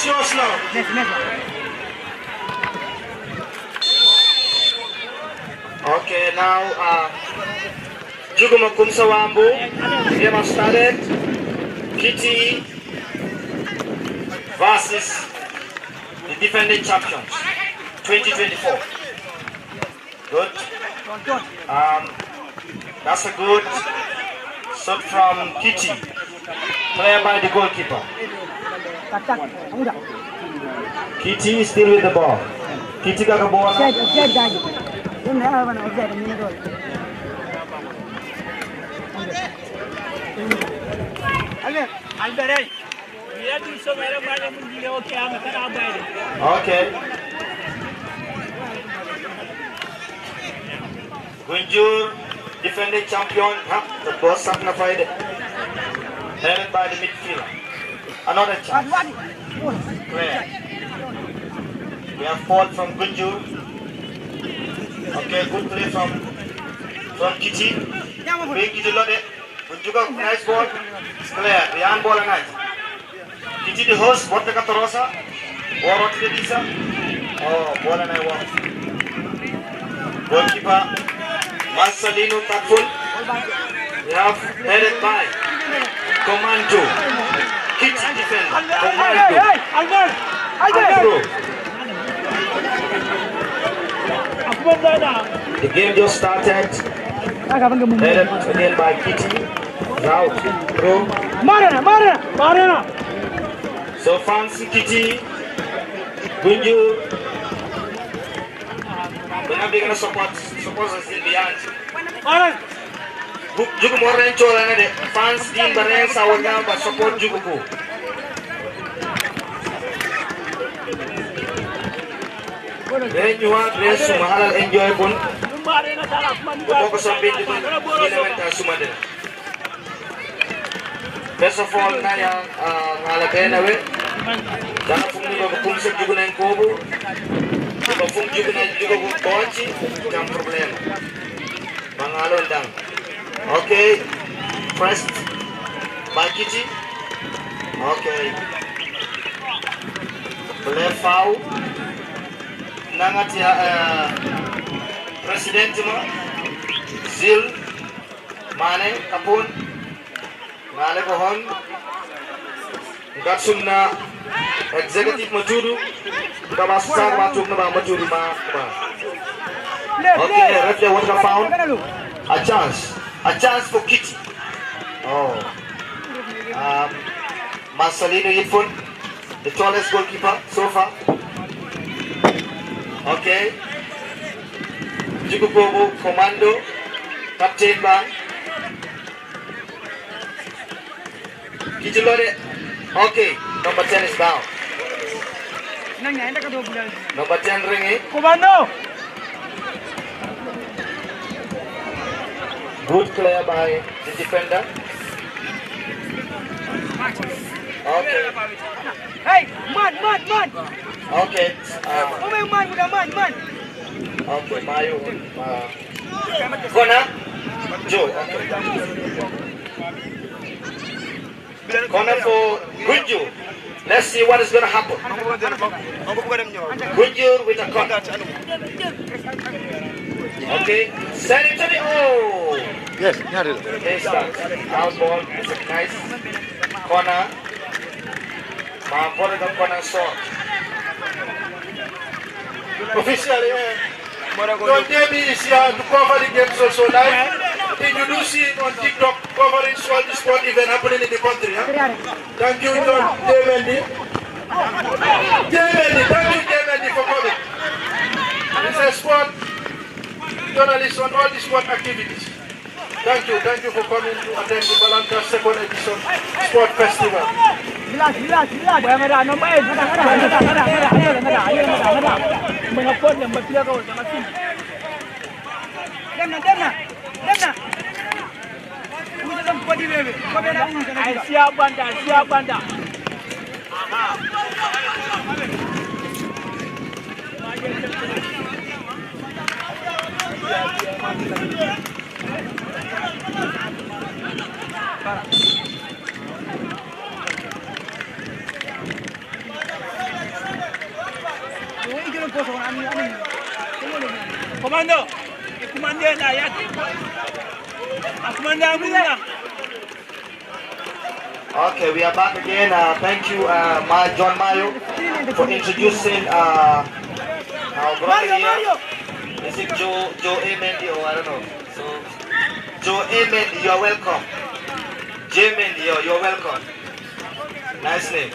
is yours now. Okay, now Juguma Kumsawambu. Game has started. Kitty versus the defending champions 2024. Good. That's a good shot from Kitty. Player by the goalkeeper. Kitty is still with the ball. Kitty got the ball. Okay. Gunjur, defending champion, the boss signified, headed by the midfielder. Another chance. Clear. We have fall from Gunjur. Okay, good play from Kitty. Bring Kitty loaded. Gunjur, nice ball. It's clear. The hand ball nice. Kitty the host, what the Catorosa? Or what the Lisa? Oh, ball and I want. Goalkeeper Marcelino Tatful. We have headed by Commando. Kitty defender. Commando. The game just started. Headed again by Kitty. Route. Through. Marina. So fancy Kitty. Gunjur. We're going to support us in the end. Jugu more than Chola, fans in the ranks are down, but support Jugu. Then you are dressed to Mahal enjoyable. Focus on being elemental Sumadena. First of all, Naya Nalapena, then from the Kumsa Jugu and Kobu, from Jugu and Jugu Bochi, no problem. Mangalo down. Okay, pressed by Kitty. Okay, play foul. Nangatia President Zil Mane Kapun Mane Bohon Gatsumna Executive Majuru Kabasa Matukna Majuru Ma. Okay, referee what a foul. A chance for Kitty. Oh. Marcelino Yifun, the tallest goalkeeper so far. Okay. Jukukobu, Commando, Captain Ban. Kitty Lode. Okay, number 10 is down. Number 10 ringing. Commando! Good player by the defender. Okay. Hey, man. Okay. Man. Okay, Mayu. Corner. Joe. Okay. Corner for Gunjur. Let's see what is going to happen. Gunjur with a corner. Okay. Send it to the Yes, They start. Out ball. It's a nice corner. Put the corner short. Officially, your David is here to cover the games also live. Did you do see on TikTok covering all the sport event happening in the country? Huh? Thank you, David. Thank you, David, for coming. It's a sport journalist on all the sport activities. Thank you for coming to attend the Balanta second edition sport festival. Commando. Commander na yaki. Commander amuna. Okay, we are back again. Thank you, John Mayo, for introducing our brother here. Is it Joe Amendi or I don't know? So, Joe Amendi, you're welcome. J Mendy, you're welcome. Nice name.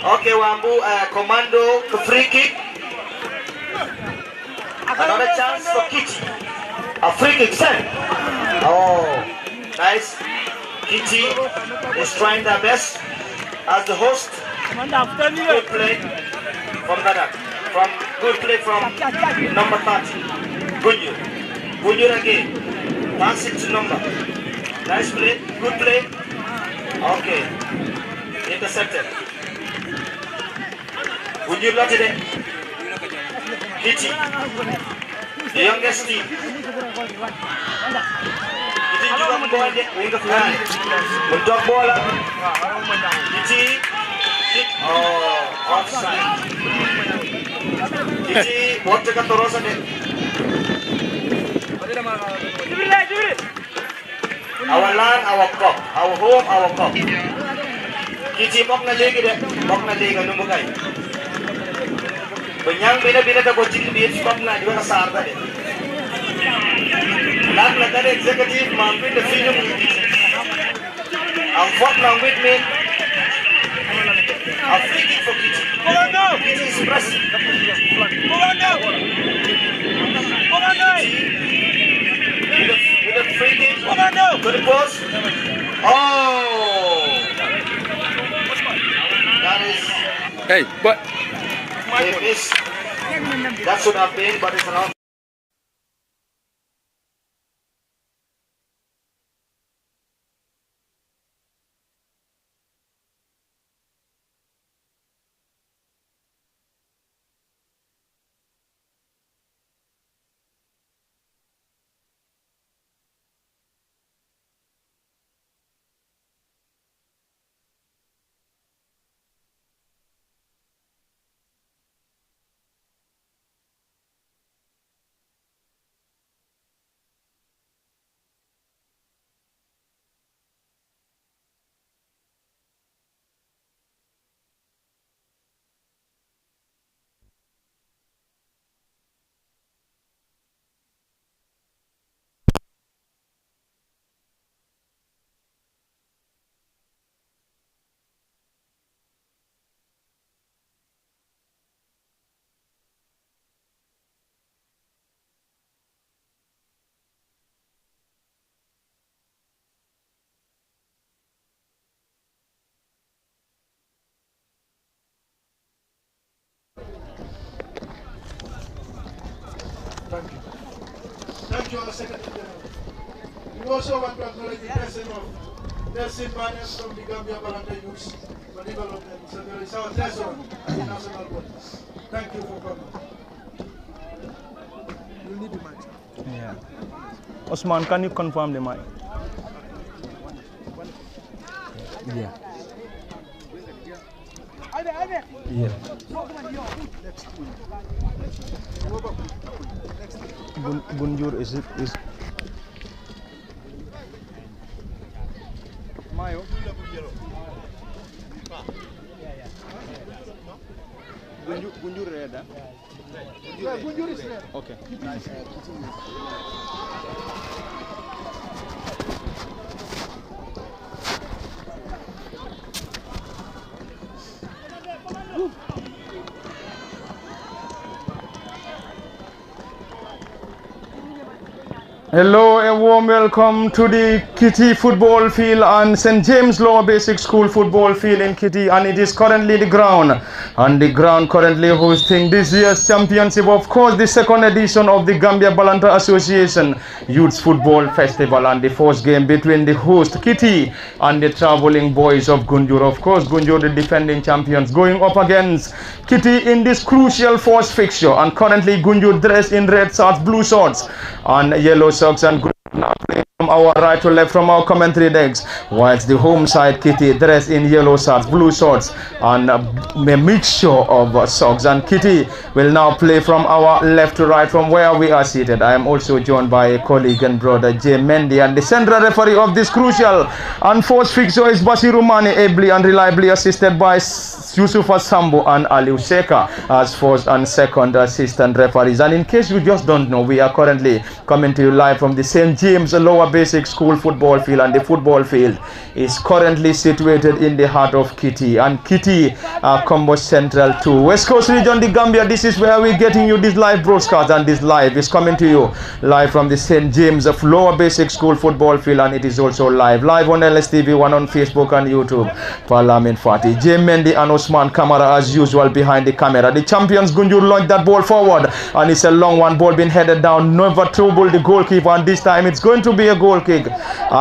Okay, Wambu, Commando, the free kick. Another chance for Kitty. A free kick sent. Oh, nice. Kitty is trying their best as the host. Good play from Badak. Good play from number 30. Gunjur. Gunjur again. Pass it to number. Nice play. Good play. Okay. Intercepted. Gunjur not today. Kitty. The youngest team. Kitty juga membawa dia wing ke final. Untuk bola. Kitty kick. Oh, offside. Kitty buat dekat terusan deh. Our land, our cup. Our home, our cup. Kitty mok na lagi deh. Mok na lagi nunggu kai. Benyang bina-bina tak bocil dia sebab na juga kasar tadi. Lang na tadi executive mampir the film. Ang fort lang with me. A free kick for Kitty. Kitty is pressing. With a free kick to the post. Oh, that is. Hey, but. They missed. That should have been, but it's not. Thank you. Thank you, our Secretary General. We also want to acknowledge the presence of Nelson Barnes from the Gambia Balanta Youth for Development. So there is our treasurer at the national board. Thank you for coming. You need the mic. Yeah. Osman, can you confirm the mic? Yeah. Yeah. Gunjur is Mayo. Gunjur red, huh? Yeah, Gunjur is red. Okay. Hello, a warm welcome to the Kitty football field and St. James Lower Basic School football field in Kitty, and it is currently the ground. And the ground currently hosting this year's championship, of course, the second edition of the Gambia Balanta Association Youth Football Festival, and the first game between the host Kitty and the traveling boys of Gunjur. Of course, Gunjur, the defending champions, going up against Kitty in this crucial first fixture, and currently Gunjur dressed in red shorts, blue shorts, and yellow socks, and now playing from our right to left from our commentary decks, whilst the home side Kitty dressed in yellow shorts, blue shorts, and a mixture of socks. And Kitty will now play from our left to right from where we are seated. I am also joined by a colleague and brother Jay Mendy, and the central referee of this crucial and fourth fixture is Basiru Mane, ably and reliably assisted by Yusufa Sambo and Aliu Seka as first and second assistant referees. And in case you just don't know, we are currently coming to you live from the St. James Lower Basic School football field, and the football field is currently situated in the heart of Kitty, and Kitty Combo Central to West Coast region, the Gambia. This is where we're getting you this live broadcast, and this live is coming to you live from the St. James of Lower Basic School football field, and it is also live on LSTV, one on Facebook and YouTube. Parliament Fati, Jay Mendy and Osman Kamara as usual behind the camera. The champions Gunjur launched that ball forward, and it's a long one, ball being headed down, never trouble the goalkeeper, and this time it's going to be a goal kick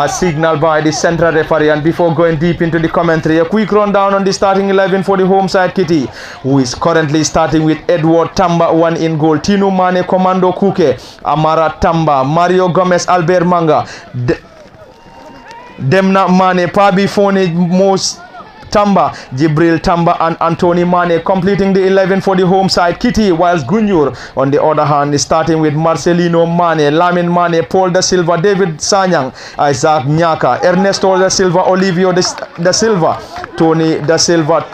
signaled by the central referee. And before going deep into the commentary, a quick rundown on the starting 11 for the home side Kitty, who is currently starting with Edward Tamba, one in goal, Tino Mane, Commando Kuke, Amara Tamba, Mario Gomez, Albert Manga, Demna Mane, Pabi Fone, Mos Tamba, Jibril Tamba and Anthony Mane completing the 11 for the home side Kitty, whilst Gunjur on the other hand is starting with Marcelino Mane, Lamin Mane, Paul Da Silva, David Sanyang, Isaac Nyaka, Ernesto Da Silva, Olivio Da Silva, Tony Da Silva,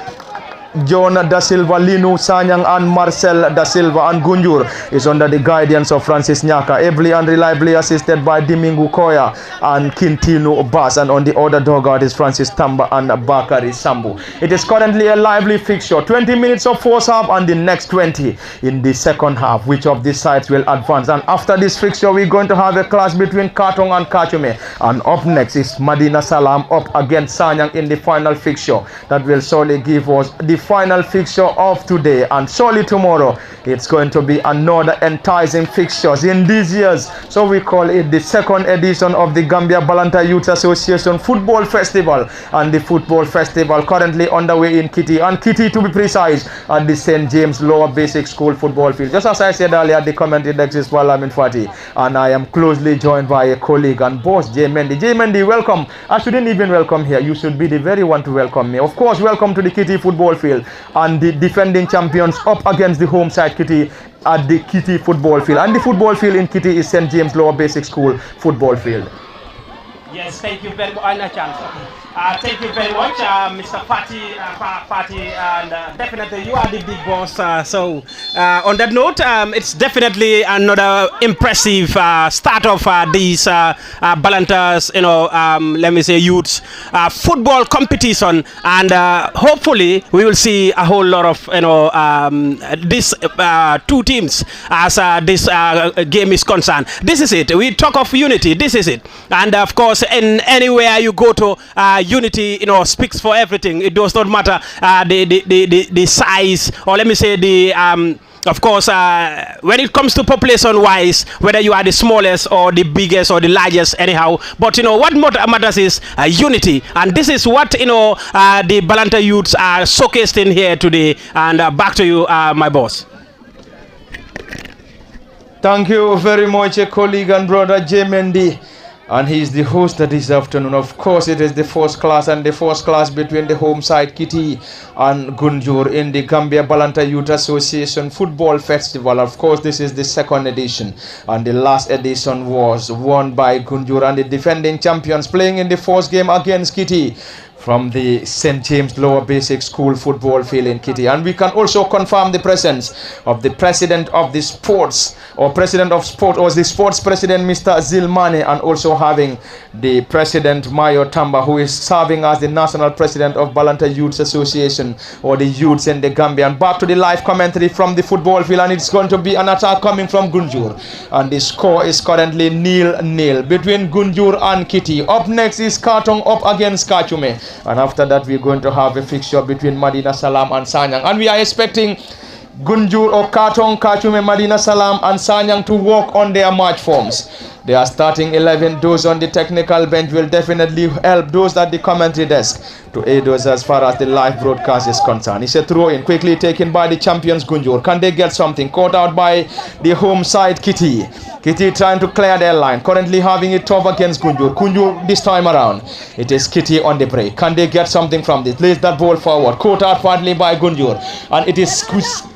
John Da Silva, Linu Sanyang and Marcel Da Silva. And Gunjur is under the guidance of Francis Nyaka, ably and reliably assisted by Dimingu Koya and Quintino Bass, and on the other dugout is Francis Tamba and Bakari Sambu. It is currently a lively fixture, 20 minutes of first half and the next 20 in the second half. Which of these sides will advance? And after this fixture we're going to have a clash between Katong and Kachume, and up next is Madina Salam up against Sanyang in the final fixture. That will surely give us the final fixture of today, and surely tomorrow it's going to be another enticing fixtures in these years. So we call it the second edition of the Gambia Balanta Youth Association Football Festival, and the football festival currently underway in Kitty, and Kitty to be precise, at the St. James Lower Basic School football field. Just as I said earlier, the commentary desk is Parliament Fati, and I am closely joined by a colleague and boss, Jay Mendy. Jay Mendy, welcome. I shouldn't even welcome here, you should be the very one to welcome me. Of course, welcome to the Kitty football field, and the defending champions up against the home side Kitty at the Kitty football field. And the football field in Kitty is St. James Lower Basic School football field. Yes, thank you very much. Thank you very much, Mr. Fati, and definitely you are the big boss. So on that note, it's definitely another impressive start of these Balanta's, let me say, youths football competition, and hopefully we will see a whole lot of these two teams as this game is concerned. This is it. We talk of unity. This is it, and of course, in anywhere you go to. Unity, speaks for everything. It does not matter the size, or let me say the of course, when it comes to population wise, whether you are the smallest or the biggest or the largest, anyhow, but what matters is unity, and this is what the Balanta youths are showcased in here today. And back to you, my boss. Thank you very much, colleague and brother Jay Mendy. And he is the host this afternoon. Of course, it is the first class, and the first class between the home side Kitty and Gunjur in the Gambia Balanta Youth Association Football Festival. Of course, this is the second edition, and the last edition was won by Gunjur, and the defending champions playing in the first game against Kitty from the St. James Lower Basic School football field in Kitty. And we can also confirm the presence of the president of the sports, or president of sport, or the sports president, Mr. Zilmane, and also having the president Mayo Tamba, who is serving as the national president of Balanta Youth Association, or the youths in the Gambia. And back to the live commentary from the football field, and it's going to be an attack coming from Gunjur, and the score is currently 0-0 between Gunjur and Kitty. Up next is Katong up against Kachume. And after that, we're going to have a fixture between Madina Salam and Sanyang. And we are expecting Gunjur or Katong, Kachume, Madina Salam and Sanyang to work on their match forms. They are starting 11. Those on the technical bench will definitely help those at the commentary desk to aid us as far as the live broadcast is concerned. It's a throw in, quickly taken by the champions Gunjur. Can they get something? Caught out by the home side Kitty. Kitty trying to clear their line. Currently having it tough against Gunjur. Gunjur this time around. It is Kitty on the break. Can they get something from this? Lays that ball forward. Caught out partly by Gunjur. And it is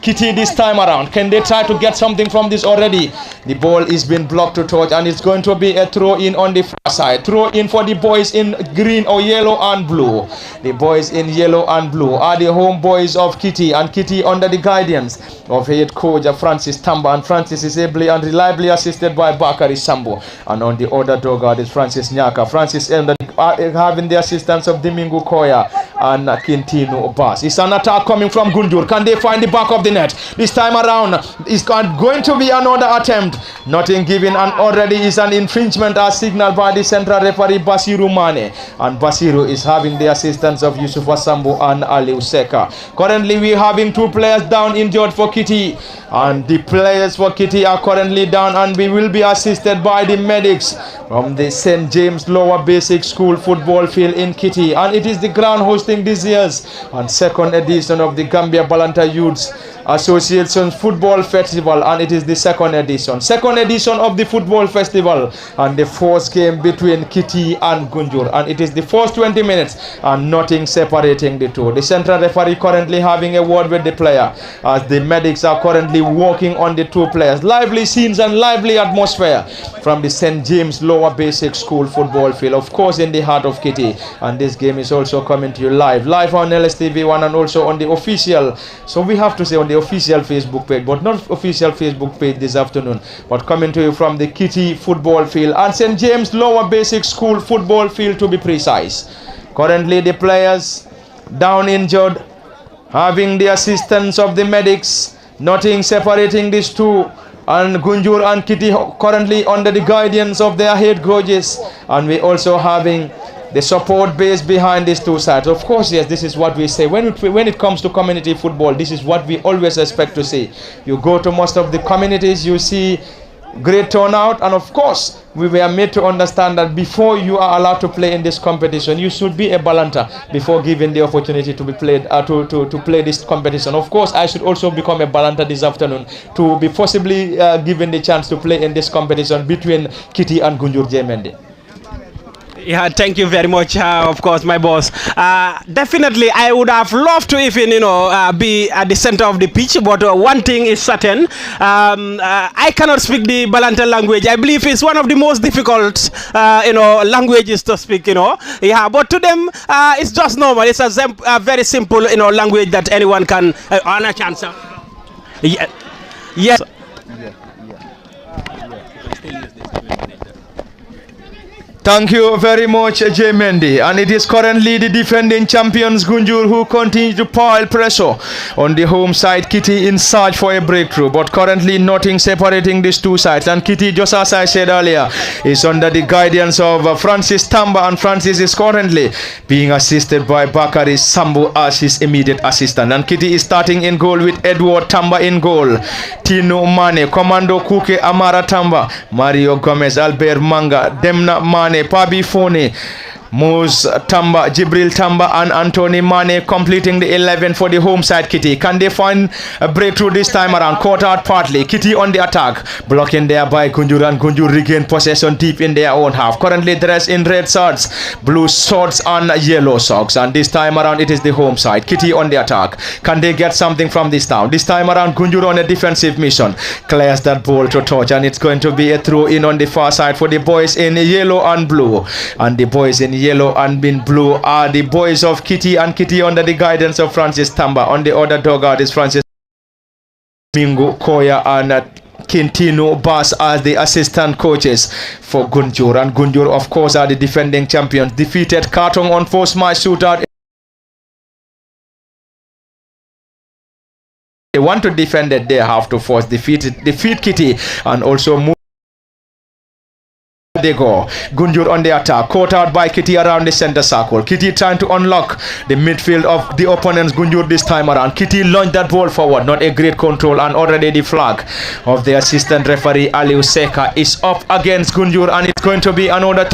Kitty this time around. Can they try to get something from this already? The ball is being blocked to touch, and it's going to be a throw in on the far side. Throw in for the boys in green or yellow and blue. The boys in yellow and blue are the home boys of Kitty, and Kitty under the guidance of head coach Francis Tamba, and Francis is ably and reliably assisted by Bakari Sambo, and on the other dogguard is Francis Nyaka. Francis having the assistance of Domingo Koya and Quintino Bass. It's an attack coming from Gunjur. Can they find the back of the net? This time around it's going to be another attempt. Nothing given, and already is an infringement as signaled by the central referee Basiru Mane, and Basiru is having the assistance of Yusuf Sambo and Ali Useka. Currently we having two players down injured for Kitty, and the players for Kitty are currently down, and we will be assisted by the medics from the St. James Lower Basic School football field in Kitty, and it is the ground hosting this year's and second edition of the Gambia Balanta Youths Association Football Festival, and it is the second edition of the football festival, and the first game between Kitty and Gunjur, and it is the first 20 minutes and nothing separating the two. The central referee currently having a word with the player as the medics are currently working on the two players. Lively scenes and lively atmosphere from the St. James Lower Basic School football field, of course in the heart of Kitty, and this game is also coming to you live on LSTV1 and also on the official, so we have to say on the official Facebook page, but not official Facebook page this afternoon, but coming to you from the Kitty football field and St. James Lower Basic School football field to be precise. Currently the players down injured, having the assistance of the medics, nothing separating these two, and Gunjur and Kitty currently under the guidance of their head coaches, and we also having the support base behind these two sides. Of course, yes, this is what we say when it comes to community football. This is what we always expect to see. You go to most of the communities, you see great turnout, and of course we were made to understand that before you are allowed to play in this competition, you should be a Balanta before given the opportunity to be played to play this competition. Of course, I should also become a Balanta this afternoon to be possibly given the chance to play in this competition between Kitty and Gunjur Jemendi. Yeah, thank you very much, of course, my boss. Definitely, I would have loved to even, be at the center of the pitch, but one thing is certain. I cannot speak the Balanta language. I believe it's one of the most difficult, languages to speak, Yeah, but to them, it's just normal. It's a very simple, language that anyone can earn a chance. Yeah. Yes. Thank you very much, J. Mendy. And it is currently the defending champions Gunjur who continue to pile pressure on the home side Kitty in search for a breakthrough. But currently nothing separating these two sides. And Kitty, just as I said earlier, is under the guidance of Francis Tamba, and Francis is currently being assisted by Bakari Sambu as his immediate assistant. And Kitty is starting in goal with Edward Tamba in goal, Tino Mane, Commando Kuke Amara Tamba, Mario Gomez, Albert Manga, Demna Mane, Pabi Fone, Moose Tamba, Jibril Tamba and Anthony Mane completing the 11 for the home side Kitty. Can they find a breakthrough this time around? Caught out partly. Kitty on the attack. Blocking there by Gunjur, and Gunjur regain possession deep in their own half. Currently dressed in red shorts, blue shorts and yellow socks. And this time around it is the home side. Kitty on the attack. Can they get something from this now? This time around Gunjur on a defensive mission. Clears that ball to touch, and it's going to be a throw in on the far side for the boys in yellow and blue. And the boys in yellow and in blue are the boys of Kitty, and Kitty under the guidance of Francis Tamba. On the other dogguard is Francis Mingo Koya and Quintino Bass as the assistant coaches for Gunjur. And Gunjur, of course, are the defending champions. Defeated Kartong on first match shootout. They want to defend it, they have to force defeat Kitty and also move They go. Gunjur on the attack. Caught out by Kitty around the center circle. Kitty trying to unlock the midfield of the opponents. Gunjur this time around. Kitty launched that ball forward. Not a great control, and already the flag of the assistant referee Aliu Seka is up against Gunjur, and it's going to be another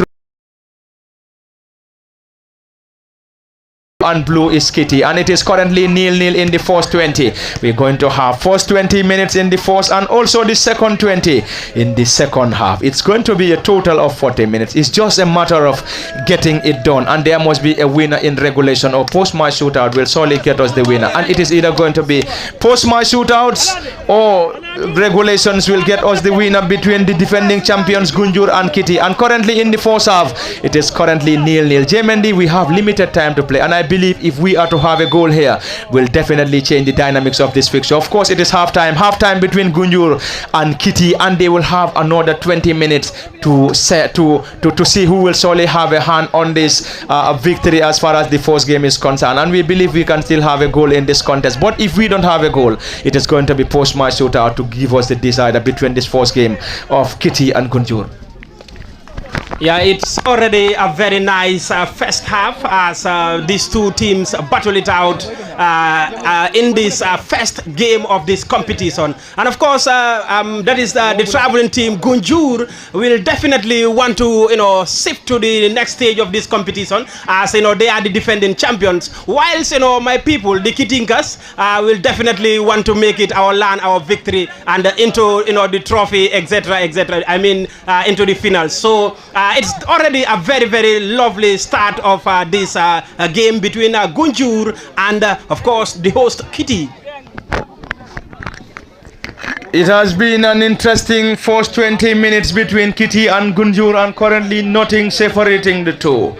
and blue is Kitty, and it is currently 0-0 in the first 20. We're going to have first 20 minutes in the first and also the second 20 in the second half. It's going to be a total of 40 minutes. It's just a matter of getting it done, and there must be a winner in regulation, or post-match shootout will surely get us the winner, and it is either going to be post-match shootouts or regulations will get us the winner between the defending champions Gunjur and Kitty. And currently in the first half it is currently 0-0. J Mendy, we have limited time to play, and I believe if we are to have a goal here, we'll definitely change the dynamics of this fixture. Of course, it is halftime between Gunjur and Kitty, and they will have another 20 minutes to see who will surely have a hand on this victory as far as the first game is concerned. And we believe we can still have a goal in this contest, but if we don't have a goal, it is going to be post-match shootout to give us the decider between this first game of Kitty and Gunjur. Yeah, it's already a very nice first half as these two teams battle it out in this first game of this competition. And of course, that is the traveling team Gunjur will definitely want to, shift to the next stage of this competition, as they are the defending champions. Whilst my people, the Kitinkas, will definitely want to make it our victory and into the trophy, etc., etc. I mean, into the finals. So it's already a very, very lovely start of this game between Gunjur and, of course, the host Kitty. It has been an interesting first 20 minutes between Kitty and Gunjur, and currently nothing separating the two.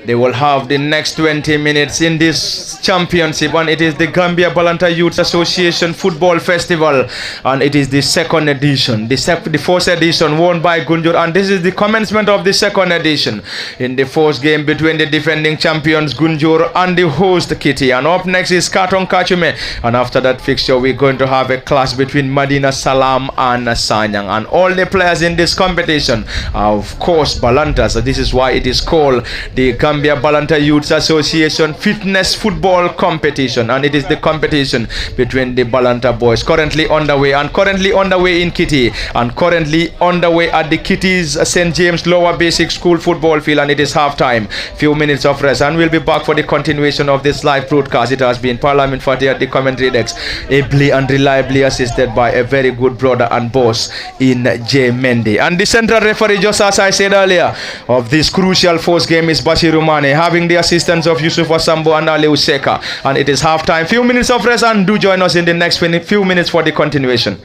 They will have the next 20 minutes in this championship, and it is the Gambia Balanta Youth Association Football Festival, and it is the second edition. The first edition won by Gunjur, and this is the commencement of the second edition in the first game between the defending champions Gunjur and the host Kitty. And up next is Katong Kachume, and after that fixture we're going to have a clash between Madina Salam and Sanyang, and all the players in this competition are of course Balanta. So this is why it is called the Gambia Balanta Youth Association Fitness Football Competition, and it is the competition between the Balanta boys currently underway in Kitty, and currently underway at the Kitty's St. James Lower Basic School football field, and it is half time, few minutes of rest, and we'll be back for the continuation of this live broadcast. It has been Parliament Fatih at the commentary decks, ably and reliably assisted by a very good brother and boss in J Mendy, and the central referee, just as I said earlier, of this crucial first game is Bashiru Mane, having the assistance of Yusuf Asambo and Aliu Seka, and it is half time, few minutes of rest, and do join us in the next few minutes for the continuation.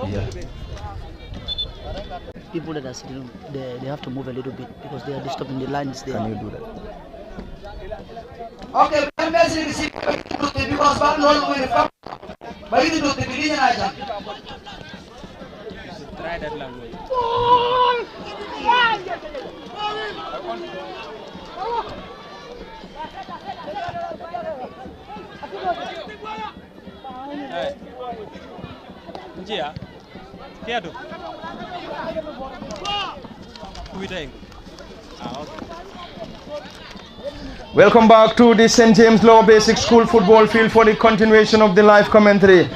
Yeah. People that are sitting, they have to move a little bit because they are disturbing the lines there. Can you do that? Okay, because back no way from but you do the beginning Try that language. Njia. Kiatu. Kuitain. Okay. Welcome back to the St. James Lower Basic School football field for the continuation of the live commentary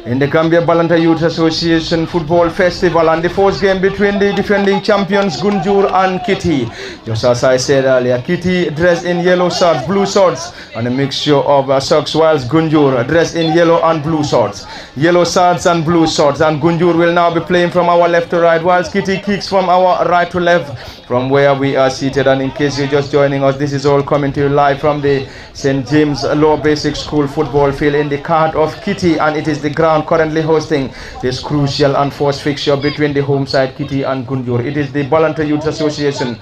in the Gambia Balanta Youth Association Football Festival and the first game between the defending champions Gunjur and Kitty. Just as I said earlier, Kitty dressed in yellow shorts, blue shorts and a mixture of socks, whilst Gunjur dressed in yellow and blue shorts. Yellow shorts and blue shorts, and Gunjur will now be playing from our left to right whilst Kitty kicks from our right to left from where we are seated. And in case you're just joining us, this is all coming to you live from the St. James Lower Basic School football field in the card of Kitty, and it is the ground currently hosting this crucial and first fixture between the home side Kitty and Gunjur. It is the Balanta Youth Association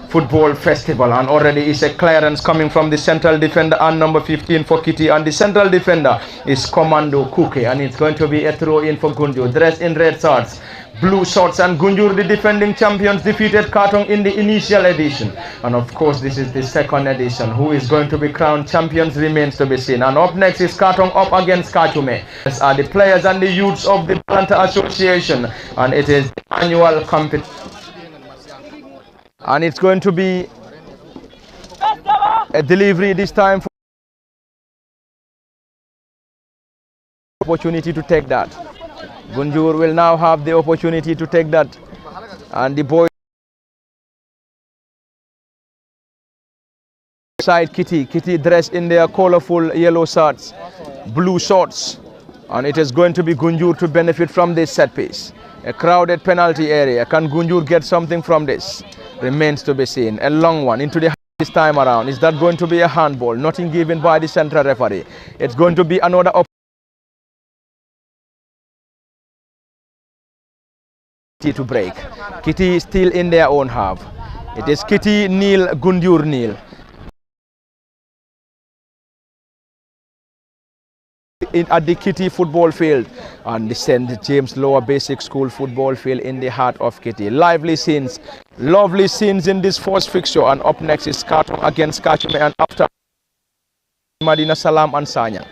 Football Festival, and already is a clearance coming from the central defender and number 15 for Kitty, and the central defender is Commando Kuke, and it's going to be a throw in for Gunjur, dressed in red shorts, blue shorts, and Gunjur, the defending champions, defeated Katong in the initial edition, and of course this is the second edition. Who is going to be crowned champions remains to be seen. And up next is Katong up against Kachume. These are the players and the youths of the Balanta Association, and it is the annual competition, and it's going to be a delivery this time for opportunity to take that. Gunjur will now have the opportunity to take that, and the boys side Kitty dressed in their colorful yellow shirts, blue shorts, and it is going to be Gunjur to benefit from this set piece. A crowded penalty area. Can Gunjur get something from this? Remains to be seen. A long one into the this time around. Is that going to be a handball? Nothing given by the central referee. It's going to be another to break. Kitty is still in their own half. It is Kitty nil, Gunjur nil. At the Kitty football field and the St. James Lower Basic School football field in the heart of Kitty. Lively scenes, lovely scenes in this first fixture, and up next is Katong against Kachume, and after Madina Salam and Sanya.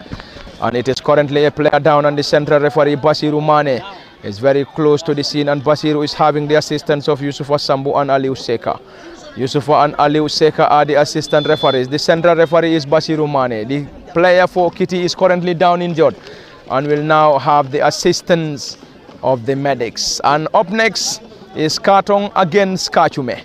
And it is currently a player down, and the central referee Basiru Mane is very close to the scene, and Basiru is having the assistance of Yusufa Sambu and Aliu Seka. Yusufa and Aliu Seka are the assistant referees. The central referee is Basiru Mane. The player for Kitty is currently down injured and will now have the assistance of the medics. And up next is Katong against Kachume.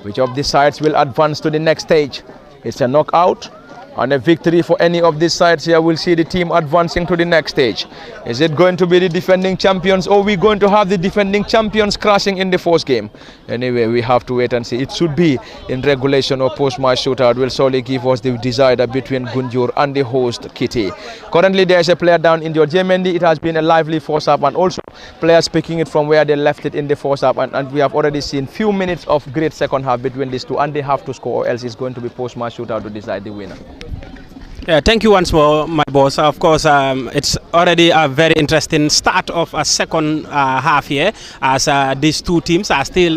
Which of the sides will advance to the next stage? It's a knockout, and a victory for any of these sides here will see the team advancing to the next stage. Is it going to be the defending champions, or are we going to have the defending champions crashing in the first game? Anyway, we have to wait and see. It should be in regulation or post-match shootout will surely give us the decider between Gunjur and the host Kitty. Currently there is a player down in your Jemendi. It has been a lively force up, and also players picking it from where they left it in the force up, and we have already seen few minutes of great second half between these two, and they have to score or else it's going to be post-match shootout to decide the winner. Yeah, thank you once more, my boss. Of course, it's already a very interesting start of a second half here, as these two teams are still,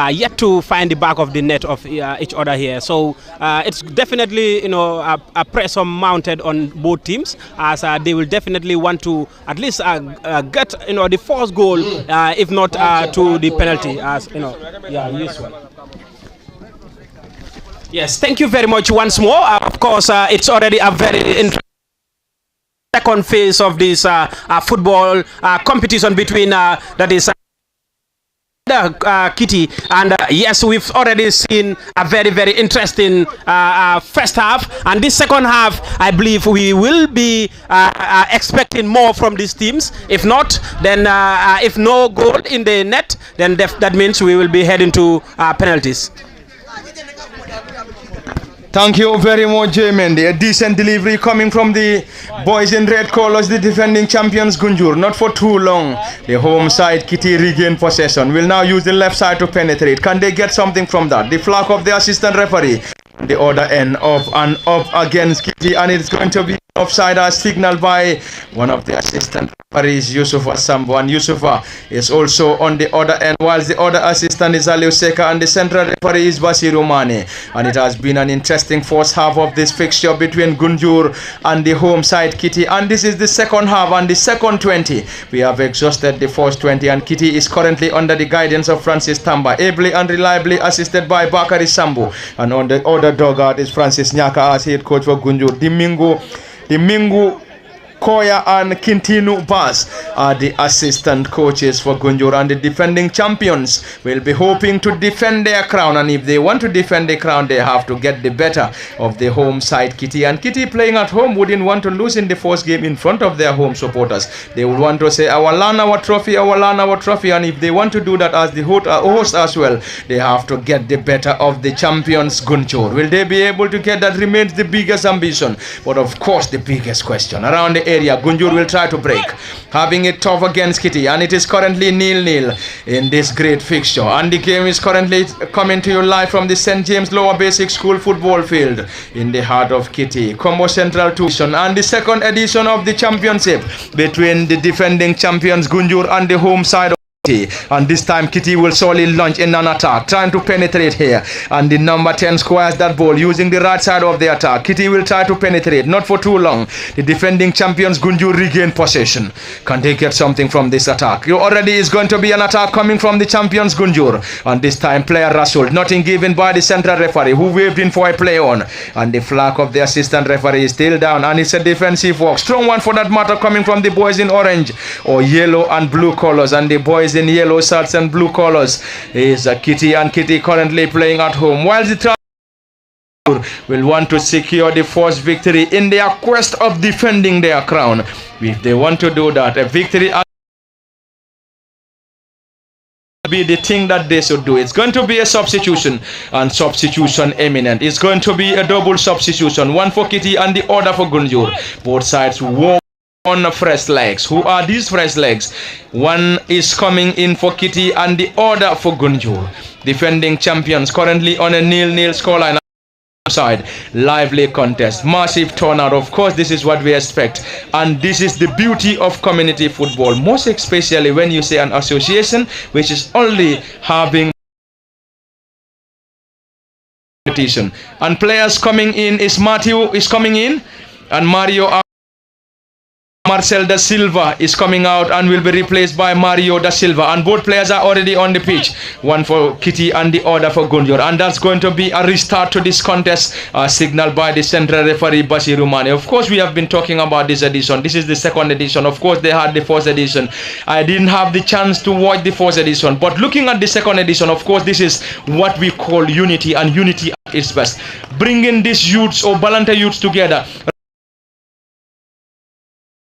yet to find the back of the net of each other here. So it's definitely, a pressure mounted on both teams, as they will definitely want to at least get, the first goal, if not to the penalty, as usual. Yes, thank you very much once more. Of course, it's already a very interesting second phase of this football competition between that is Kitty, and yes, we've already seen a very, very interesting first half, and this second half, I believe we will be expecting more from these teams. If not, then if no goal in the net, then that means we will be heading to penalties. Thank you very much, J. Mendy. A decent delivery coming from the boys in red colors, the defending champions Gunjur. Not for too long. The home side, Kitty, regain possession. Will now use the left side to penetrate. Can they get something from that? The flag of the assistant referee. The other end of and up against Kitty, and it's going to be offside as signaled by one of the assistant referees, Yusufa Sambo, and Yusufa is also on the other end, whilst the other assistant is Aliu Seka and the central referee is Basiru Mane. And it has been an interesting first half of this fixture between Gunjur and the home side Kitty, and this is the second half and the second 20. We have exhausted the first 20, and Kitty is currently under the guidance of Francis Tamba, ably and reliably assisted by Bakari Sambo, and on the other dugout is Francis Nyaka as head coach for Gunjur. Dimingu Koya and Quintino Bas are the assistant coaches for Gunjur, and the defending champions will be hoping to defend their crown, and if they want to defend the crown, they have to get the better of the home side Kitty, and Kitty playing at home wouldn't want to lose in the first game in front of their home supporters. They would want to say our land, our trophy, and if they want to do that as the host as well, they have to get the better of the champions Gunjur. Will they be able to get that? Remains the biggest ambition, but of course the biggest question around the area. Gunjur will try to break, having it tough against Kitty, and it is currently 0-0 in this great fixture, and the game is currently coming to you live from the St. James Lower Basic School football field in the heart of Kitty, Combo Central 2, and the second edition of the championship between the defending champions Gunjur and the home side. And this time Kitty will solely launch in an attack, trying to penetrate here, and the number 10 squares that ball using the right side of the attack. Kitty will try to penetrate, not for too long. The defending champions Gunjur regain possession. Can they get something from this attack? Already is going to be an attack coming from the champions Gunjur, and this time player Rasul, nothing given by the central referee, who waved in for a play on, and the flag of the assistant referee is still down, and it's a defensive work. Strong one for that matter coming from the boys in orange or yellow and blue colors, and the boys in yellow shirts and blue colors is Kitty, and Kitty currently playing at home, while the will want to secure the first victory in their quest of defending their crown. If they want to do that, a victory be the thing that they should do. It's going to be a substitution, and substitution imminent. It's going to be a double substitution, one for Kitty and the other for Gunjur. Both sides warm on fresh legs. Who are these fresh legs? One is coming in for Kitty and the other for Gunjur. Defending champions currently on a 0-0 scoreline. Side lively contest, massive turnout. Of course, this is what we expect, and this is the beauty of community football, most especially when you say an association which is only having competition. And players coming in is Matthew is coming in, and Mario Marcel da Silva is coming out and will be replaced by Mario da Silva, and both players are already on the pitch, one for Kitty and the other for Gunjur, and that's going to be a restart to this contest, signaled by the central referee Basiru Mane. Of course, we have been talking about this edition. This is the second edition. Of course, they had the first edition. I didn't have the chance to watch the first edition, but looking at the second edition, of course, this is what we call unity, and unity is best. Bringing these youths or Balanta youths together.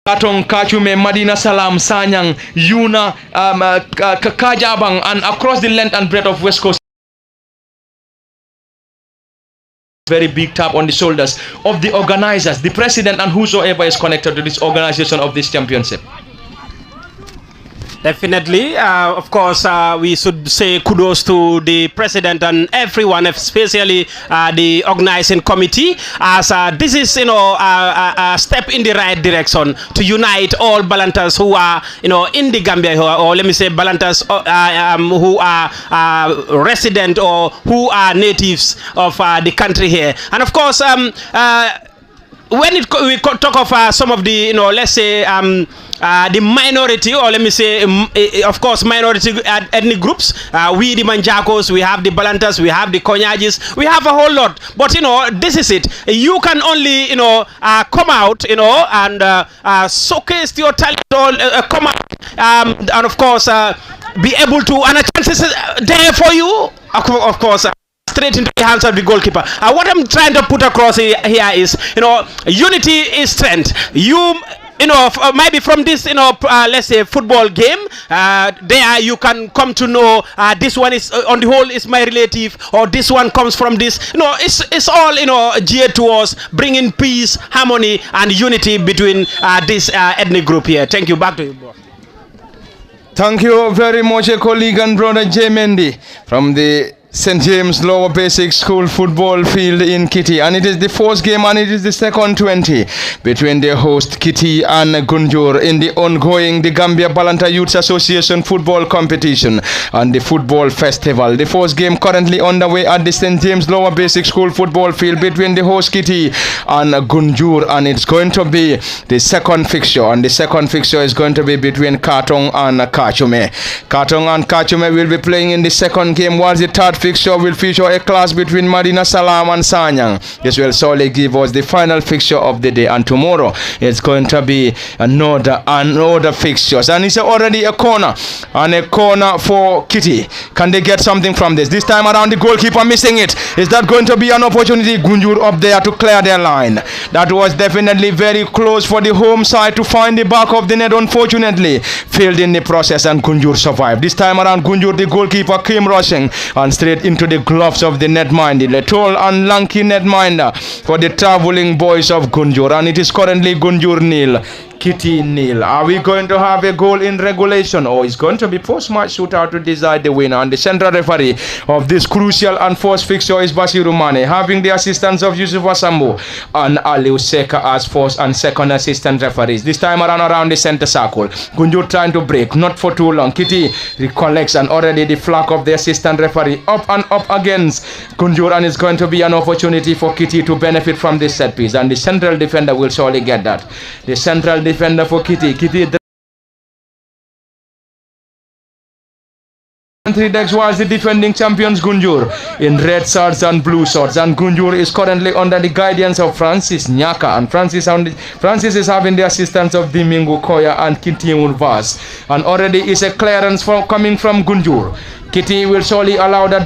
Katong, Kachume, Madina Salam, Sanyang, Yuna, Kajabang, and across the length and breadth of West Coast. Very big tap on the shoulders of the organizers, the president, and whosoever is connected to this organization of this championship. Definitely, of course, we should say kudos to the president and everyone, especially the organizing committee, as this is, a step in the right direction to unite all Balantas who are, in the Gambia, or let me say Balantas who are resident or who are natives of the country here. And of course, when we talk of some of the, let's say, the minority, or let me say, of course, minority ethnic groups, we the Manjakos, we have the Balantas, we have the Konyajis, we have a whole lot. But, this is it. You can only, come out, and showcase your talent, or come out, and of course, be able to, and a chance is there for you, of course. Straight into the hands of the goalkeeper. What I'm trying to put across here is, unity is strength. Maybe from this, let's say football game, there you can come to know this one is on the whole is my relative, or this one comes from this. It's all geared towards bringing peace, harmony, and unity between this ethnic group here. Thank you. Back to you, bro. Thank you very much, a colleague and brother J. Mendy from the St. James Lower Basic School football field in Kitty, and it is the first game and it is the second 20 between the host Kitty and Gunjur in the ongoing the Gambia Balanta Youth Association football competition and the football festival. The first game currently underway at the St. James Lower Basic School football field between the host Kitty and Gunjur, and it's going to be the second fixture, and the second fixture is going to be between Katong and Kachume. Katong and Kachume will be playing in the second game, whilst the third fixture will feature a clash between Madina Salam and Sanyang. This will solely give us the final fixture of the day, and tomorrow it's going to be another fixtures, and it's already a corner for Kitty. Can they get something from this? This time around the goalkeeper missing it. Is that going to be an opportunity? Gunjur up there to clear their line. That was definitely very close for the home side to find the back of the net. Unfortunately failed in the process, and Gunjur survived. This time around Gunjur, the goalkeeper, came rushing and straight into the gloves of the netminder, the tall and lanky netminder for the traveling boys of Gunjur, and it is currently Gunjur nil, Kitty nil. Are we going to have a goal in regulation, or is going to be post-match shootout to decide the winner? And the central referee of this crucial and first fixture is Basiru Mane, having the assistance of Yusuf Asambu and Aliu Seka as first and second assistant referees. This time around the center circle, Gunjur trying to break, not for too long. Kitty recollects, and already the flag of the assistant referee up and up against Gunjur, and it's going to be an opportunity for Kitty to benefit from this set piece, and the central defender will surely get that. The central defender for Kitty. Three decks was the defending champions Gunjur in red shorts and blue shorts, and Gunjur is currently under the guidance of Francis Nyaka, and Francis is having the assistance of Dimingu Koya and Kitty Ulvas, and already is a clearance coming from Gunjur. Kitty will surely allow that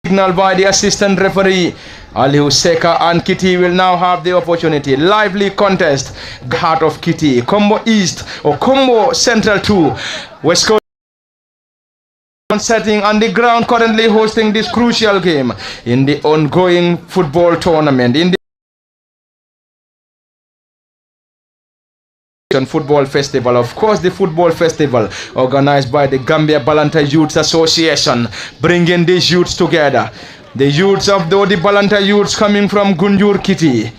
signal by the assistant referee Aliu Seka, and Kitty will now have the opportunity. Lively contest, heart of Kitty, Combo East or Combo Central 2, West Coast setting, on the ground currently hosting this crucial game in the ongoing football tournament. In the football festival, of course, the football festival organized by the Gambia Balanta Youth Association, bringing these youths together. The youths of the Balanta youths coming from Gunjur Kitty,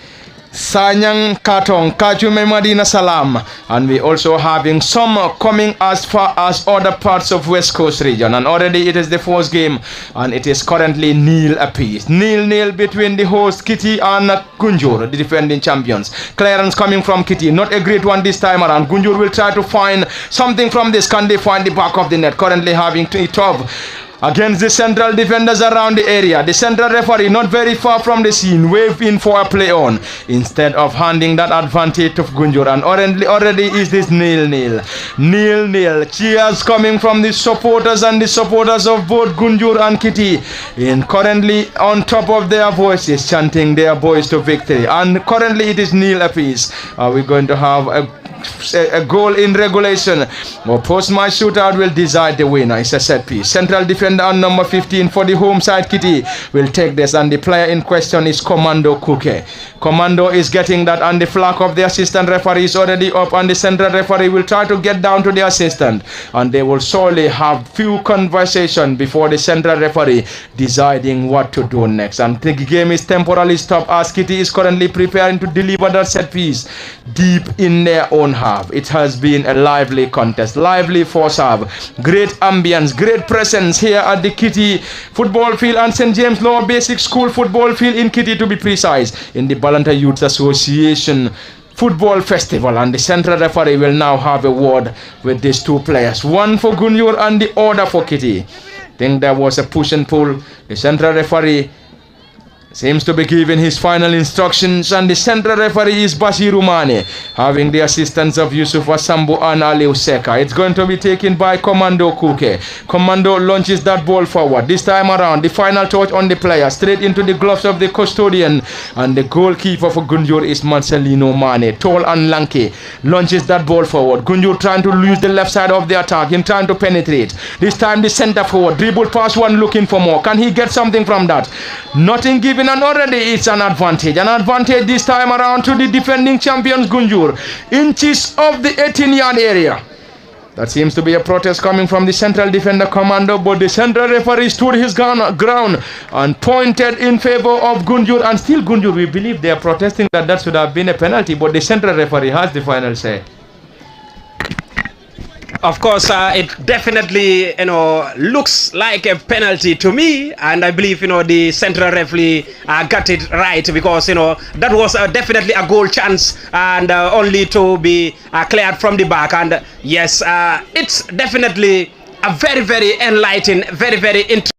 Sanyang Katong, Kajume Madina Salam, and we also having some coming as far as other parts of West Coast region, and already it is the first game and it is currently nil apiece. Nil between the host Kitty and Gunjur, the defending champions. Clearance coming from Kitty, not a great one this time around. Gunjur will try to find something from this. Can they find the back of the net? Currently having it off against the central defenders around the area. The central referee not very far from the scene, wave in for a play on instead of handing that advantage to Gunjur, and already is this nil. Cheers coming from the supporters and the supporters of both Gunjur and Kitty, in currently on top of their voices chanting their boys to victory, and currently it is nil apiece. Are we going to have a goal in regulation, or post-match shootout will decide the winner? It's a set piece. Central defender on number 15 for the home side Kitty will take this, and the player in question is Commando Kuke. Commando is getting that, and the flag of the assistant referee is already up, and the central referee will try to get down to the assistant, and they will surely have few conversation before the central referee deciding what to do next. And the game is temporarily stopped as Kitty is currently preparing to deliver that set piece deep in their own half. It has been a lively contest, lively first half, great ambience, great presence here at the Kitty football field and St. James Lower Basic School football field in Kitty, to be precise, in the Balanta Youth Association football festival. And the central referee will now have a word with these two players, one for Gunjur and the other for Kitty. I think there was a push and pull. The central referee seems to be giving his final instructions, and the central referee is Basiru Mane, having the assistance of Yusuf Asambu and Aliu Seka. It's going to be taken by Commando Kuke. Commando launches that ball forward. This time around, the final touch on the player, straight into the gloves of the custodian, and the goalkeeper for Gunjur is Marcelino Mane, tall and lanky, launches that ball forward. Gunjur trying to lose the left side of the attack, in trying to penetrate. This time the center forward, dribble past one, looking for more. Can he get something from that? Nothing given, and already it's an advantage. An advantage this time around to the defending champions Gunjur. Inches of the 18-yard area. That seems to be a protest coming from the central defender Commando, but the central referee stood his ground and pointed in favor of Gunjur, and still Gunjur, we believe they are protesting that should have been a penalty, but the central referee has the final say. Of course, it definitely, looks like a penalty to me, and I believe, the central referee got it right, because, that was definitely a goal chance, and only to be cleared from the back. And yes, it's definitely a very, very enlightening, very, very interesting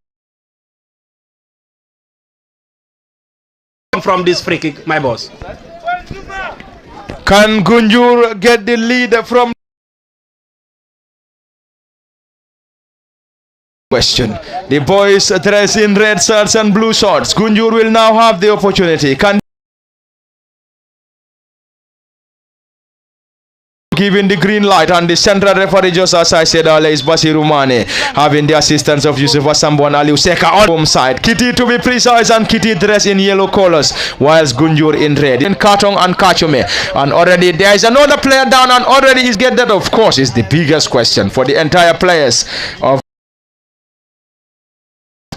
from this free kick, my boss. Can Gunjur get the lead from question? The boys dressed in red shirts and blue shorts. Gunjur will now have the opportunity. Can giving the green light, and the central referee, just as I said earlier, is Basiru Mane, having the assistance of Yusuf Asambu and Aliu Seka on home side. Kitty, to be precise, and Kitty dressed in yellow colors, whilst Gunjur in red. In Katong and Kachume, and already there is another player down, and already is get that. Of course, is the biggest question for the entire players of.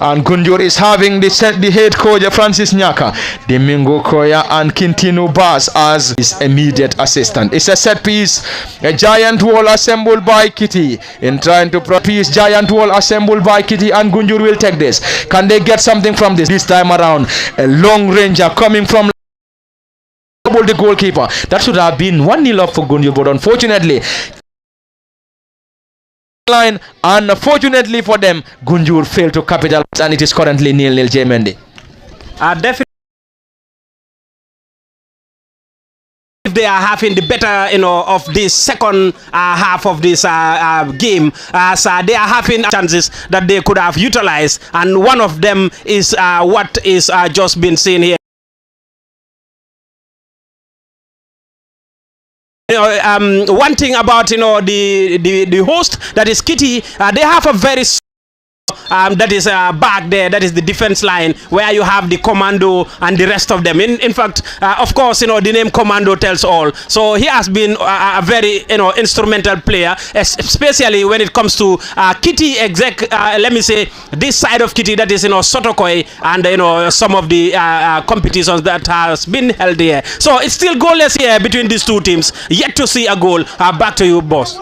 And Gunjur is having the head coach Francis Nyaka, Domingo Koya, and Quintino Bass as his immediate assistant. It's a set piece, a giant wall assembled by Kitty. In trying to piece, giant wall assembled by Kitty, and Gunjur will take this. Can they get something from this time around? A long ranger coming from the goalkeeper. That should have been 1-0 up for Gunjur, but unfortunately, line, and unfortunately for them, Gunjur failed to capitalize, and it is currently 0-0. J. Mendy. Definitely, if they are having the better, of this second half of this game, so they are having chances that they could have utilized, and one of them is what is just been seen here. One thing about the host, that is Kitty, they have a very that is back there, that is the defense line, where you have the Commando and the rest of them. In fact, of course, the name Commando tells all. So he has been a very instrumental player, especially when it comes to Kitty let me say this side of Kitty, that is Sotokoi, and some of the competitions that has been held here. So it's still goalless here between these two teams. Yet to see a goal. Back to you, boss.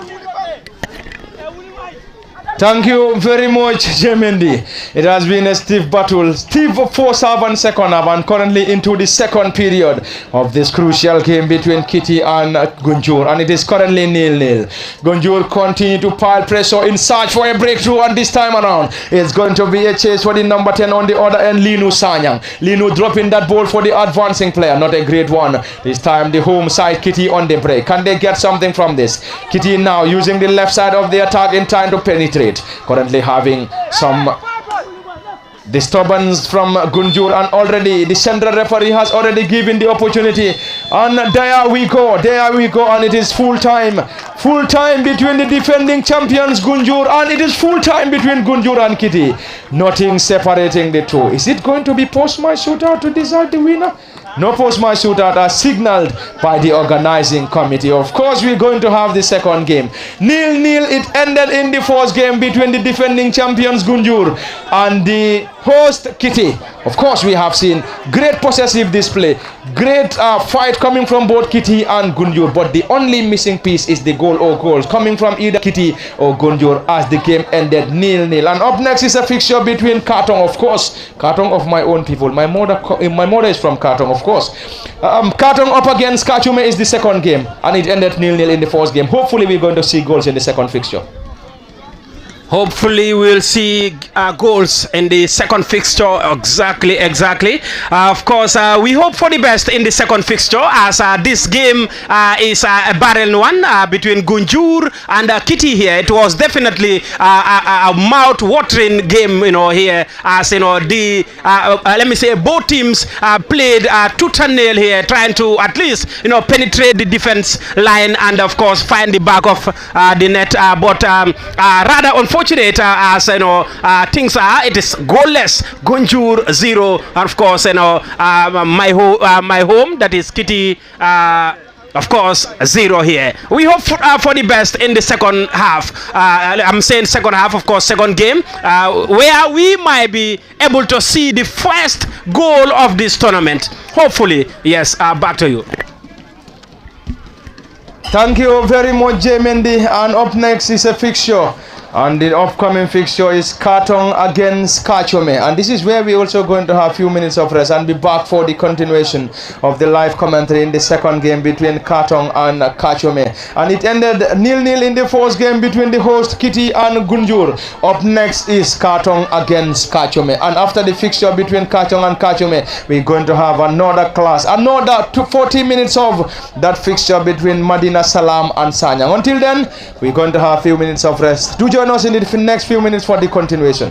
Thank you very much, Jemendi. It has been a stiff battle. Stiff first half and second half, and currently into the second period of this crucial game between Kitty and Gunjur, and it is currently 0-0. Gunjur continue to pile pressure in search for a breakthrough, and this time around it's going to be a chase for the number 10 on the other end, Linu Sanyang. Linu dropping that ball for the advancing player, not a great one. This time the home side, Kitty on the break. Can they get something from this? Kitty now using the left side of the attack in time to penetrate. Currently having some disturbance from Gunjur, and already the central referee has already given the opportunity, and there we go, and it is full time between the defending champions Gunjur, and it is full time between Gunjur and Kitty. Nothing separating the two. Is it going to be post-match shootout to decide the winner? No post-match shootout as signaled by the organizing committee. Of course, we're going to have the second game. 0-0, it ended in the first game between the defending champions Gunjur and the host Kitty. Of course, we have seen great possessive display, great fight coming from both Kitty and Gunjur, but the only missing piece is the goal or goals coming from either Kitty or Gunjur as the game ended 0-0. And up next is a fixture between Katong, of course, Katong of my own people. My mother is from Katong, of course. Katong up against Kachume is the second game, and it ended 0-0 in the first game. Hopefully, we're going to see goals in the second fixture. Hopefully, we'll see goals in the second fixture. Exactly. Of course, we hope for the best in the second fixture, as this game is a barren one between Gunjur and Kitty here. It was definitely a mouth-watering game, here, as the let me say both teams played tooth and nail here, trying to at least penetrate the defense line and of course find the back of the net. But rather unfortunate as things are, it is goalless. Gunjur 0, and of course my home, that is Kitty, of course 0 here. We hope for the best in the second half. I'm saying second half, of course, second game, where we might be able to see the first goal of this tournament. Hopefully, yes. Back to you. Thank you very much, J. Mendy. And up next is a fixture. And the upcoming fixture is Katong against Kachome. And this is where we're also going to have a few minutes of rest and be back for the continuation of the live commentary in the second game between Katong and Kachome. And it ended 0-0 in the first game between the host Kitty and Gunjur. Up next is Katong against Kachome. And after the fixture between Katong and Kachome, we're going to have another 40 minutes of that fixture between Madina Salam and Sanyang. Until then, we're going to have a few minutes of rest. Do join us in the next few minutes for the continuation.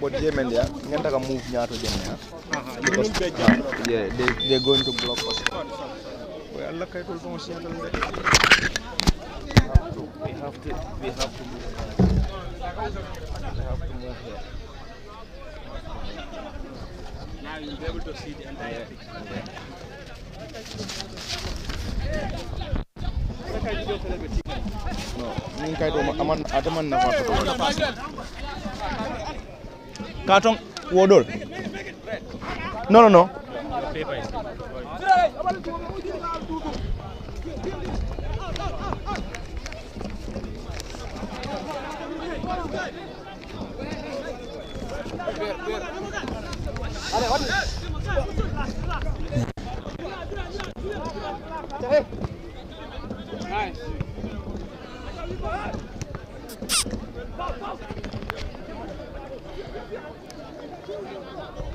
But Yemen, yeah, ngenta ka move nyato Yemen, yeah, they're going to block us. Well, Allah kay tol mo siya dal. We have to move. We have to move here. Now you'll be able to see the entire picture. No, ni kay do aman ataman na fa. Karton wodol. No.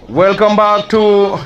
Welcome back to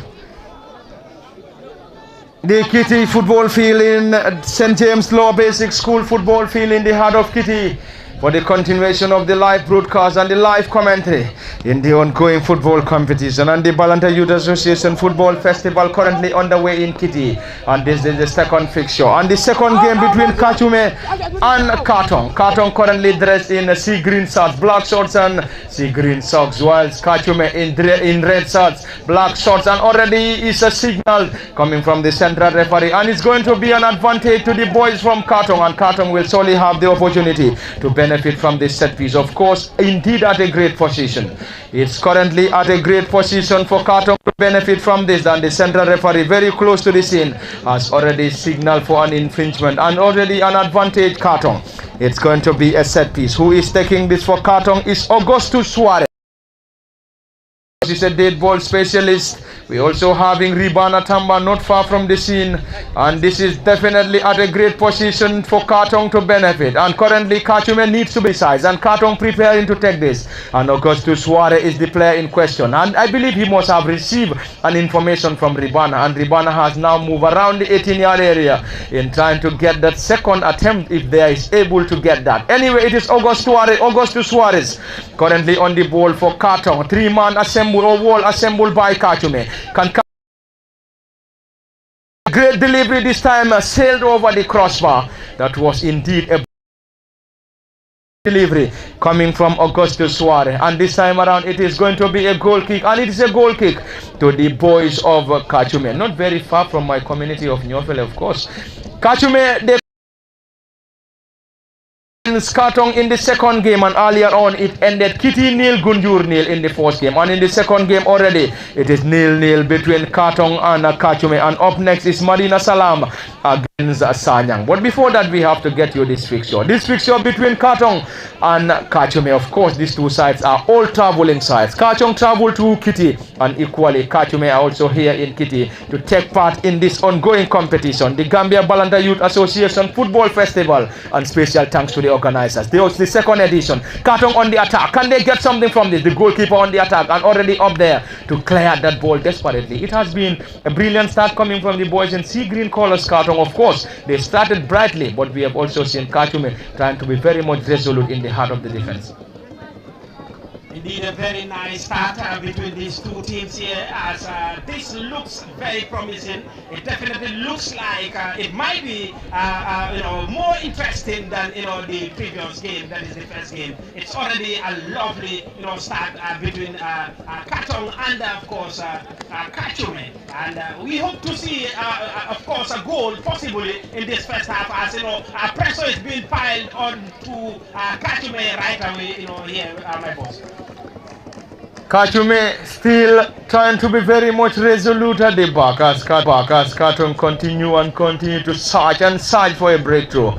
the Kitty football field in St. James Lower Basic School football field in the heart of Kitty for the continuation of the live broadcast and the live commentary in the ongoing football competition and the Balanta Youth Association Football Festival currently underway in Kitty, and this is the second fixture and the second game between Kachume and Karton. Karton currently dressed in sea green shorts, black shorts and sea green socks, whilst Kachume in red shorts, black shorts, and already is a signal coming from the central referee, and it's going to be an advantage to the boys from Karton, and Karton will surely have the opportunity to benefit from this set piece. Of course, indeed at a great position. It's currently at a great position for Karton to benefit from this, and the central referee very close to the scene has already signaled for an infringement and already an advantage Karton. It's going to be a set piece. Who is taking this for Karton is Augustus Suarez. He's a dead ball specialist. We're also having Ribana Tamba not far from the scene, and this is definitely at a great position for Karton to benefit, and currently Kachume needs to be sized, and Karton preparing to take this, and Augustus Suarez is the player in question, and I believe he must have received an information from Ribana, and Ribana has now moved around the 18-yard area in trying to get that second attempt if they is able to get that. Anyway, it is Augustus Suarez currently on the ball for Karton. Three-man assemble or wall assembled by Kachume. Great delivery this time, sailed over the crossbar. That was indeed a delivery coming from Augustus Suarez, and this time around it is going to be a goal kick, and it is a goal kick to the boys of Kachume, not very far from my community of Nyofele, of course. Kachume, they Karton in the second game, and earlier on it ended Kitty nil, Gunjur nil in the first game, and in the second game already it is 0-0 between Karton and Kachume, and up next is Marina Salam against Sanyang. But before that, we have to get you this fixture between Karton and Kachume. Of course, these two sides are all traveling sides. Karton travel to Kitty, and equally Kachume are also here in Kitty to take part in this ongoing competition, the Gambia Balanta Youth Association Football Festival, and special thanks to the organizers. They was the second edition. Karton on the attack. Can they get something from this? The goalkeeper on the attack and already up there to clear that ball desperately. It has been a brilliant start coming from the boys in sea green colors. Karton, of course, they started brightly, but we have also seen Kachume trying to be very much resolute in the heart of the defense. Indeed, a very nice start between these two teams here, as this looks very promising. It definitely looks like it might be more interesting than the previous game, that is the first game. It's already a lovely start between Karton and of course Kachume, and we hope to see of course a goal possibly in this first half, as pressure is being piled on to Kachume right away here, my boss. Kachume still trying to be very much resolute at the back as Karton continue to search and search for a breakthrough.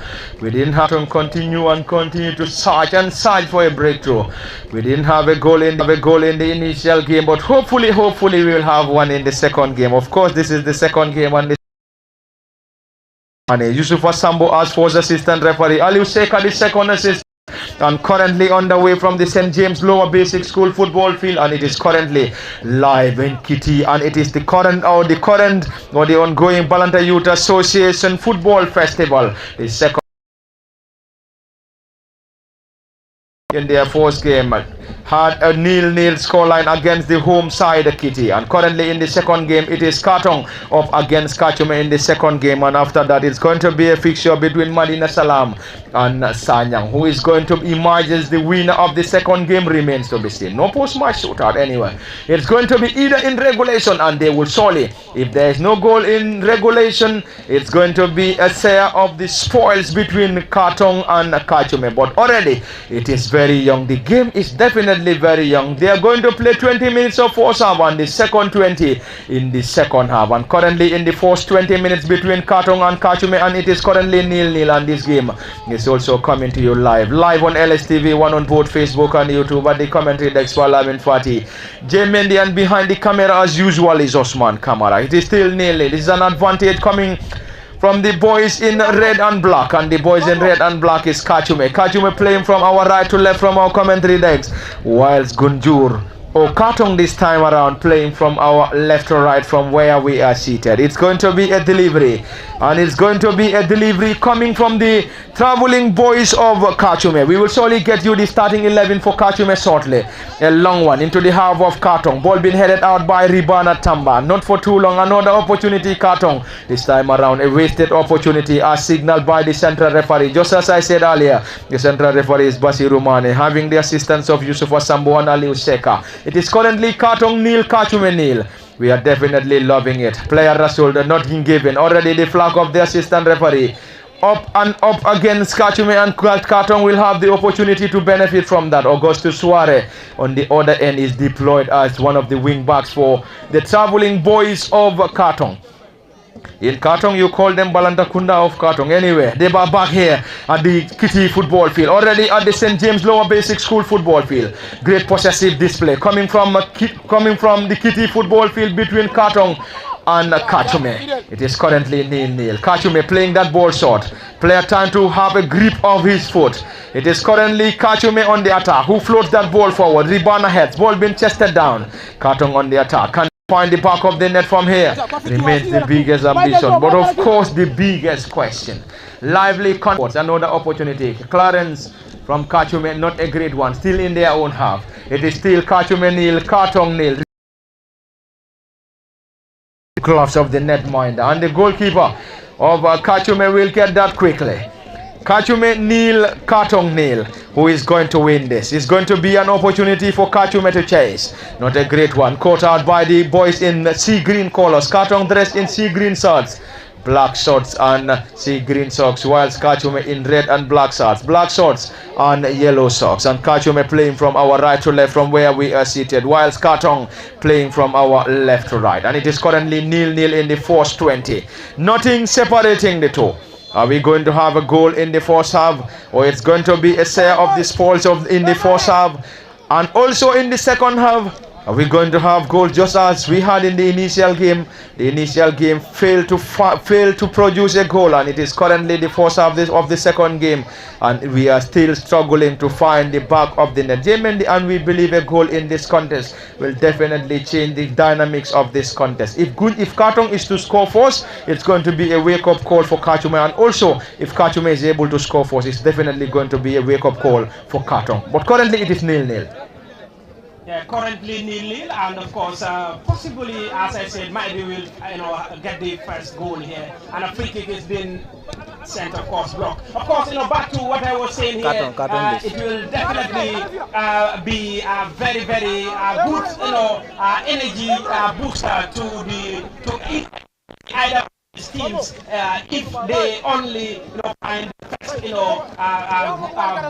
We didn't have to continue to search and search for a breakthrough. We didn't have a goal in the initial game, but hopefully we will have one in the second game. Of course, this is the second game, and Yusufa Sambo as first assistant referee, Aliu Seka the second assistant, and currently underway from the St. James Lower Basic School football field, and it is currently live in Kitty, and it is the ongoing Balanta Youth Association Football Festival, the second in their first game had a 0-0 scoreline against the home side Kitty, and currently in the second game it is Katong up against Kachume in the second game, and after that it's going to be a fixture between Madina Salam and Sanyang. Who is going to emerge as the winner of the second game remains to be seen. No post-match shootout anyway. It's going to be either in regulation, and they will surely, if there is no goal in regulation, it's going to be a share of the spoils between Katong and Kachume. But already it is very young. The game is definitely very young. They are going to play 20 minutes of first half and the second 20 in the second half, and currently in the first 20 minutes between Katong and Kachume, and it is currently 0-0, and this game is also coming to you live on LSTV, one on both Facebook and YouTube. At the commentary desk for Lamin Fati, J Mendy, and behind the camera as usual is Osman Kamara. It is still 0-0. This is an advantage coming from the boys in red and black, and the boys in red and black is Kachume. Kachume playing from our right to left from our commentary decks, whilst Gunjur Katong this time around playing from our left to right from where we are seated. It's going to be a delivery, and it's going to be a delivery coming from the traveling boys of Kachume. We will surely get you the starting 11 for Kachume shortly. A long one into the half of Katong. Ball being headed out by Ribana Tamba. Not for too long. Another opportunity Katong. This time around a wasted opportunity as signaled by the central referee. Just as I said earlier, the central referee is Basi Rumane, having the assistance of Yusuf Asambo and Ali Useka. It is currently Katong 0, Kachume 0. We are definitely loving it. Player Rasul not being given. Already the flag of the assistant referee. Up and up against Kachume, and Katong will have the opportunity to benefit from that. Augustus Suare on the other end is deployed as one of the wing backs for the traveling boys of Katong. In Katong, you call them Balanta Kunda of Katong. Anyway, they are back here at the Kitty football field. Already at the St. James Lower Basic School football field. Great possessive display coming from the Kitty football field between Katong and Kachume. It is currently 0-0. Kachume playing that ball short. Player trying to have a grip of his foot. It is currently Kachume on the attack, who floats that ball forward. Ribana heads. Ball being chested down. Katong on the attack. Can find the back of the net from here. Remains the biggest ambition. But of course, the biggest question. Lively contact. Another opportunity. Clarence from Kachume, not a great one. Still in their own half. It is still Kachume 0, Katong 0. Gloves of the netminder, and the goalkeeper of Kachume will get that quickly. Kachume 0, Katong 0. Who is going to win this? It's going to be an opportunity for Kachume to chase. Not a great one. Caught out by the boys in sea green colors. Katong dressed in sea green shirts, black shorts and sea green socks, whilst Kachume in red and black shorts, black shorts and yellow socks. And Kachume playing from our right to left from where we are seated, whilst Katong playing from our left to right. And it is currently 0-0 in the first 20. Nothing separating the two. Are we going to have a goal in the first half, or it's going to be a share of the spoils in the first half, and also in the second half? Are we going to have goals just as we had in the initial game? The initial game failed to produce a goal, and it is currently the first half of the second game, and we are still struggling to find the back of the net. And we believe a goal in this contest will definitely change the dynamics of this contest. If Katong is to score first, it's going to be a wake-up call for Kachume, and also if Kachume is able to score first, it's definitely going to be a wake-up call for Katong. But currently it is 0-0. Yeah, currently 0-0, and of course, possibly, as I said, maybe we'll get the first goal here, and a free kick has been sent, of course, block. Of course, back to what I was saying here, it will definitely be a very, very good, energy booster to either teams if they only find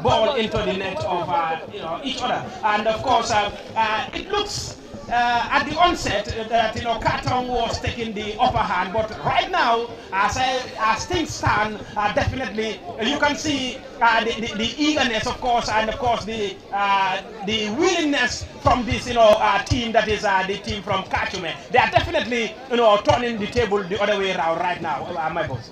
ball into the net of each other. And of course it looks at the onset that Katong was taking the upper hand, but right now as things stand, definitely you can see the eagerness, of course, and of course the willingness from this team, that is the team from Kachume. They are definitely turning the table the other way around right now, my boss.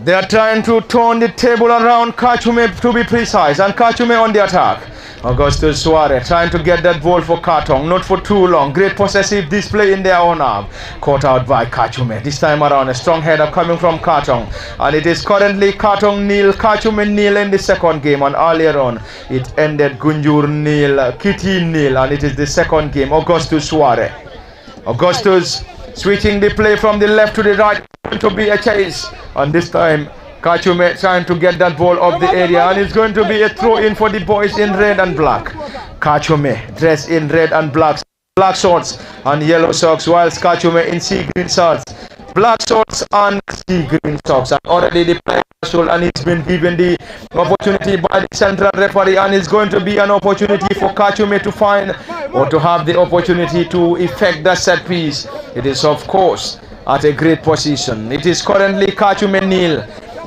They are trying to turn the table around Kachume, to be precise, and Kachume on the attack. Augustus Suarez trying to get that ball for Kartong, not for too long. Great possessive display in their own half. Caught out by Kachume. This time around, a strong header coming from Kartong. And it is currently Kartong nil, Kachume nil in the second game. And earlier on, it ended Gunjur nil, Kitty nil. And it is the second game. Augustus Suarez. Augustus switching the play from the left to the right to be a chase. And this time, Kachume trying to get that ball off the area, and it's going to be a throw in for the boys in red and black. Kachume dressed in red and black shorts and yellow socks, whilst Kachume in sea green shorts, black shorts and sea green socks. And already the player and he's been given the opportunity by the central referee, and it's going to be an opportunity for Kachume to find or to have the opportunity to effect that set piece. It is of course at a great position. It is currently Kachume nil,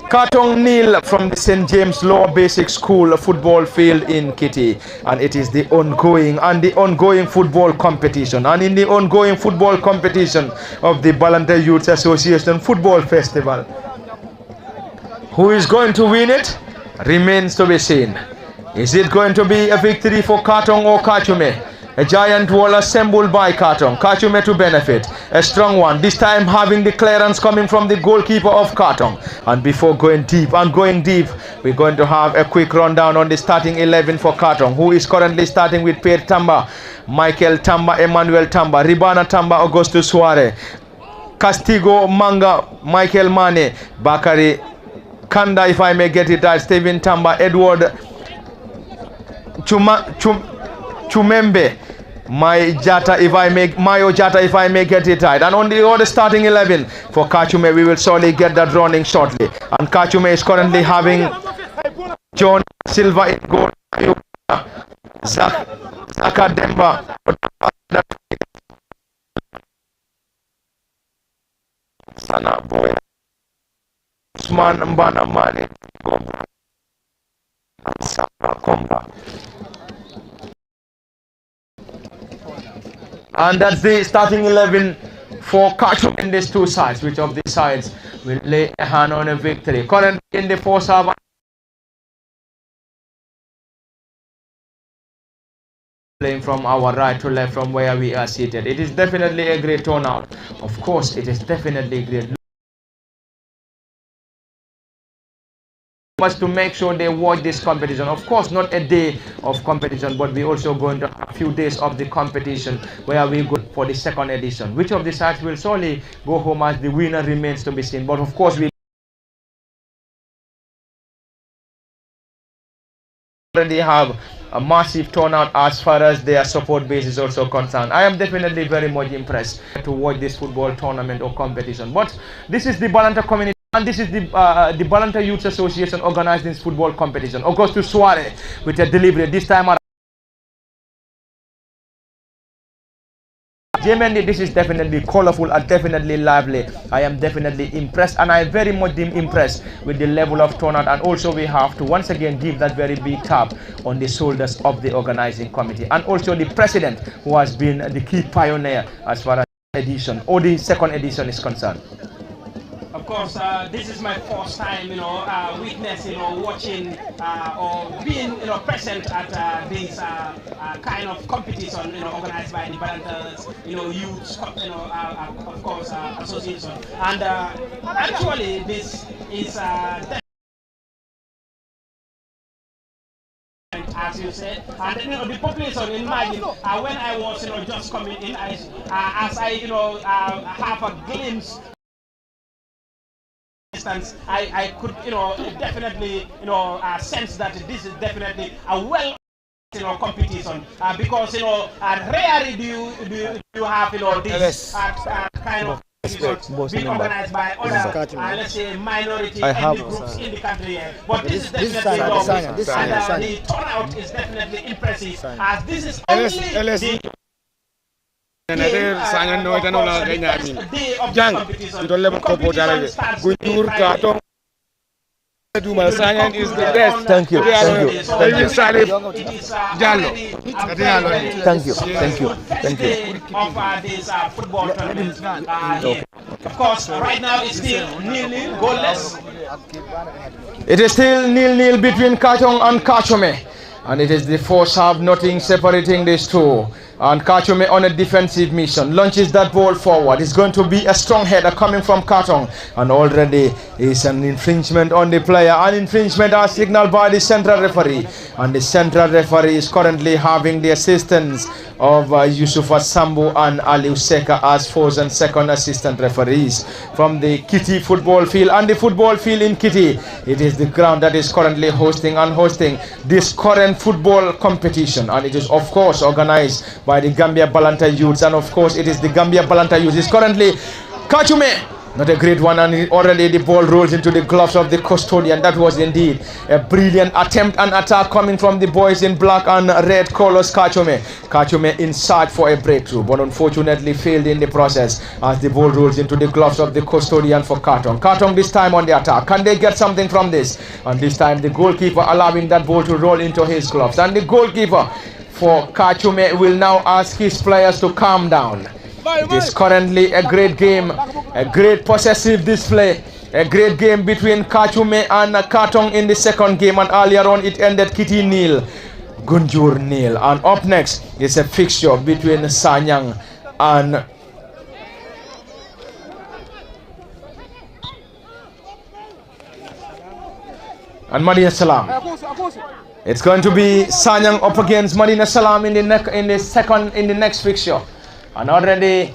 Kartong nil from the St. James Lower Basic School football field in Kitty, and it is the ongoing football competition, and in the ongoing football competition of the Balanta Youth Association Football Festival. Who is going to win it remains to be seen. Is it going to be a victory for Kartong or Kachume? A giant wall assembled by Kartong. Kachume to benefit. A strong one. This time having the clearance coming from the goalkeeper of Kartong. And before going deep, we're going to have a quick rundown on the starting 11 for Kartong, who is currently starting with Pierre Tamba, Michael Tamba, Emmanuel Tamba, Ribana Tamba, Augustus Suarez, Castigo Manga, Michael Mane, Bakari Kanda, if I may get it right, Steven Tamba, Edward Chumembe, Mayo Jata, if I may get it right. And on the other starting 11 for Kachume, we will surely get that running shortly. And Kachume is currently having John Silva in goal, Zaka Demba, Sana Boy, Usman Mbana Mane, Komba. And that's the starting 11 for Kachume in these two sides. Which of these sides will lay a hand on a victory? Currently in the first half, playing from our right to left from where we are seated. It is definitely a great turnout. Of course, it is definitely great. Much to make sure they watch this competition. Of course, not a day of competition, but we also going to have a few days of the competition where we go for the second edition. Which of the sides will surely go home as the winner remains to be seen. But of course, we already have a massive turnout as far as their support base is also concerned. I am definitely very much impressed to watch this football tournament or competition. But this is the Balanta community. And this is the Balanta Youth Association organizing this football competition. Augustus Suarez with a delivery this time around. Genuinely, this is definitely colorful and definitely lively. I am definitely impressed, and I am very much impressed with the level of turnout. And also we have to once again give that very big tap on the shoulders of the organizing committee, and also the president, who has been the key pioneer as far as edition or the second edition is concerned. Of course, this is my first time, witnessing or watching or being, present at this kind of competition, organized by the Balanta's, youth, of course, association. And actually, this is as you said, and the population. Imagine when I was, just coming in, as I, have a glimpse. I could, definitely, sense that this is definitely a well, competition because, rarely do you have, this kind of being organized by other, let's say, minority ethnic groups in the country. But this is definitely and the turnout is definitely impressive, as this is only the Gunjur Kartong is the best. Thank you. Thank you. Of this football tournament. Of course, right now it's still 0-0, goalless. It is still 0-0 between Kartong and Kachume. And it is the first half, nothing separating these two. And Kachume on a defensive mission launches that ball forward. It's going to be a strong header coming from Katong, and already is an infringement on the player. An infringement as signaled by the central referee, and the central referee is currently having the assistance of Yusufa Sambu and Ali Useka as first and second assistant referees from the Kitty football field. And the football field in Kitty, it is the ground that is currently hosting this current football competition, and it is of course organized by the Gambia Balanta youths, and of course it is the Gambia Balanta youths. It's currently Kachume, not a great one, and already the ball rolls into the gloves of the custodian. That was indeed a brilliant attempt and attack coming from the boys in black and red colors. Kachume in search for a breakthrough, but unfortunately failed in the process as the ball rolls into the gloves of the custodian for Katong this time on the attack. Can they get something from this? And this time the goalkeeper allowing that ball to roll into his gloves, and the goalkeeper for Kachume will now ask his players to calm down. It is currently a great game, a great possessive display, a great game between Kachume and Katong in the second game, and earlier on it ended Kitty nil, Gunjur nil. And up next is a fixture between Sanyang and Madina Salam. It's going to be Sanyang up against Madina Salam in the next fixture. And already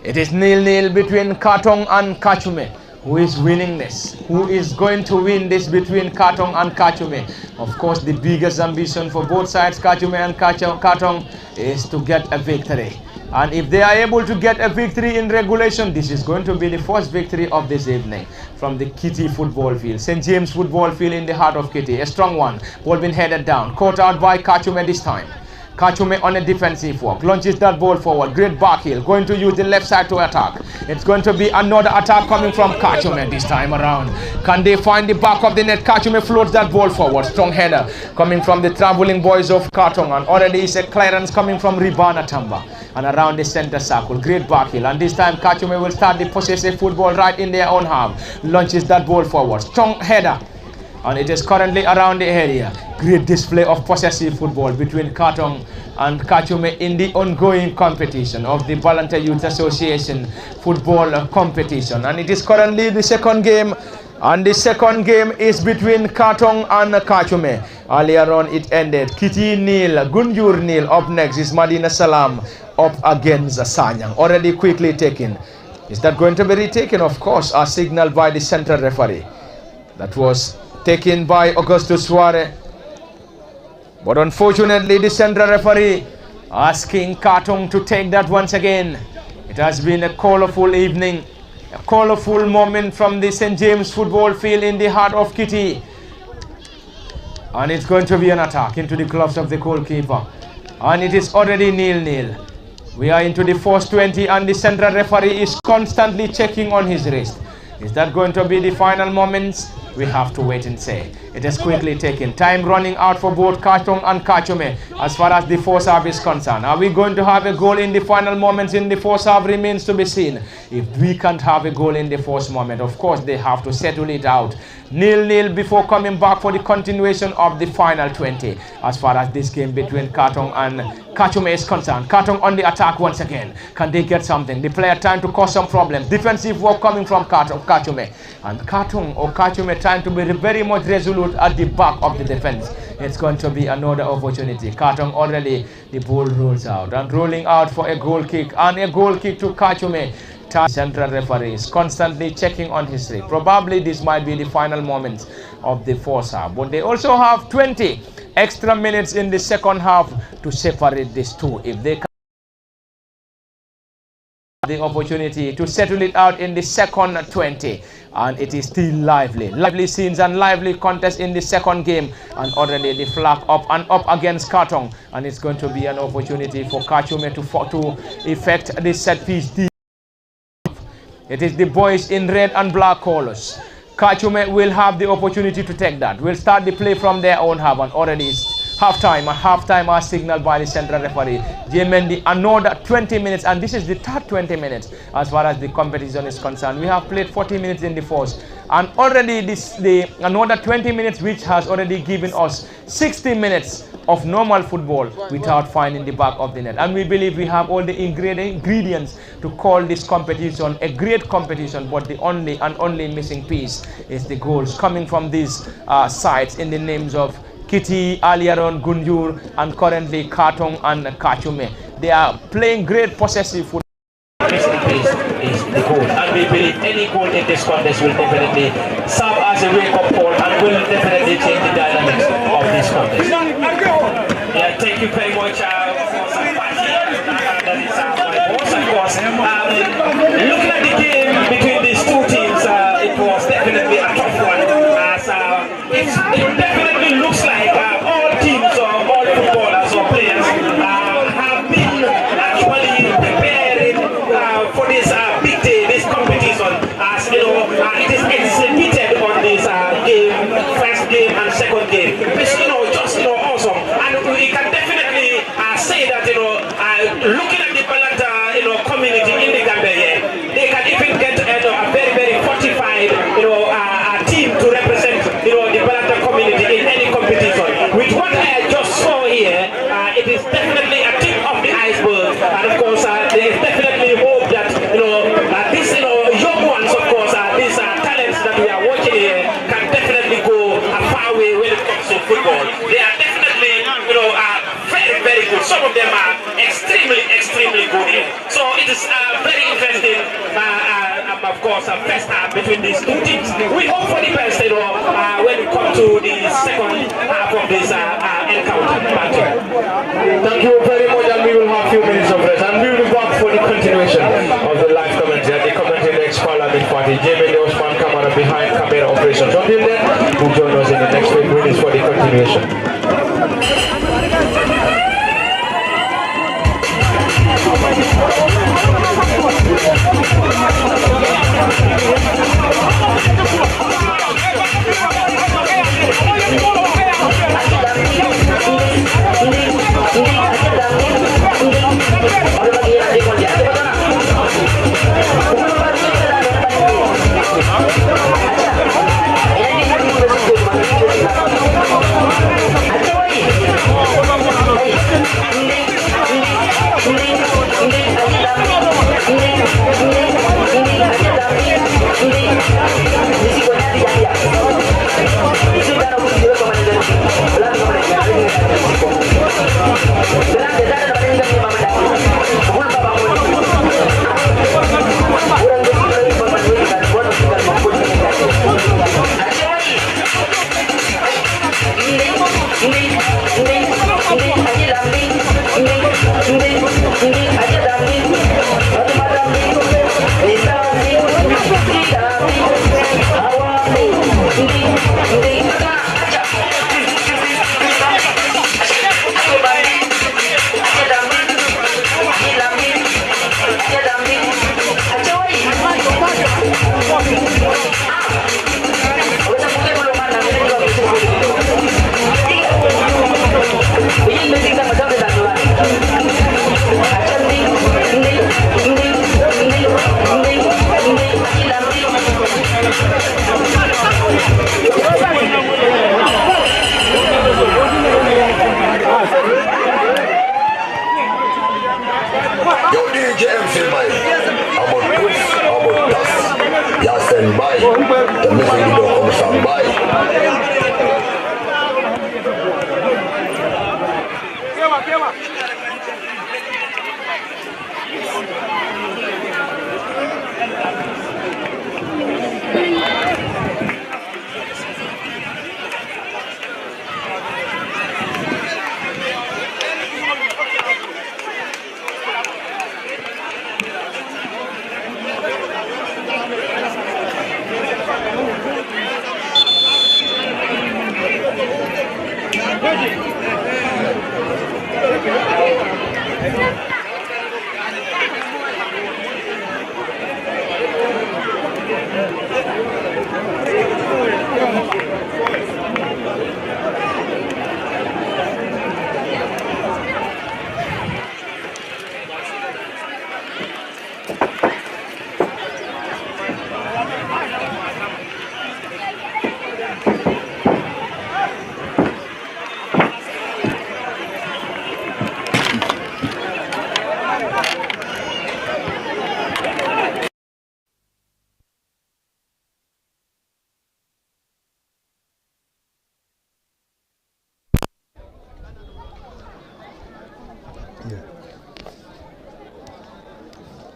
it is 0-0 between Katong and Kachume. Who is winning this? Who is going to win this between Katong and Kachume? Of course, the biggest ambition for both sides, Kachume and Katong, is to get a victory. And if they are able to get a victory in regulation, this is going to be the first victory of this evening from the Kitty football field. St. James football field in the heart of Kitty. A strong one. Ball been headed down. Caught out by Kachume this time. Kachume on a defensive work. Launches that ball forward. Great back heel. Going to use the left side to attack. It's going to be another attack coming from Kachume this time around. Can they find the back of the net? Kachume floats that ball forward. Strong header coming from the traveling boys of Katong. And already is a clearance coming from Ribana Tamba. And around the center circle. Great back heel. And this time Kachume will start the possessive football right in their own half. Launches that ball forward. Strong header. And it is currently around the area. Great display of possessive football between Katong and Kachume in the ongoing competition of the Balanta Youth Association football competition. And it is currently the second game. And the second game is between Katong and Kachume. Earlier on it ended Kitty nil, Gunjur nil. Up next is Madina Salam up against Sanyang. Already quickly taken. Is that going to be retaken? Of course, as signaled by the central referee. That was taken by Augustus Suarez. But unfortunately, the central referee asking Katong to take that once again. It has been a colorful evening, a colorful moment from the St. James football field in the heart of Kitty. And it's going to be an attack into the gloves of the goalkeeper. And it is already 0-0. We are into the first 20 and the central referee is constantly checking on his wrist. Is that going to be the final moments? We have to wait and see. It is quickly taken. Time running out for both Katong and Kachume as far as the first half is concerned. Are we going to have a goal in the final moments in the first half remains to be seen. If we can't have a goal in the first moment, of course they have to settle it out. 0-0 before coming back for the continuation of the final 20 as far as this game between Katong and Kachume is concerned. Katong on the attack once again. Can they get something? The player trying to cause some problems. Defensive work coming from Kachume. And Katong or Kachume trying to be very much resolute at the back of the defense. It's going to be another opportunity. Katong already, the ball rolls out. And rolling out for a goal kick. And a goal kick to Kachume. Central referee is constantly checking on history. Probably this might be the final moments of the first half. But they also have 20 extra minutes in the second half to separate these two. If they can the opportunity to settle it out in the second 20, and it is still lively scenes and lively contest in the second game, and already the flag up and up against Katong, and it's going to be an opportunity for Kachume to effect the set piece. It is the boys in red and black colors. Kachume will have the opportunity to take that. We'll start the play from their own half, and already it's halftime. And halftime are signaled by the central referee Jemendi. Another 20 minutes, and this is the third 20 minutes as far as the competition is concerned. We have played 40 minutes in the first, and already another 20 minutes, which has already given us 60 minutes of normal football without finding the back of the net. And we believe we have all the ingredients to call this competition a great competition, but the only missing piece is the goals coming from these sides in the names of Kitty, Aliaron, Gunjur, and currently Katong and Kachume. They are playing great possessive football. Is the goal, and we believe any goal in this contest will definitely serve as a wake-up call and will definitely change the dynamics of this contest. Yeah, thank you very much that is my boss, of course. Looking at the game between these two teams, it was definitely a tough one. It definitely looks like all teams or all footballers or players have been actually preparing for this big day, this competition, as you know, it is exhibited on this game, first game and second game. It's just awesome, and we can definitely say that looking at the Balanta community in the Gambia, they can even get a very very fortified team to represent the Balanta community in any competition. With what I just saw here, it is definitely a tip of the iceberg, and of course there is definitely hope that these young ones, of course, these talents that we are watching here can definitely go a far way when it comes to football. They are definitely very very good. Some of them are extremely good here. So it is very interesting. Of course, first half between these two teams. We hope for the best, when we come to the second half of this encounter. Thank you very much, and we will have a few minutes of rest, and we will be back for the continuation of the live commentary at the commentary next Parliament Party. Jamie the Osman Kamara behind camera operations. Until then, we'll join us in the next 5 minutes for the continuation.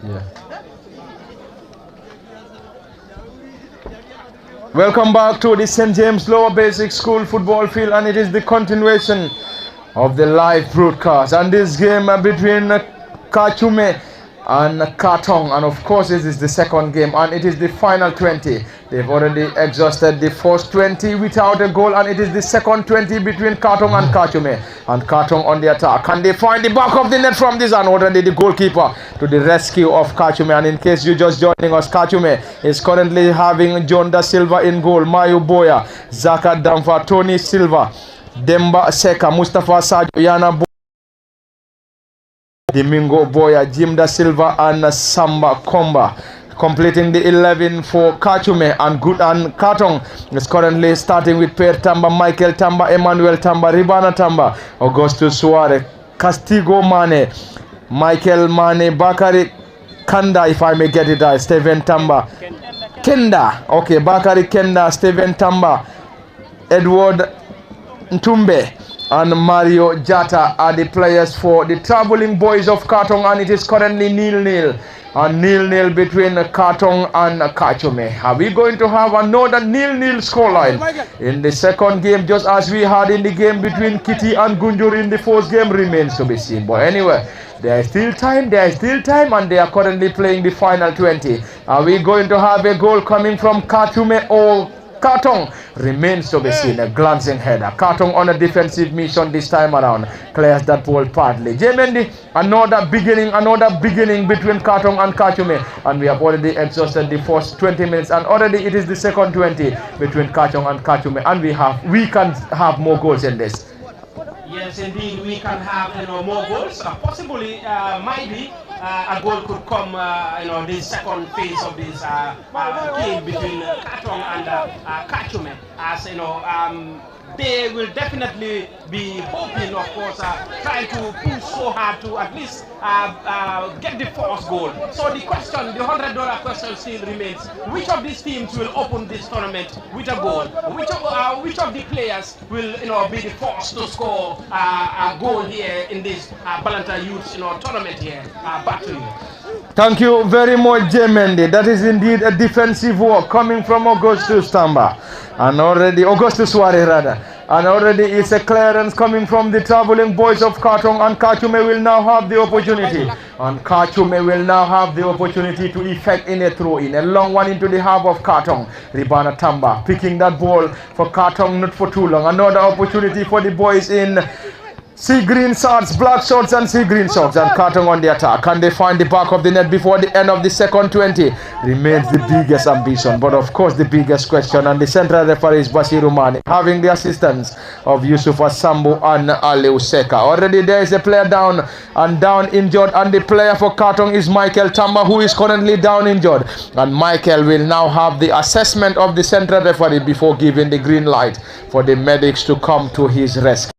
Yeah. Welcome back to the St. James Lower Basic School football field, and it is the continuation of the live broadcast. And this game between Kachume and Katong, and of course this is the second game, and it is the final 20. They've already exhausted the first 20 without a goal, and it is the second 20 between Katong and Kachume. And Katong on the attack. Can they find the back of the net from this? And already the goalkeeper to the rescue of Kachume. And in case you're just joining us, Kachume is currently having John Da Silva in goal, Mayu Boya, Zaka Damfa, Tony Silva, Demba Seka, Mustafa Sajo, Yana Domingo Boya, Jim Da Silva, and Samba Komba. Completing the 11 for Kachume, and Katong is currently starting with Per Tamba, Michael Tamba, Emmanuel Tamba, Ribana Tamba, Augusto Suarez, Castigo Mane, Michael Mane, Bakari Kanda, if I may get it right, Steven Tamba, Kenda, okay, Bakari Kenda, Steven Tamba, Edward Ntumbe, and Mario Jata are the players for the traveling boys of Katong, and it is currently 0-0. And 0-0 between Katong and Kachume. Are we going to have another 0-0 scoreline in the second game, just as we had in the game between Kitty and Gunjur in the first game? Remains to be seen. But anyway, there is still time, and they are currently playing the final 20. Are we going to have a goal coming from Kachume or Katong? Remains to be seen. A glancing header. Katong on a defensive mission this time around. Clears that ball partly. Jemendi, another beginning between Katong and Kachume. And we have already exhausted the first 20 minutes. And already it is the second 20 between Katong and Kachume. And we can have more goals in this. Yes, indeed, we can have more goals. Possibly, maybe a goal could come, the second phase of this game between Katong and Kachume. As they will definitely be hoping, of course, trying to push so hard to at least get the first goal. So the question, the $100 question still remains: which of these teams will open this tournament with a goal? Which of the players will be the first to score a goal here in this Balanta Youth tournament here? Back to you. Thank you very much, Jemendi. That is indeed a defensive work coming from Augustus Tamba, and already Augustus Suarez rather. And already it's a clearance coming from the traveling boys of Katong, and Kachume will now have the opportunity. And Kachume will now have the opportunity to effect in a throw in. A long one into the half of Katong. Ribana Tamba picking that ball for Katong, not for too long. Another opportunity for the boys in sea green shorts, black shorts and sea green shorts, and Katong on the attack. Can they find the back of the net before the end of the second 20? Remains the biggest ambition, but of course the biggest question. And the central referee is Basiru Mane, having the assistance of Yusuf Asambu and Aliu Seka. Already there is a player down injured, and the player for Katong is Michael Tamba, who is currently down injured. And Michael will now have the assessment of the central referee before giving the green light for the medics to come to his rescue.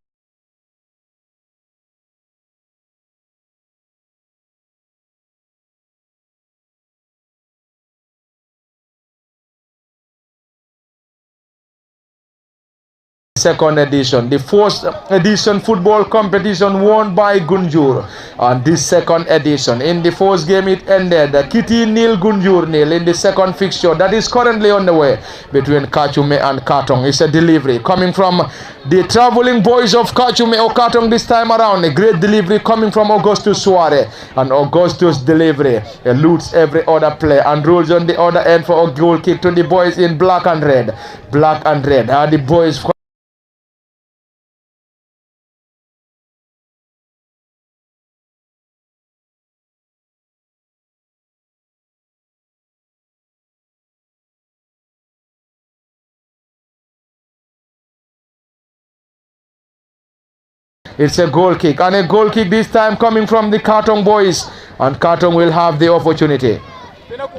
Second edition, the first edition football competition won by Gunjur, and this second edition, in the first game it ended Kitty nil, Gunjur nil. In the second fixture that is currently on the way between Kachume and Katong, it's a delivery coming from the traveling boys of Kachume or Katong this time around. A great delivery coming from Augustus Suarez, and Augustus' delivery eludes every other player and rolls on the other end for a goal kick to the boys in black and red. The boys It's a goal kick, and a goal kick this time coming from the Katong boys, and Katong will have the opportunity.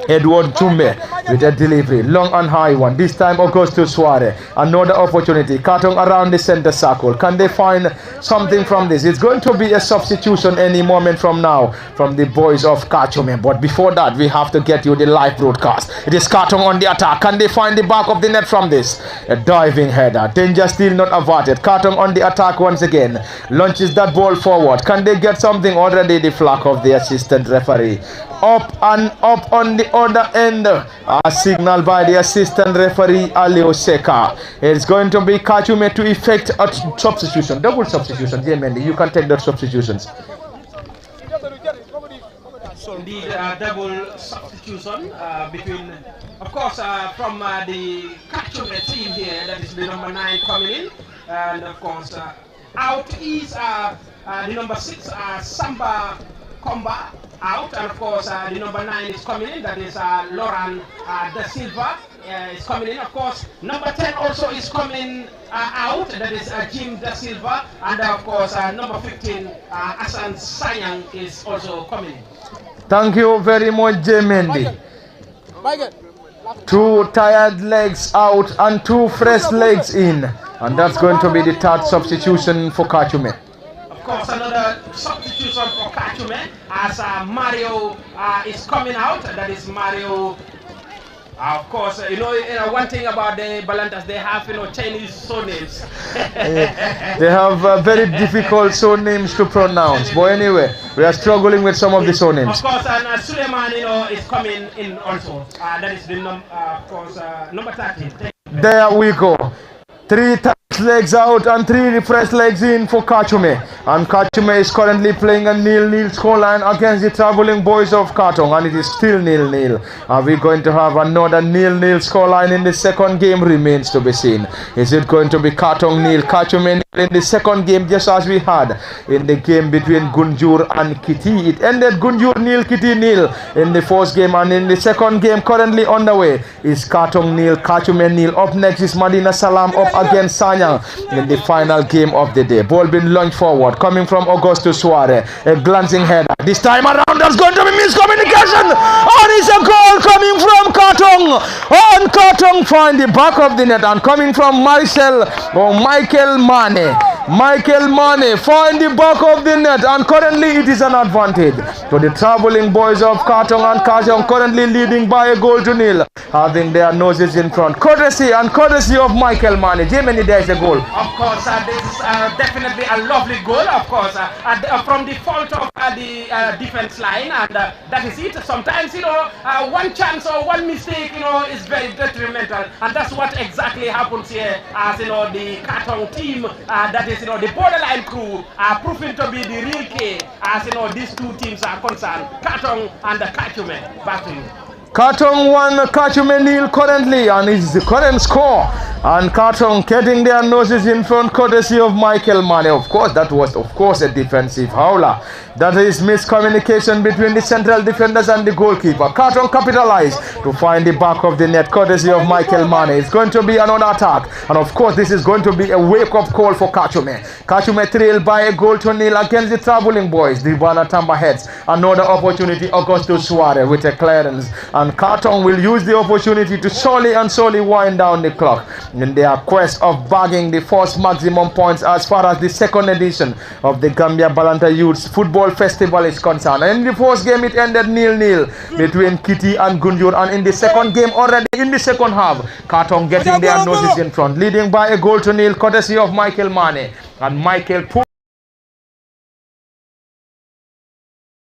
Edward Chumbe with a delivery, long and high one. This time Augustus Suarez. Another opportunity. Katong around the center circle. Can they find something from this? It's going to be a substitution any moment from now from the boys of Kachume. But before that, we have to get you the live broadcast. It is Katong on the attack. Can they find the back of the net from this? A diving header. Danger still not averted. Katong on the attack once again. Launches that ball forward. Can they get something? Already the flag of the assistant referee up and up on the other end. A signal by the assistant referee Ali Oseka. It's going to be Kachume to effect a substitution, double substitution. Yeah, Mendy, you can take the substitutions. Indeed, double substitution between, of course, from the Kachume team here, that is the number 9 coming in, and of course, out is the number 6, Samba Komba, out, and of course, the number 9 is coming in, that is Laurent Da Silva is coming in, of course, number 10 also is coming out, that is Jim Da Silva, and of course, number 15, Asan Sanyang is also coming in. Thank you very much, J. Mendy. 2 tired legs out and 2 fresh legs in. And that's going to be the third substitution for Kachume. Of course, another substitution for Kachume as Mario is coming out. That is Mario. Of course, you know, one thing about the Balantas, they have, Chinese surnames. They have very difficult surnames to pronounce. But anyway, we are struggling with some of the surnames. Of course, and Suleiman, is coming in also. That is the number 13. There we go. 3 tight legs out and 3 fresh legs in for Kachume. And Kachume is currently playing a 0-0 scoreline against the traveling boys of Katong, and it is still 0-0. Are we going to have another 0-0 scoreline in the second game? Remains to be seen. Is it going to be Katong 0, Kachume 0 in the second game, just as we had in the game between Gunjur and Kiti? It ended Gunjur 0, Kiti 0 in the first game, and in the second game currently underway is Katong 0, Kachume 0. Up next is Madina Salam up against Sanyang in the final game of the day. Ball being launched forward, coming from Augusto Suarez. A glancing header. This time around, there's going to be miscommunication. And it's a goal coming from Katong. And Katong find the back of the net, and coming from Michael Mane. Michael Mane find the back of the net, and currently it is an advantage to the traveling boys of Katong, and Katong currently leading by a goal to 0, having their noses in front. Courtesy of Michael Mane. Jamie, there is a goal. Of course, this is definitely a lovely goal, of course, from the fault of the defense line, and that is it. Sometimes, one chance or one mistake, is very detrimental, and that's what exactly happens here as, the Katong team, that is, the borderline crew are proving to be the real key as, these two teams are concerned, Katong and the Kachume. Back to you. Katong 1, Kachume 0 currently, and is the current score. And Katong getting their noses in front, courtesy of Michael Mane. Of course, that was, a defensive howler. That is miscommunication between the central defenders and the goalkeeper. Katong capitalized to find the back of the net, courtesy of Michael Mane. It's going to be another attack. And of course, this is going to be a wake-up call for Kachume. Kachume trailed by a goal to 0 against the traveling boys, the Balanta heads. Another opportunity, Augusto Suarez with a clearance. And Katong will use the opportunity to slowly wind down the clock in their quest of bagging the first maximum points as far as the second edition of the Gambia Balanta Youth Football Festival is concerned. And in the first game, it ended 0-0 between Kiti and Gunjur, and in the second game, already in the second half, Katong getting their noses in front, leading by a goal to 0, courtesy of Michael Mane. And Michael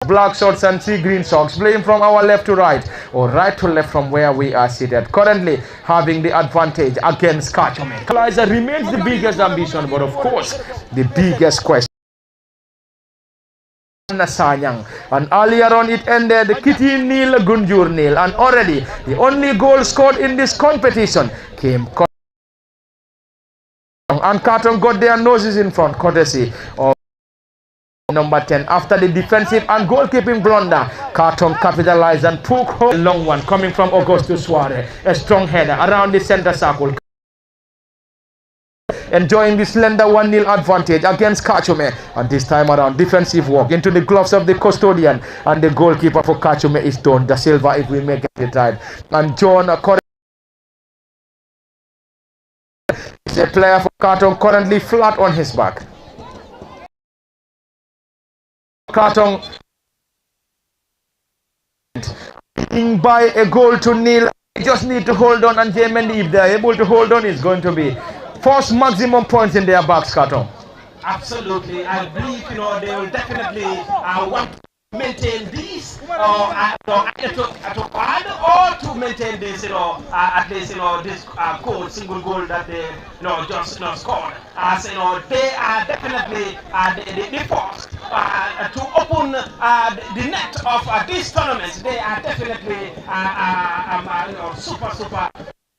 black shorts and sea green socks, playing from our left to right or right to left from where we are seated, currently having the advantage against Kachume. Equalizer remains the biggest ambition, but of course the biggest question. Sanyang, and earlier on it ended Kiti 0, Gunjur 0, and already the only goal scored in this competition came, and Katong got their noses in front, courtesy of number 10. After the defensive and goalkeeping blunder, Katong capitalized and took home a long one coming from Augusto Suarez. A strong header around the center circle, enjoying the slender 1-0 advantage against Kachume. And this time around, defensive work into the gloves of the custodian, and the goalkeeper for Kachume is Don Da Silva, if we may get it right. And John is a player for Katong, currently flat on his back. Katong by a goal to 0. They just need to hold on, and J-Mendy, if they are able to hold on, it's going to be first maximum points in their backs, Katong. Absolutely, I believe they will definitely want to maintain these either to add or to maintain this, at least, this goal, single goal that they, just scored. As they are definitely the force to open the net of these tournaments. They are definitely super.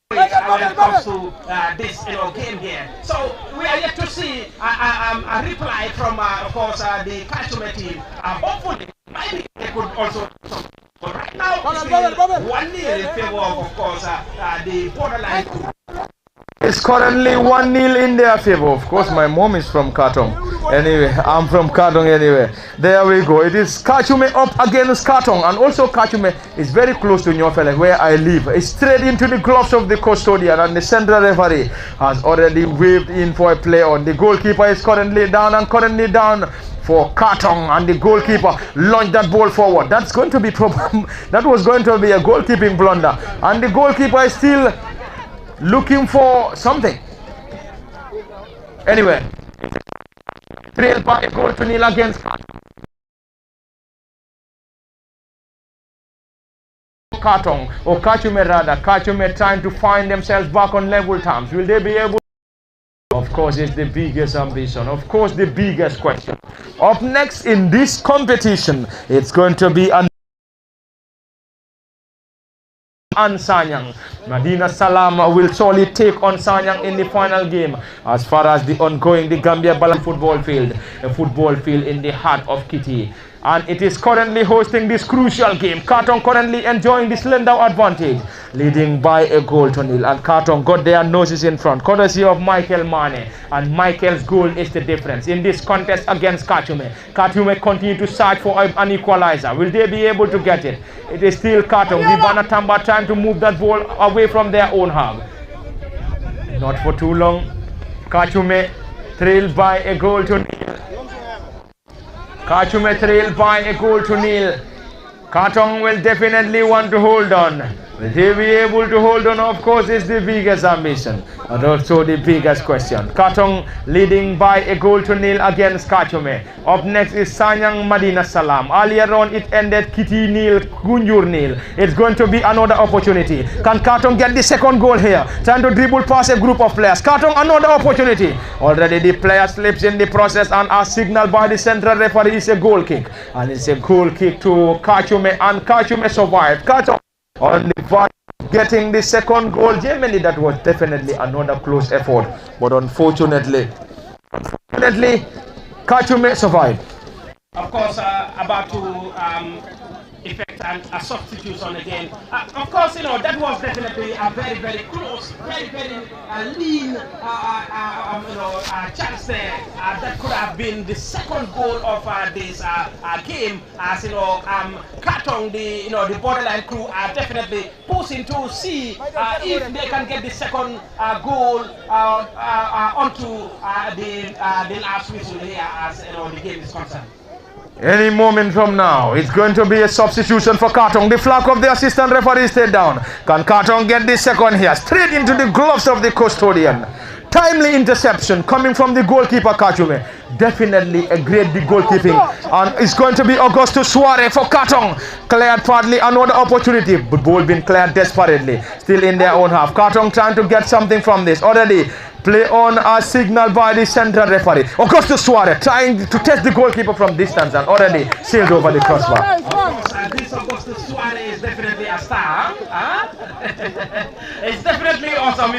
When it comes to this game here. So we are yet to see a reply from, of course, the Kachume team. Hopefully, maybe they could also. But right now, it's 1-0 in favor of course, the borderline. It's currently 1-0 in their favor. Of course, my mom is from Katong. Anyway, I'm from Katong anyway. There we go. It is Kachume up against Katong. And also Kachume is very close to Nyofele, where I live. It's straight into the gloves of the custodian, and the central referee has already waved in for a play on. The goalkeeper is currently down for Katong, and the goalkeeper launched that ball forward. That's going to be that was going to be a goalkeeping blunder. And the goalkeeper is still looking for something. Anyway, trailed by a goal to nil against Katong, or Kachume rather. Kachume trying to find themselves back on level terms. Will they be able? Of course, it's the biggest ambition. Of course, the biggest question. Up next in this competition, it's going to be an Sanyang. Medina Salam will surely take on Sanyang in the final game. As far as the Gambia Balanta football field, a football field in the heart of Kitty. And it is currently hosting this crucial game. Katong currently enjoying this slender advantage, leading by a goal to nil. And Katong got their noses in front, courtesy of Michael Mane. And Michael's goal is the difference in this contest against Kachume. Kachume continue to search for an equalizer. Will they be able to get it? It is still Katong. Vivana Tamba trying to move that ball away from their own half. Not for too long. Kachume trailed by a goal to nil. Kachume trailed by a goal to nil. Katong will definitely want to hold on. Will they be able to hold on? Of course, is the biggest ambition, and also the biggest question. Katong leading by a goal to nil against Kachume. Up next is Sanyang Medina Salam. Earlier on, it ended Kitty nil, Gunjur nil. It's going to be another opportunity. Can Katong get the second goal here? Trying to dribble past a group of players. Katong, another opportunity. Already the player slips in the process, and as signaled by the central referee, is a goal kick. And it's a goal kick to Kachume, and Kachume survived. Katong on the verge of getting the second goal. Genuinely, that was definitely another close effort, but unfortunately, Kachume survived. Of course, about to effect a substitution again. Of course, that was definitely a very, very close, very, very lean chance there. That could have been the second goal of this game. As Katong, the borderline crew are definitely pushing to see if they can get the second goal onto the last whistle here, as the game is concerned. Any moment from now, it's going to be a substitution for Katong. The flag of the assistant referee stayed down. Can Katong get the second here? Straight into the gloves of the custodian. Timely interception coming from the goalkeeper Kachume. Definitely a great big goalkeeping. And it's going to be Augustus Suarez for Katong. Cleared partly, another opportunity. But ball being cleared desperately. Still in their own half. Katong trying to get something from this. Already play on as signal by the central referee. Augustus Suarez trying to test the goalkeeper from distance and already sailed over the crossbar. This Augustus Suarez is definitely a star. It's definitely awesome,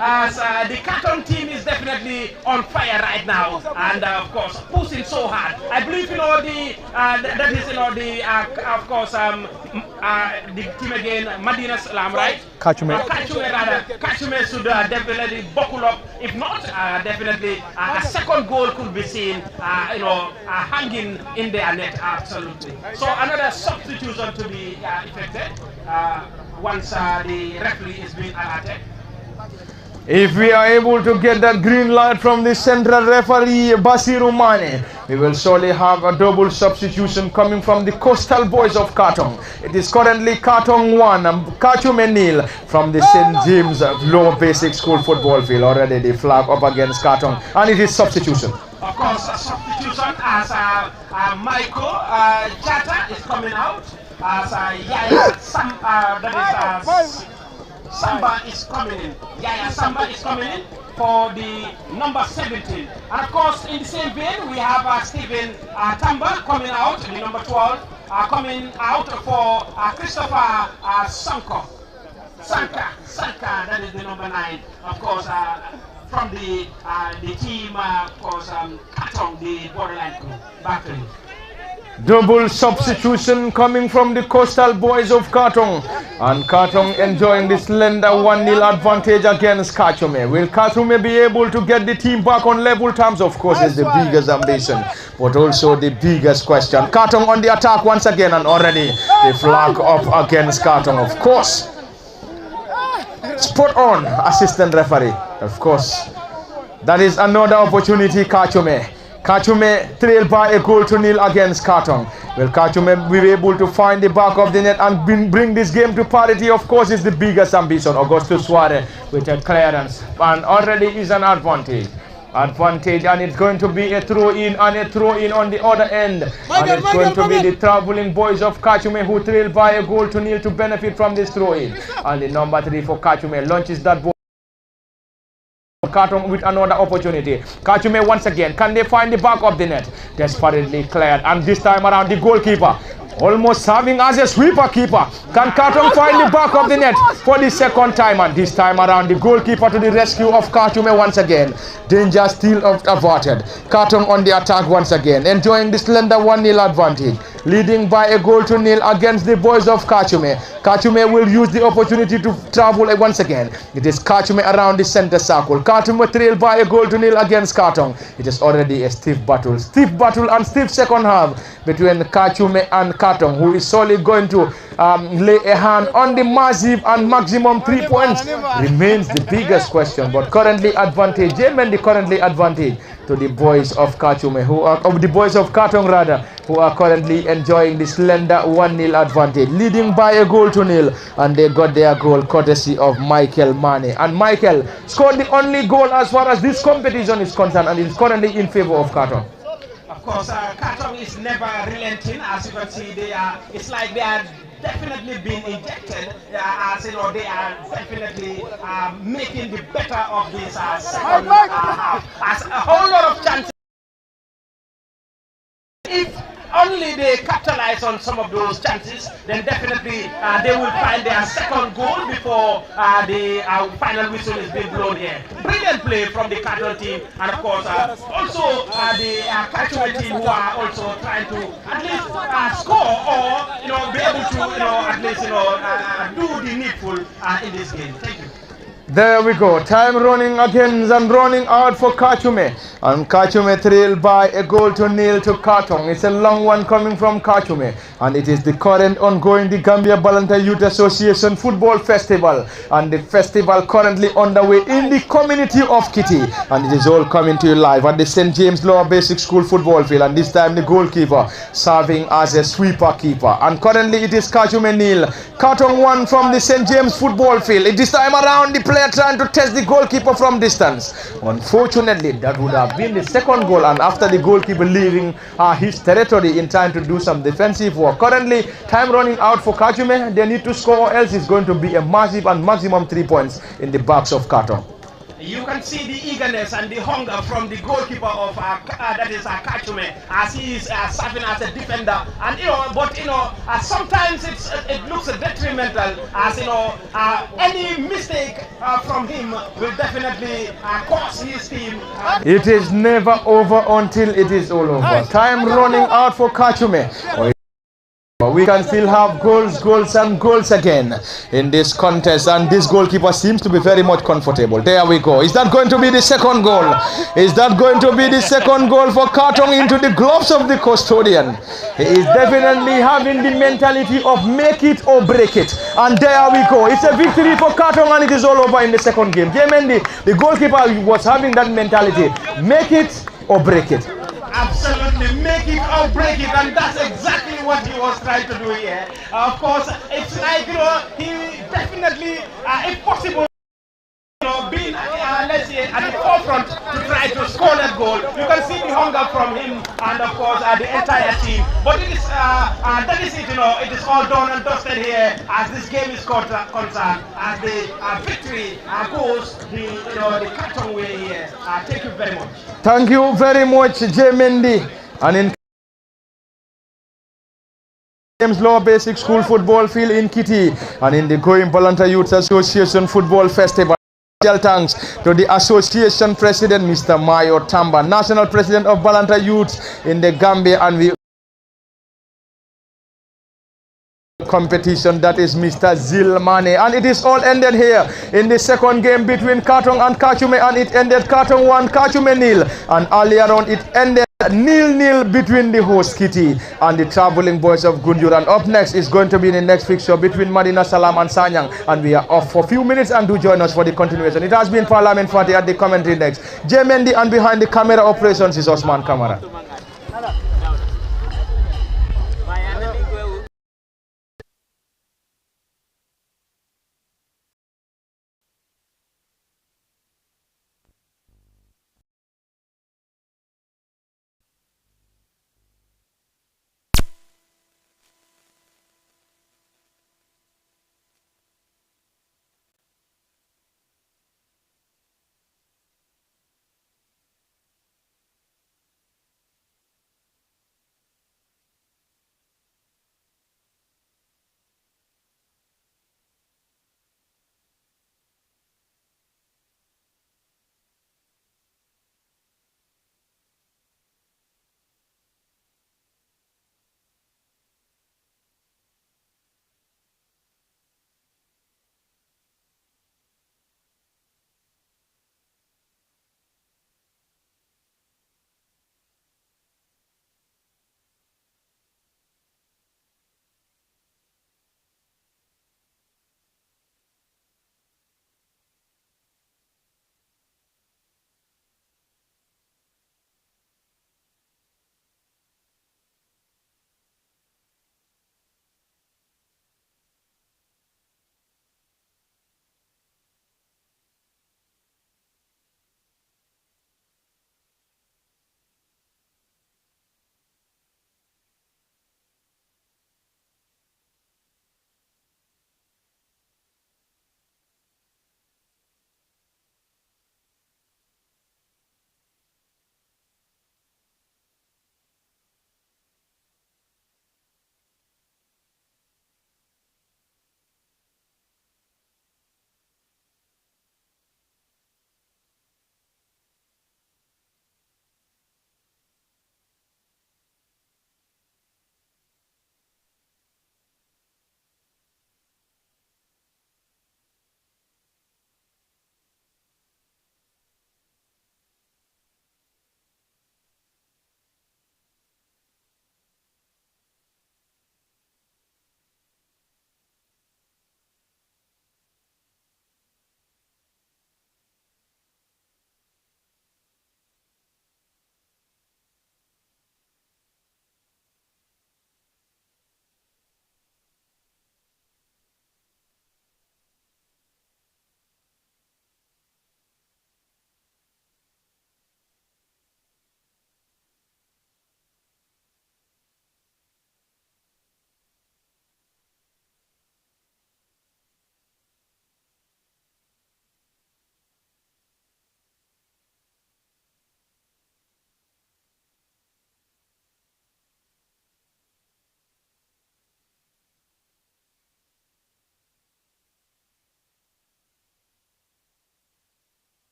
as the Katong team is definitely on fire right now, and of course pushing so hard. I believe that is of course the team again, Medina Salam, right? Kachume. Kachume should definitely buckle up. If not, definitely a second goal could be seen, hanging in their net. Absolutely. So another substitution to be effected once the referee is being alerted. If we are able to get that green light from the central referee Basiru Mane, we will surely have a double substitution coming from the Coastal Boys of Katong. It is currently Katong 1 and Kachume nil from the St. James Lower Basic School football field. Already the flag up against Katong, and it is substitution. Of course, a substitution as Michael Chata is coming out. as Yaya Samba is coming in. Yaya Samba is coming in for the number 17. And of course, in the same vein, we have Stephen Tamba coming out, the number 12, coming out for Christopher Sanka, that is the number 9, of course, from the team, of course, Katong, the borderline crew. Back to you. Double substitution coming from the Coastal Boys of Katong. And Katong enjoying this slender 1-0 advantage against Kachume. Will Kachume be able to get the team back on level terms? Of course, is the biggest ambition, but also the biggest question. Katong on the attack once again, and already the flag up against Katong. Of course, spot on, assistant referee. Of course, that is another opportunity, Kachume. Kachume trail by a goal to nil against Katong. Will Kachume be able to find the back of the net and bring this game to parity? Of course, is the biggest ambition. Augustus Suarez with a clearance, and already is an advantage, and it's going to be a throw in and a throw in on the other end. And it's going to be the traveling boys of Kachume who trail by a goal to nil to benefit from this throw in. And the number 3 for Kachume launches that ball. Katong with another opportunity. Kachume once again. Can they find the back of the net? Desperately cleared, and this time around the goalkeeper almost serving as a sweeper keeper. Can Katong find the back of the net for the second time? And this time around the goalkeeper to the rescue of Kachume once again. Danger still averted. Katong on the attack once again, enjoying the slender 1-0 advantage, leading by a goal to nil against the boys of Kachume. Kachume will use the opportunity to travel once again. It is Kachume around the center circle. Kachume trail by a goal to nil against Katong. It is already a stiff battle and stiff second half between Kachume and Katong, who is solely going to lay a hand on the massive and maximum 3 points. Remains the biggest question, but currently advantage, currently advantage to the boys of Kachume, who are the boys of Katong rather, who are currently enjoying the slender 1-0 advantage, leading by a goal to nil, and they got their goal courtesy of Michael Mane. And Michael scored the only goal as far as this competition is concerned, and is currently in favor of Katong. Of course, Katong is never relenting. As you can see, it's like they are definitely being injected, as you know, they are definitely making the better of this second half, as a whole lot of chances. If only they capitalize on some of those chances, then definitely they will find their second goal before the final whistle is being blown here. Brilliant play from the Katong team, and of course also the Kachume team, who are also trying to at least score, or be able to at least do the needful in this game. Thank you. There we go. Time running again and running out for Kachume. And Kachume trailed by a goal to nil to Katong. It's a long one coming from Kachume. And it is the current ongoing the Gambia Balanta Youth Association Football Festival. And the festival currently underway in the community of Kitty. And it is all coming to you live at the St. James Lower Basic School football field. And this time the goalkeeper serving as a sweeper keeper. And currently it is Kachume nil, Katong 1 from the St. James football field. This time around the player trying to test the goalkeeper from distance. Unfortunately, that would have been the second goal, and after the goalkeeper leaving his territory in time to do some defensive work. Currently, time running out for Kachume. They need to score, or else it's going to be a massive and maximum 3 points in the backs of Katong. You can see the eagerness and the hunger from the goalkeeper of that is Kachume, as he is serving as a defender. And but sometimes it looks detrimental, as any mistake from him will definitely cost his team. It is never over until it is all over. Time running out for Kachume. We can still have goals and goals again in this contest, and this goalkeeper seems to be very much comfortable. There we go. Is that going to be the second goal? Is that going to be the second goal for Katong into the gloves of the custodian? He is definitely having the mentality of make it or break it. And there we go. It's a victory for Katong, and it is all over in the second game. Jemendi, the goalkeeper, was having that mentality. Make it or break it. Absolutely, make it or break it, and that's exactly what he was trying to do here. Of course, it's like he definitely, if possible, being let's say at the forefront to try try to score that goal. You can see the hunger from him and of course the entire team. But it is that is it, it is all done and dusted here as this game is concerned, as the victory goes the carton way here. Thank you very much. Thank you very much, J. Mendy. And in James Law Basic School football field in Kitty and in the Going Balanta Youth Association Football Festival. Special thanks to the association president, Mr. Mayo Tamba, national president of Balanta Youth in the Gambia, and we competition, that is Mr. Zilmane. And it is all ended here in the second game between Kartong and Kachume, and it ended Kartong 1, Kachume nil, and earlier on it ended 0-0 between the host Kitty and the traveling boys of Gunjur. And up next is going to be the next fixture between Madina Salam and Sanyang, and we are off for a few minutes, and do join us for the continuation. It has been Parliament Fatih at the commentary next. J. Mendy, and behind the camera operations is Osman Kamara.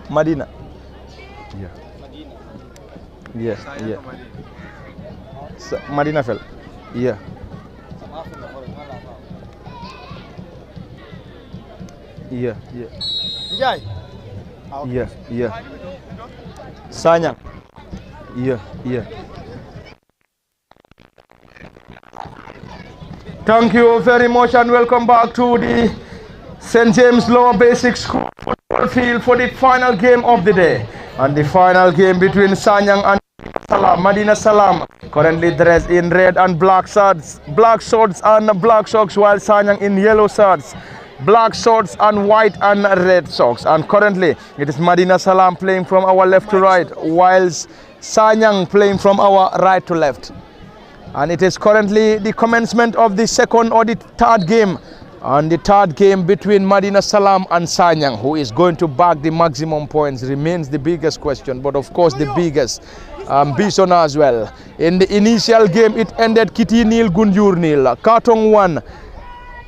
Madina. Yeah. Yeah, yeah. Madina fell. Yeah. Yeah, yeah. Yeah, yeah. Sanyang. Yeah, yeah. Thank you very much and welcome back to the St. James Lower Basic School football field for the final game of the day. And the final game between Sanyang and Madina Salam, currently dressed in red and black shirts and black socks, while Sanyang in yellow shirts, black shorts and white and red socks. And currently it is Madina Salam playing from our left to right, whilst Sanyang playing from our right to left. And it is currently the commencement of the second or the third game. And the third game between Madina Salam and Sanyang, who is going to bag the maximum points, remains the biggest question, but of course the biggest ambition as well. In the initial game, it ended Kitty nil, Gunjur nil, Kartong 1,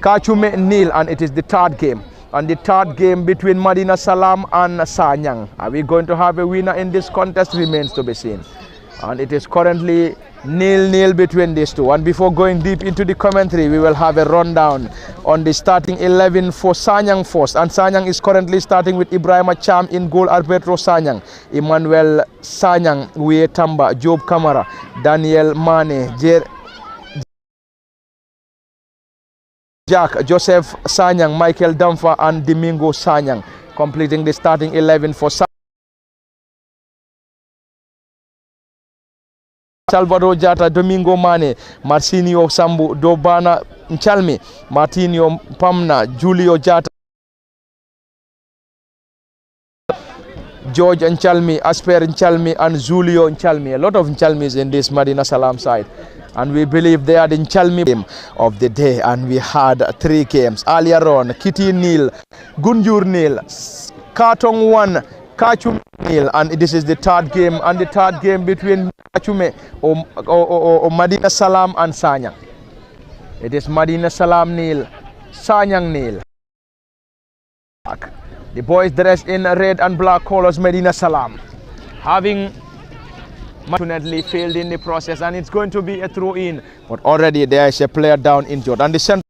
Kachume nil, and it is the third game. And the third game between Madina Salam and Sanyang. Are we going to have a winner in this contest? Remains to be seen. And it is currently 0-0 between these two. And before going deep into the commentary, we will have a rundown on the starting 11 for Sanyang first. And Sanyang is currently starting with Ibrahim Acham in goal, Alberto Sanyang, Emmanuel Sanyang, Uye Tamba, Job Kamara, Daniel Mane, Jack, Joseph Sanyang, Michael Damfa, and Domingo Sanyang, completing the starting 11 for Sanyang. Salvador Jata, Domingo Mane, Marcinio Sambu, Dobana Nchalmi, Martinho Pamna, Julio Jata, George Nchalmi, Asper Nchalmi, and Julio Nchalmi. A lot of Nchalmis in this Madina Salam side. And we believe they are the Nchalmi game of the day. And we had 3 games earlier on. Kitty nil, Gunjur nil, Kartong 1, Kachume nil, and this is the third game, and the third game between Kachume or Madina Salam and Sanyang. It is Madina Salam nil, Sanyang nil. The boys dressed in red and black colors, Madina Salam, having unfortunately failed in the process, and it's going to be a throw-in, but already there is a player down injured. And the center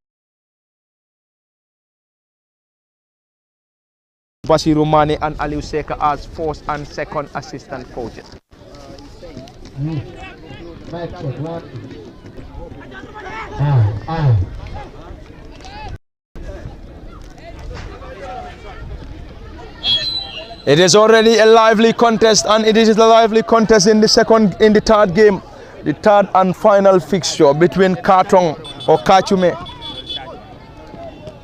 Basiru Mane and Aliu Seka as first and second assistant coaches. It is already a lively contest, and it is a lively contest in the third game, the third and final fixture between Kartong or Kachume.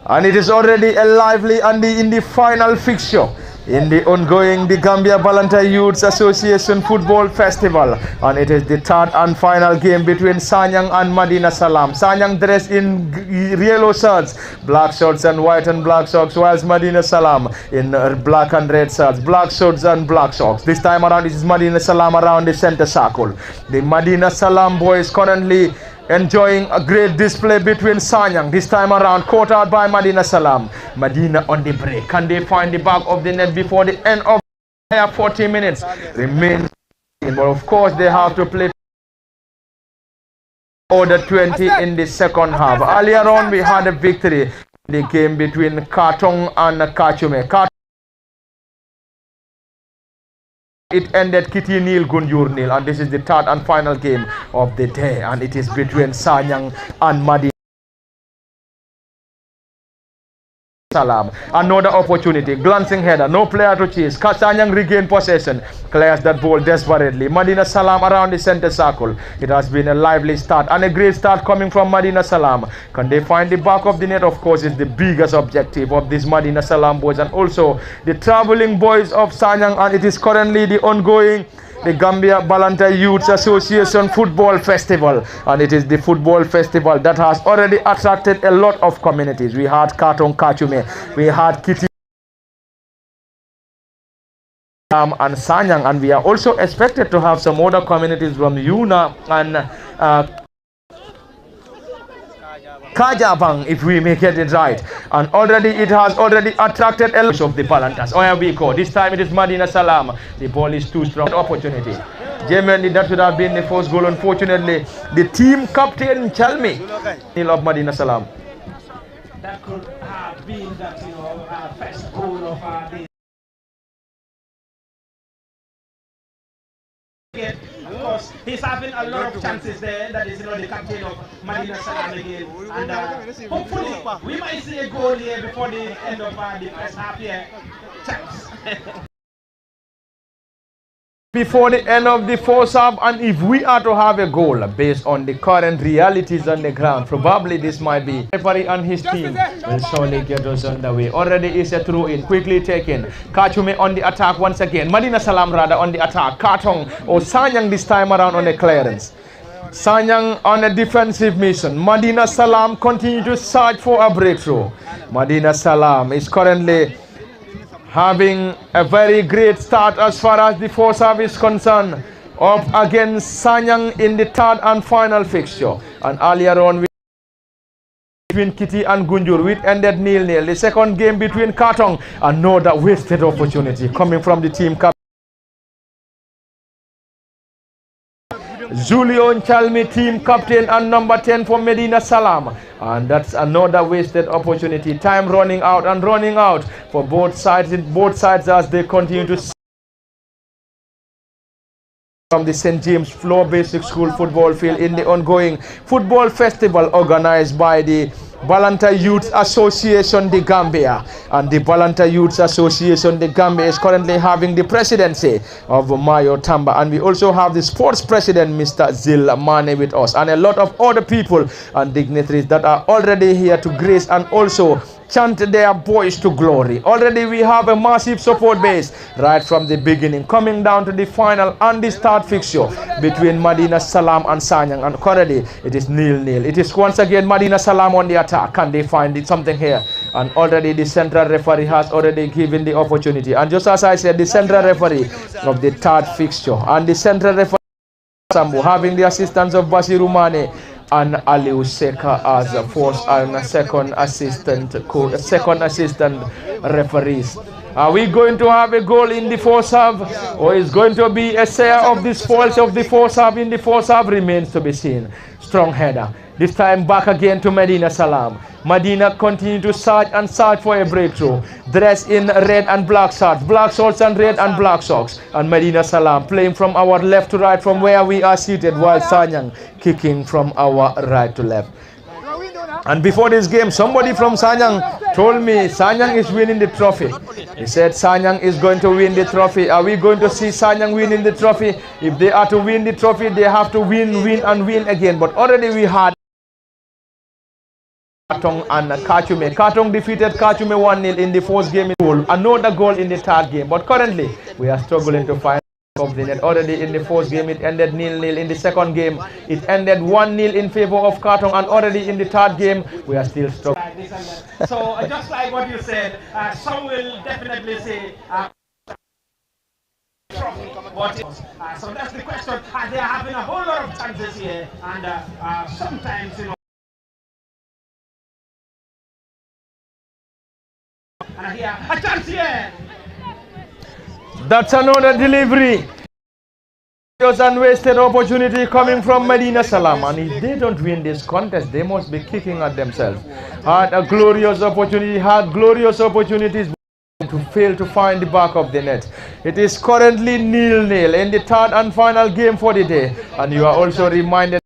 And it is already a lively and in the final fixture in the ongoing the Gambia Balanta Youth Association Football Festival. And it is the third and final game between Sanyang and Madina Salam. Sanyang dressed in yellow shirts, black shorts and white and black socks, whilst Madina Salam in black and red shirts, black shorts and black socks. This time around it is Madina Salam around the center circle. The Madina Salam boys currently enjoying a great display between Sanyang. This time around, caught out by Madina Salam. Madina on the break. Can they find the back of the net before the end of the 40 minutes? Remains, but of course they have to play order 20 in the second half. Earlier on, we had a victory in the game between Kartong and Kachume. It ended Kitty nil, Gunjur nil, and this is the third and final game of the day, and it is between Sanyang and Madina Salam. Another opportunity, glancing header, no player to chase. Sanyang regain possession, clears that ball desperately. Madina Salam around the center circle. It has been a lively start and a great start coming from Madina Salam. Can they find the back of the net? Of course, is the biggest objective of these Madina Salam boys, and also the traveling boys of Sanyang. And it is currently the ongoing the Gambia Balanta Youth Association Football Festival, and it is the football festival that has already attracted a lot of communities. We had Kartong Kachume, we had Kitty and Sanyang, and we are also expected to have some other communities from Yuna and Kajabang, if we may get it right. And already it has already attracted a lot of the Balantas. Oh, here we go. This time it is Medina Salam. The ball is too strong. Opportunity. Genuinely, that should have been the first goal. Unfortunately, the team captain Chalmi of Medina Salam. That could have been that, first goal of the. Of course, he's having a lot of chances there. That is, the captain of Medina Salam again. And hopefully, we might see a goal here before the end of the first half here. Chance. Before the end of the first half, and if we are to have a goal based on the current realities on the ground, probably this might be referee and his team will surely get us underway. Already is a throw in, quickly taken. Kachume on the attack once again. Medina Salam rather on the attack. Kartong or Sanyang this time around on the clearance. Sanyang on a defensive mission. Medina Salam continue to search for a breakthrough. Medina Salam is currently having a very great start as far as the first half is concerned, up against Sanyang in the third and final fixture. And earlier on between Kitty and Gunjur, which ended 0-0. The second game between Kartong, another wasted opportunity coming from the team captain Julian Chalmi, team captain and number 10 for Medina Salam. And that's another wasted opportunity. Time running out and running out for both sides as they continue to from the St. James Floor Basic School football field in the ongoing football festival organized by the Balanta Youth Association de Gambia. And the Balanta Youth Association de Gambia is currently having the presidency of Mayo Tamba, and we also have the sports president Mr. Zil Mane with us, and a lot of other people and dignitaries that are already here to grace and also chant their boys to glory. Already we have a massive support base right from the beginning, coming down to the final and the start fixture between Medina Salam and Sanyang, and currently it is 0-0. It is once again Medina Salam on the attack. Can they find something here? And already the central referee has already given the opportunity, and just as I said, the central referee of the third fixture and the central referee Sambu having the assistance of Basiru Mane and Aliu Seka as a first and second assistant referees. Are we going to have a goal in the first half, or is going to be a share of the spoils of the first half in the first half? Remains to be seen. Strong header. This time back again to Medina Salam. Medina continue to search and search for a breakthrough. Dressed in red and black shorts and red and black socks. And Medina Salam playing from our left to right from where we are seated, while Sanyang kicking from our right to left. And before this game, somebody from Sanyang told me Sanyang is winning the trophy. He said Sanyang is going to win the trophy. Are we going to see Sanyang winning the trophy? If they are to win the trophy, they have to win and win again. But already we had Kartong and Kachume. Kartong defeated Kachume 1-0 in the first game. Another goal in the third game. But currently, we are struggling to find of the net. Already in the first game, it ended 0-0. In the second game, it ended 1-0 in favor of Kartong. And already in the third game, we are still struggling. So, just like what you said, some will definitely say so that's the question. They are having a whole lot of chances here, and sometimes, and here a chance here. That's another delivery. Just unwasted opportunity coming from Medina Salam, and if they don't win this contest, they must be kicking at themselves. Had a glorious opportunity, had glorious opportunities to fail to find the back of the net. It is currently 0-0 in the third and final game for the day, and you are also reminded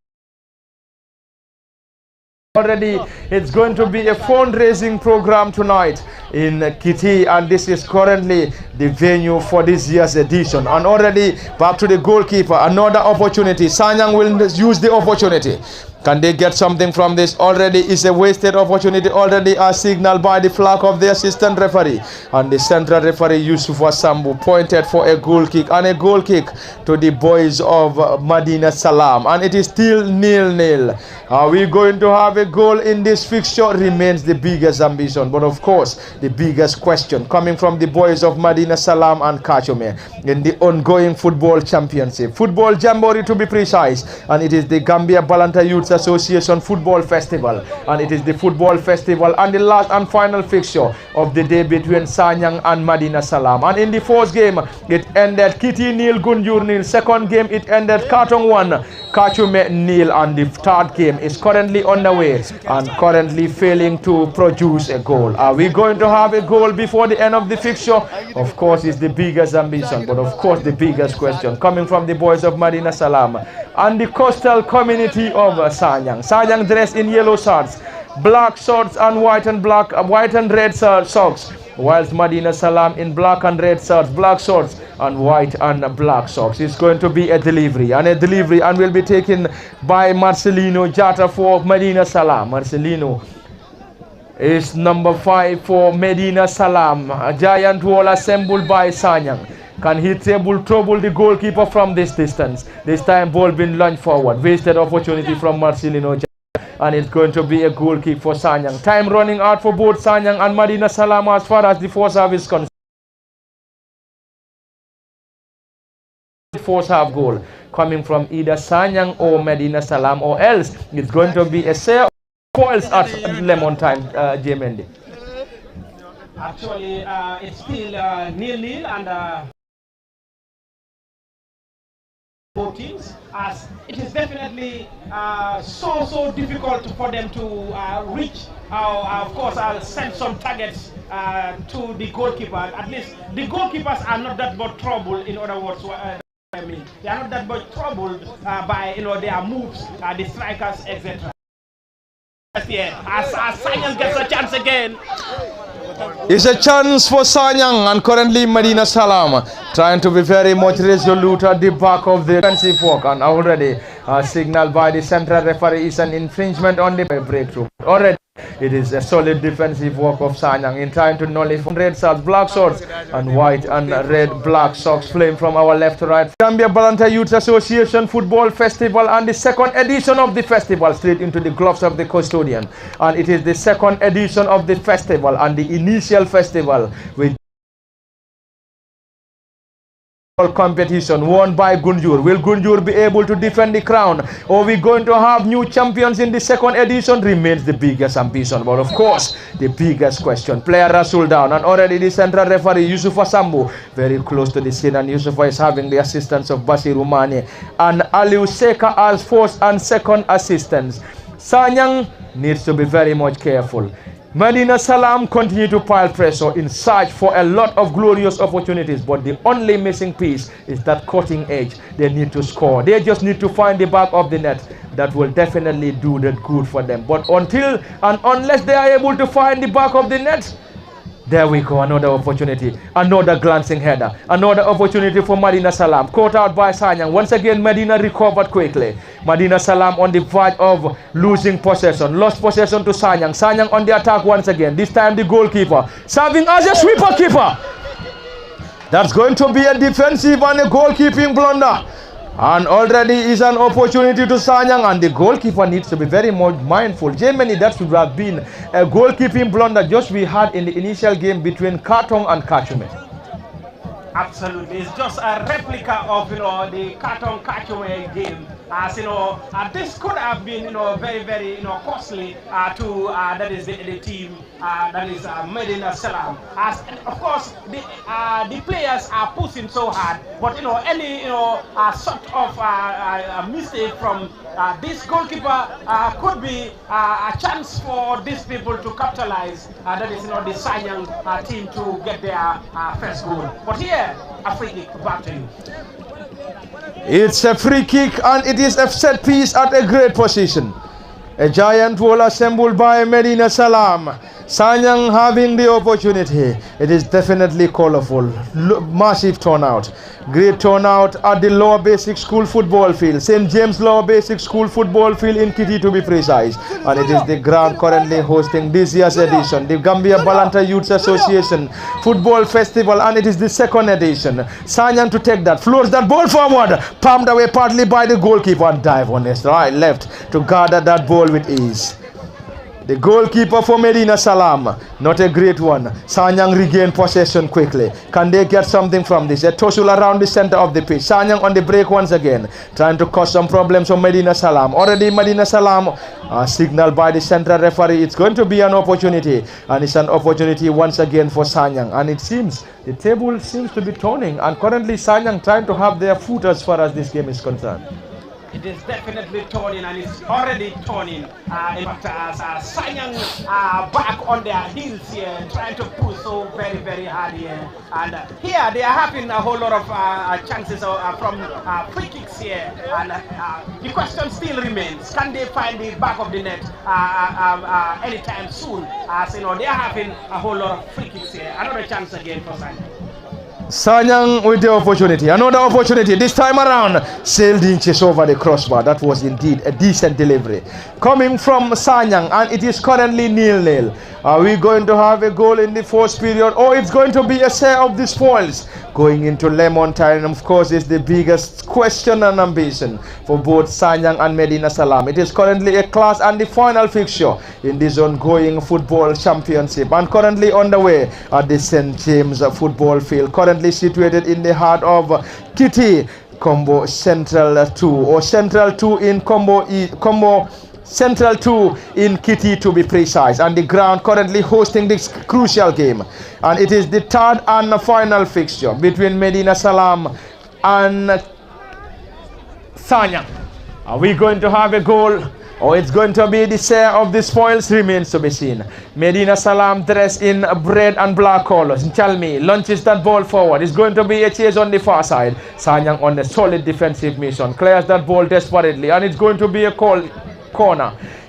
already it's going to be a fundraising program tonight in Kitty, and this is currently the venue for this year's edition. And already back to the goalkeeper, another opportunity. Sanyang will use the opportunity. Can they get something from this? Already is a wasted opportunity, already a signal by the flag of the assistant referee, and the central referee Yusuf Wasambu pointed for a goal kick, and a goal kick to the boys of Medina Salam, and it is still 0-0. Are we going to have a goal in this fixture? Remains the biggest ambition, but of course the biggest question coming from the boys of Medina Salam and Kachume in the ongoing football championship, football jamboree to be precise, and it is the Gambia Balanta Youth Association Football Festival, and it is the football festival and the last and final fixture of the day between Sanyang and Medina Salam. And in the first game, it ended Kitty nil, Gunjur nil. Second game, it ended Katong 1, Kachume nil, and the third game is currently on the way and currently failing to produce a goal. Are we going to have a goal before the end of the fixture? Of course, it's the biggest ambition, but of course the biggest question coming from the boys of Medina Salam and the coastal community of Sanyang. Sanyang dressed in yellow shirts, black shorts and white and red socks, whilst Medina Salam in black and red shirts, black shorts and white and black socks. It's going to be a delivery and will be taken by Marcelino Jata for Medina Salam. Marcelino is number 5 for Medina Salam. A giant wall assembled by Sanyang. Can he trouble the goalkeeper from this distance? This time ball been launched forward. Wasted opportunity from Marcelino Jata, and it's going to be a goal kick for Sanyang. Time running out for both Sanyang and Medina Salam as far as the first half is concerned. First half goal coming from either Sanyang or Medina Salam, or else it's going to be a share of points at lemon time, J. Mendy. Actually, it's still nil-nil and both teams, as it is definitely so difficult for them to reach. Of course, I'll send some targets to the goalkeeper. At least the goalkeepers are not that much troubled. In other words, I mean, they are not that much troubled by their moves, the strikers, etc. As Sanyang gets a chance again. It's a chance for Sanyang, and currently Medina Salam trying to be very much resolute at the back of the defensive work, and already signaled by the central referee is an infringement on the breakthrough. Already it is a solid defensive work of Sanyang in trying to nullify red socks, black shorts and white and red black socks flame from our left to right. Gambia Balanta Youth Association Football Festival, and the second edition of the festival straight into the gloves of the custodian, and it is the second edition of the festival and the initial festival with competition won by Gunjur. Will Gunjur be able to defend the crown, or are we going to have new champions in the second edition? Remains the biggest ambition, but of course the biggest question. Player Rasul down, and already the central referee Yusufa Sambu very close to the scene, and Yusufa is having the assistance of Basiru Mane and Aliu Seka as first and second assistants. Sanyang needs to be very much careful. Medina Salam continue to pile pressure in search for a lot of glorious opportunities, but the only missing piece is that cutting edge. They need to score. They just need to find the back of the net. That will definitely do that good for them. But until and unless they are able to find the back of the net, there we go, another opportunity, another glancing header, another opportunity for Medina Salam, caught out by Sanyang. Once again, Medina recovered quickly. Medina Salam on the verge of losing possession, lost possession to Sanyang. Sanyang on the attack once again, this time the goalkeeper, serving as a sweeper keeper. That's going to be a defensive and a goalkeeping blunder. And already is an opportunity to Sanyang, and the goalkeeper needs to be very much mindful. Germany, that should have been a goalkeeping blunder just we had in the initial game between Katong and Kachume. Absolutely, it's just a replica of the Katong Kachume game. As this could have been very costly to that is the team that is Medina Salam. As of course the players are pushing so hard, but any sort of mistake from this goalkeeper could be a chance for these people to capitalize. That is the Sanyang team to get their first goal. But here, a free kick. Back to you. It's a free kick, and it is a set piece at a great position. A giant wall assembled by Medina Salam. Sanyang having the opportunity. It is definitely colorful. Massive turnout. Great turnout at the Lower Basic School football field. St. James Lower Basic School football field in Kitty, to be precise. And it is the ground currently hosting this year's edition, the Gambia Balanta Youth Association Football Festival, and it is the second edition. Sanyang to take that, floats that ball forward, palmed away partly by the goalkeeper, and dive on his right left to gather that ball with ease. The goalkeeper for Medina Salam, not a great one. Sanyang regain possession quickly. Can they get something from this? A tussle around the center of the pitch. Sanyang on the break once again, trying to cause some problems for Medina Salam. Already Medina Salam signaled by the central referee. It's going to be an opportunity, and it's an opportunity once again for Sanyang. And it seems the table seems to be turning, and currently Sanyang trying to have their foot as far as this game is concerned. It is definitely turning, and it's already turning. In fact, Sanyang back on their heels here, trying to push so very, very hard here. And here they are having a whole lot of chances from free kicks here. And the question still remains: can they find the back of the net anytime soon? As you know, they are having a whole lot of free kicks here. Another chance again for Sanyang. Sanyang with the opportunity, another opportunity, this time around, sailed inches over the crossbar. That was indeed a decent delivery coming from Sanyang, and it is currently 0-0. Are we going to have a goal in the first period, or it's going to be a share of the spoils going into lemon time? Of course, is the biggest question and ambition for both Sanyang and Medina Salam. It is currently a class and the final fixture in this ongoing football championship, and currently underway at the St. James football field, currently situated in the heart of Kitty, Combo Central 2, or Central 2 in Combo Central 2 in Kitty to be precise, and the ground currently hosting this crucial game. And it is the third and final fixture between Medina Salam and Sanyang. Are we going to have a goal, or it's going to be the share of the spoils? Remains to be seen. Medina Salam dressed in red and black colors. Chalmi launches that ball forward. It's going to be a chase on the far side. Sanyang on a solid defensive mission, clears that ball desperately, and it's going to be a corner.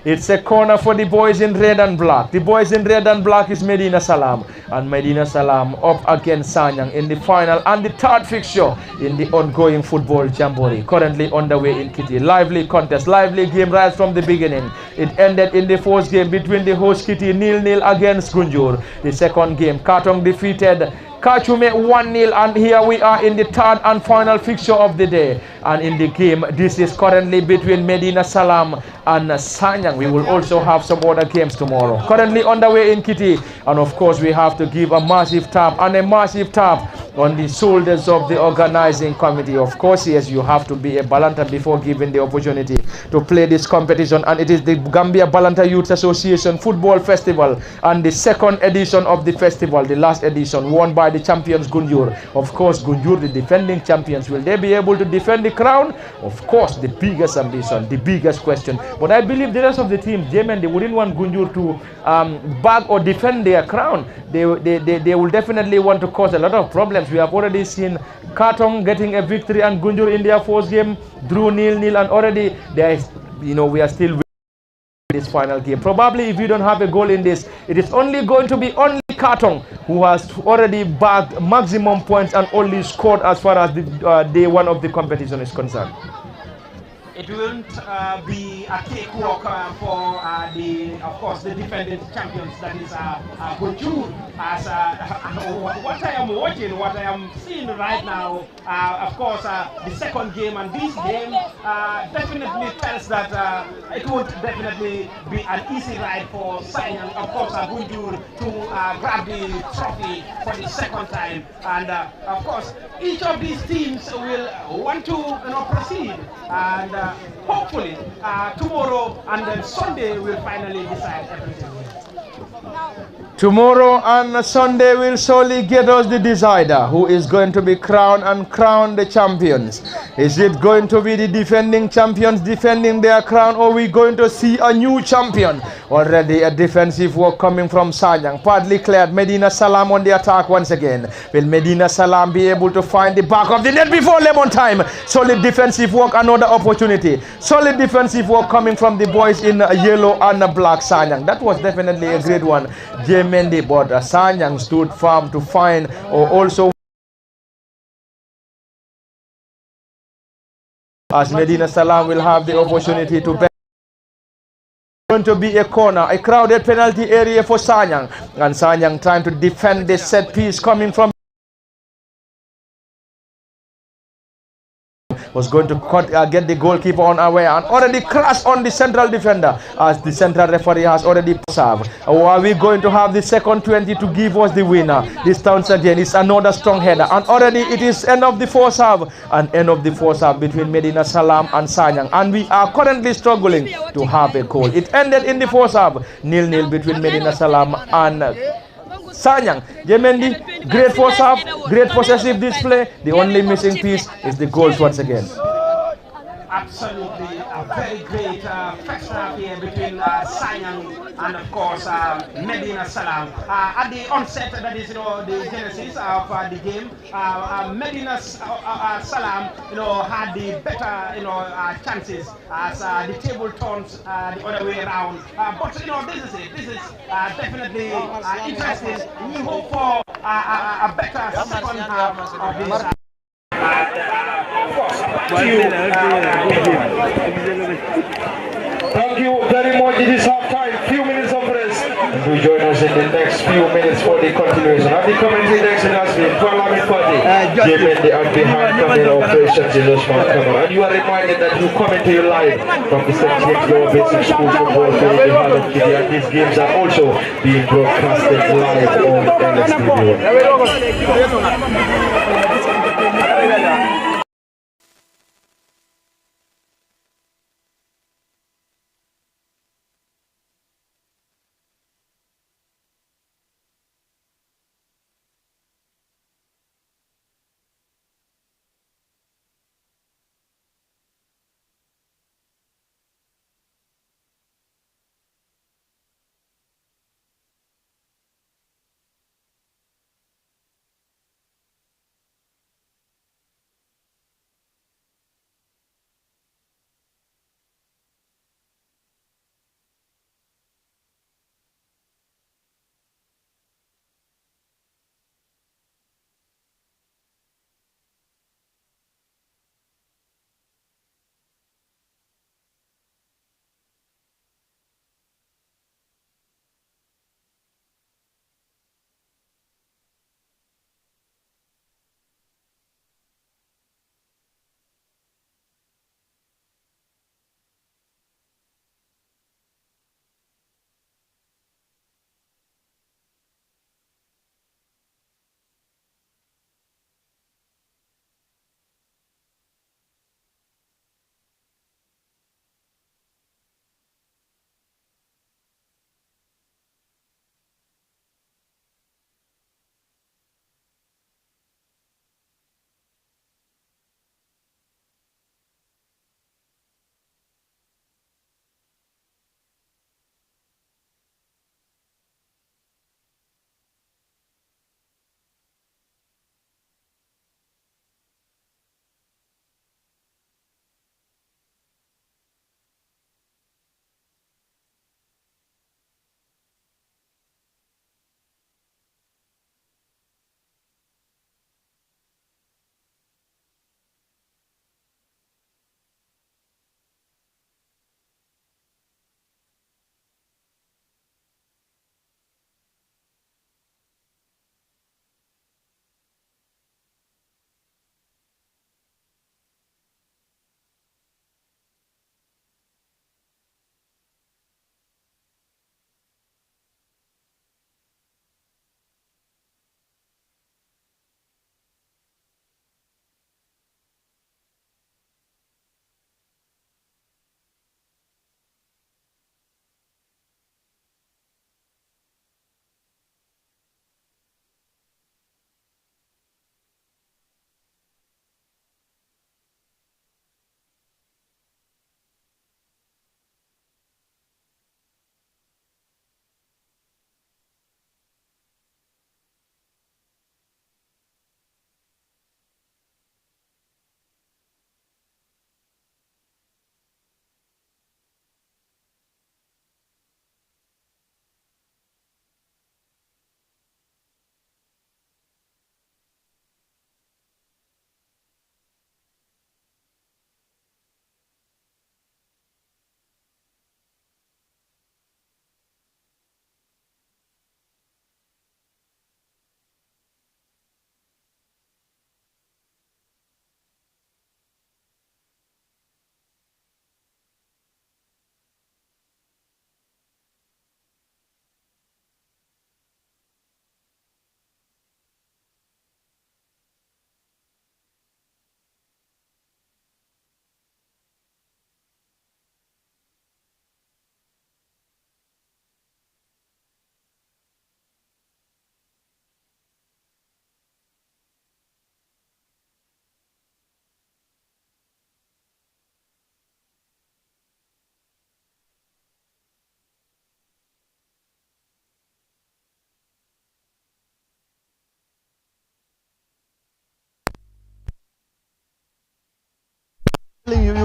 It's a corner for the boys in red and black. The boys in red and black is Medina Salam, and Medina Salam up against Sanyang in the final and the third fixture in the ongoing football jamboree currently underway in Kitty. Lively contest, lively game right from the beginning. It ended in the first game between the host Kitty 0-0 against Gunjur. The second game, Katong defeated Kachume 1-0, and here we are in the third and final fixture of the day. And in the game, this is currently between Medina Salam and Sanyang. We will also have some other games tomorrow. Currently underway in Kitty, and of course we have to give a massive tap on the shoulders of the organizing committee. Of course, yes, you have to be a Balanta before given the opportunity to play this competition, and it is the Gambia Balanta Youth Association Football Festival, and the second edition of the festival, the last edition, won by the champions Gunjur. Of course, Gunjur, the defending champions, will they be able to defend the crown? Of course, the biggest ambition, the biggest question. But I believe the rest of the teams, Jemen, they wouldn't want Gunjur to bag or defend their crown. They will definitely want to cause a lot of problems. We have already seen Katong getting a victory and Gunjur in their first game drew 0-0, and already there is, we are still this final game. Probably if you don't have a goal in this, it is only going to be only Katong who has already bagged maximum points and only scored as far as the day one of the competition is concerned. It won't be a cakewalk for of course, the defending champions, that is Gunjur. As what I am watching, what I am seeing right now, of course, the second game and this game definitely tells that it would definitely be an easy ride for Sanyang, of course, Gunjur to grab the trophy for the second time. And of course, each of these teams will want to proceed, and hopefully tomorrow and then Sunday will finally decide everything. Tomorrow and Sunday will surely get us the decider who is going to be crowned and crown the champions. Is it going to be the defending champions defending their crown, or are we going to see a new champion? Already a defensive work coming from Sanyang, partly cleared. Medina Salam on the attack once again. Will Medina Salam be able to find the back of the net before lemon time? Solid defensive work, another opportunity. Solid defensive work coming from the boys in yellow and black Sanyang. That was definitely a great one, Mendi, but Sanyang stood firm to find, or also as Medina Salam will have the opportunity to bet. Going to be a corner, a crowded penalty area for Sanyang, and Sanyang trying to defend this set piece coming from was going to get the goalkeeper on away and already crashed on the central defender as the central referee has already served. Are we going to have the second 20 to give us the winner? This time again, it's another strong header, and already it is end of the first half and end of the first half between Medina Salam and Sanyang, and we are currently struggling to have a goal. It ended in the first half 0-0 between Medina Salam and Sanyang. Jemendi, great first half, great possessive display. The only missing piece is the goals once again. Absolutely a very great first half here between Sanyang and of course Medina Salam. At the onset, that is, the genesis of the game, Medina Salam, had the better, chances as the table turns the other way around. But this is it. This is definitely interesting. We hope for a better second half of this. Thank you very much. It is half time, few minutes of rest. And do join us in the next few minutes for the continuation. At the commentary next has been Parliament Party, Jemendi and behind camera operations is Osman Kamara. And you are reminded that you comment to you live from the St. James Lower Basic School football field in the heart of Kitty, and these games are also being broadcasted live on LSTV1.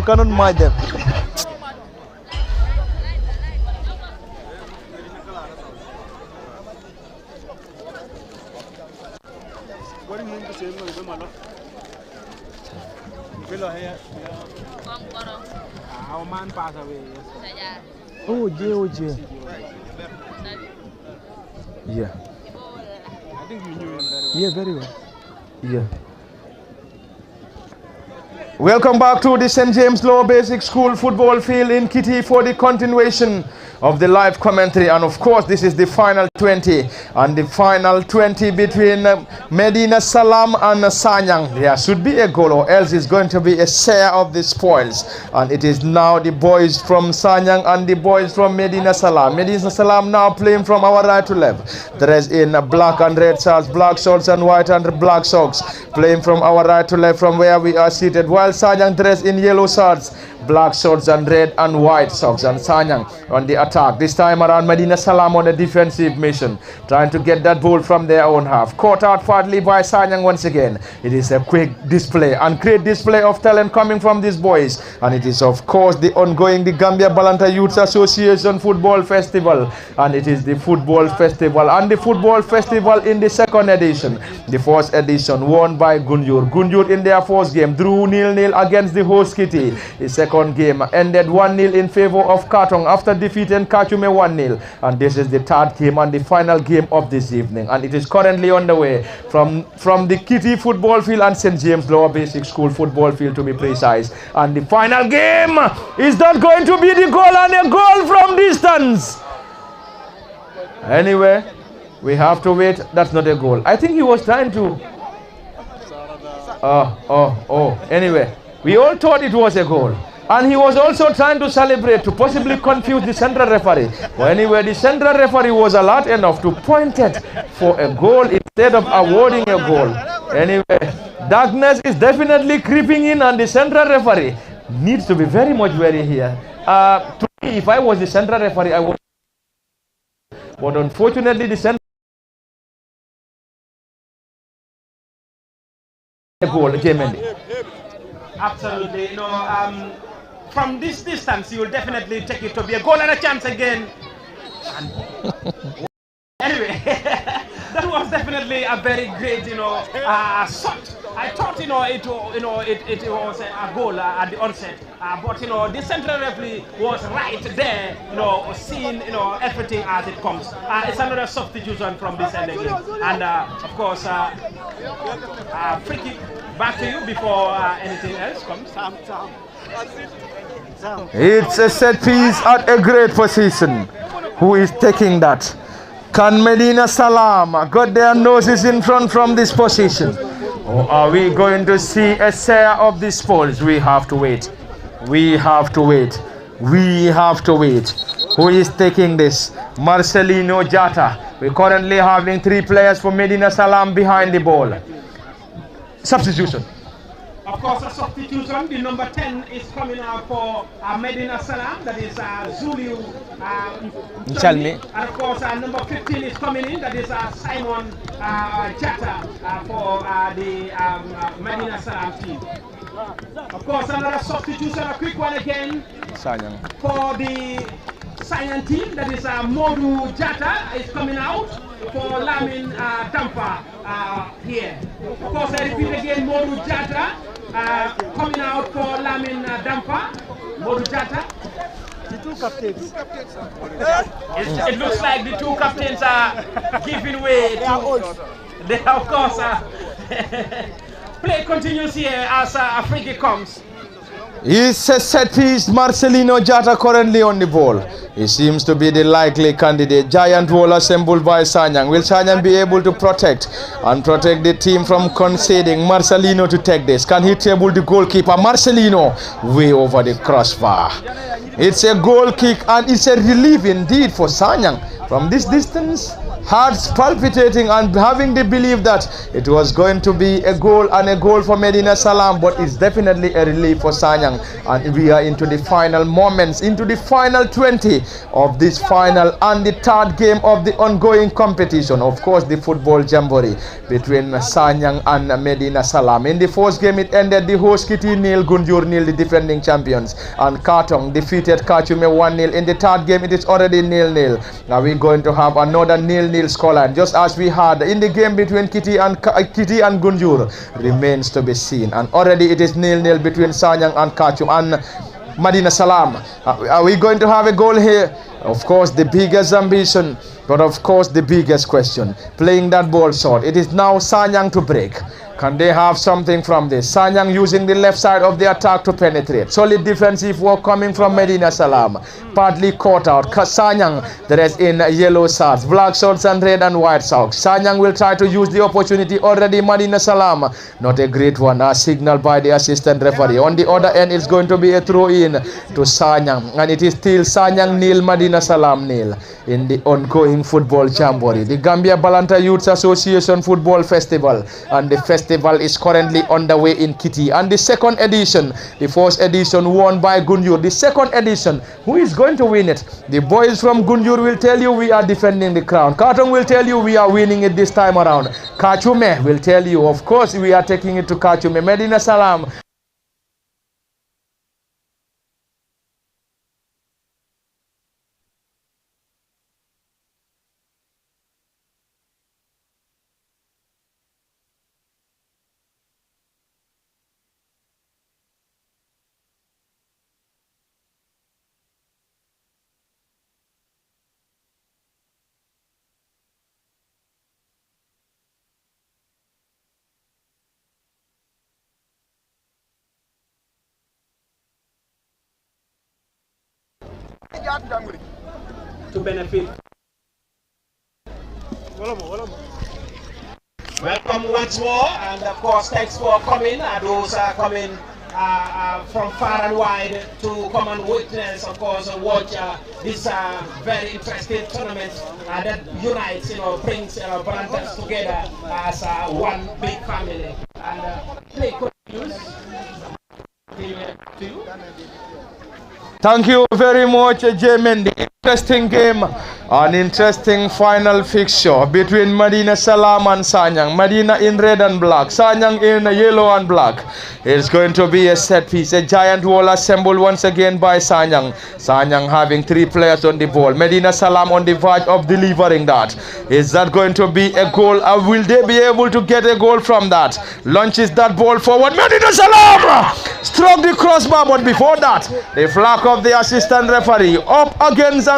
you cannot match them. Our man passed away. Oh, yeah. Yeah. I think you knew him very well. Yeah, very well. Yeah. Welcome back to the St. James Lower Basic School football field in Kitty for the continuation of the live commentary, and of course this is the final 20, and the final 20 between Medina Salam and Sanyang. There should be a goal, or else it's going to be a share of the spoils, and it is now the boys from Sanyang and the boys from Medina Salam. Medina Salam now playing from our right to left, dressed in black and red shirts, black shorts and white and black socks, playing from our right to left from where we are seated, while Sanyang dressed in yellow shirts, black shorts and red and white socks, and Sanyang on the attack. This time around, Medina Salam on a defensive mission, trying to get that ball from their own half. Caught out partly by Sanyang once again. It is a quick display and great display of talent coming from these boys, and it is of course the ongoing the Gambia Balanta Youth Association Football Festival, and it is the football festival and the football festival in the second edition. The first edition won by Gunjur. Gunjur in their first game drew 0-0 against the host Kitty. The second game ended 1-0 in favor of Katong after defeating Kachume 1-0, and this is the third game and the final game of this evening, and it is currently on the way from the Kitty football field and St. James Lower Basic School football field, to be precise. And the final game is not going to be the goal, and a goal from distance. Anyway, we have to wait. That's not a goal. I think he was trying to anyway, we all thought it was a goal, and he was also trying to celebrate to possibly confuse the central referee. But anyway, the central referee was alert enough to point it for a goal instead of awarding a goal. Anyway, darkness is definitely creeping in, and the central referee needs to be very much wary here. To me, if I was the central referee, I would. But unfortunately, the central goal, Absolutely. From this distance, you will definitely take it to be a goal and a chance again. Anyway, that was definitely a very great, shot. I thought, it was a goal at the onset, but the central referee was right there, seeing, everything as it comes. It's another substitution from this end again, and of course, free kick back to you before anything else comes. It's a set piece at a great position. Who is taking that? Can Medina Salam got their noses in front from this position? Or are we going to see a share of the spoils? We have to wait. We have to wait. We have to wait. Who is taking this? Marcelino Jata. We're currently having 3 players for Medina Salam behind the ball. Substitution. Of course, a substitution. The number 10 is coming out for Medina Salam. That is Zulu Chalmi. And of course, number 15 is coming in. That is Simon Jata for the Medina Salam team. Of course, another substitution, a quick one again. For the Sanyang team. That is Modu Jata is coming out for Lamin Dampa here. Of course, I repeat again, Modu Jata coming out for Lamin Dampa. Modu Jata. The 2 captains. It looks like the 2 captains are giving way to. They of course play continues here as Africa comes. It's a set piece. Marcelino Jata currently on the ball. He seems to be the likely candidate. Giant wall assembled by Sanyang. Will Sanyang be able to protect the team from conceding? Marcelino to take this. Can he table the goalkeeper? Marcelino way over the crossbar. It's a goal kick, and it's a relief indeed for Sanyang. From this distance, hearts palpitating and having the belief that it was going to be a goal and a goal for Medina Salam, but it's definitely a relief for Sanyang. And we are into the final moments, into the final 20 of this final and the third game of the ongoing competition. Of course, the football jamboree between Sanyang and Medina Salam. In the first game, it ended the host Kitty nil, Gunjur nil, the defending champions, and Kartong defeated Kachume 1-0. In the third game, it is already 0-0. Now we're going to have another 0-0 scoreline, just as we had in the game between Kitty and Gunjur. Remains to be seen, and already it is 0-0 between Sanyang and Kachum and Medina Salam. Are we going to have a goal here? Of course, the biggest ambition, but of course the biggest question, playing that ball short. It is now Sanyang to break. Can they have something from this? Sanyang using the left side of the attack to penetrate. Solid defensive work coming from Medina Salam. Partly caught out. Sanyang, that is in yellow shirts, black shorts and red and white socks. Sanyang will try to use the opportunity. Already Medina Salam, not a great one, as signaled by the assistant referee. On the other end, it's going to be a throw in to Sanyang, and it is still Sanyang nil, Medina Salam nil in the ongoing football jamboree, the Gambia Balanta Youth Association Football Festival, and the festival is currently underway in Kitty. And the second edition, the first edition won by Gunjur, the second edition, who is going to win it? The boys from Gunjur will tell you we are defending the crown. Kartong will tell you we are winning it this time around. Kachume will tell you, of course, we are taking it to Kachume. Medina Salam. To benefit. Welcome once more, and of course thanks for coming. Those are coming from far and wide to come and witness, of course, and watch this very interesting tournament that unites, brings Balantas together as one big family. And play continues. Thank you very much, Jemen. Interesting game, an interesting final fixture between Medina Salam and Sanyang. Medina in red and black, Sanyang in yellow and black. It's going to be a set piece, a giant wall assembled once again by Sanyang. Sanyang having 3 players on the ball. Medina Salam on the verge of delivering that. Is that going to be a goal? Will they be able to get a goal from that? Launches that ball forward. Medina Salam struck the crossbar, but before that, the flag of the assistant referee up against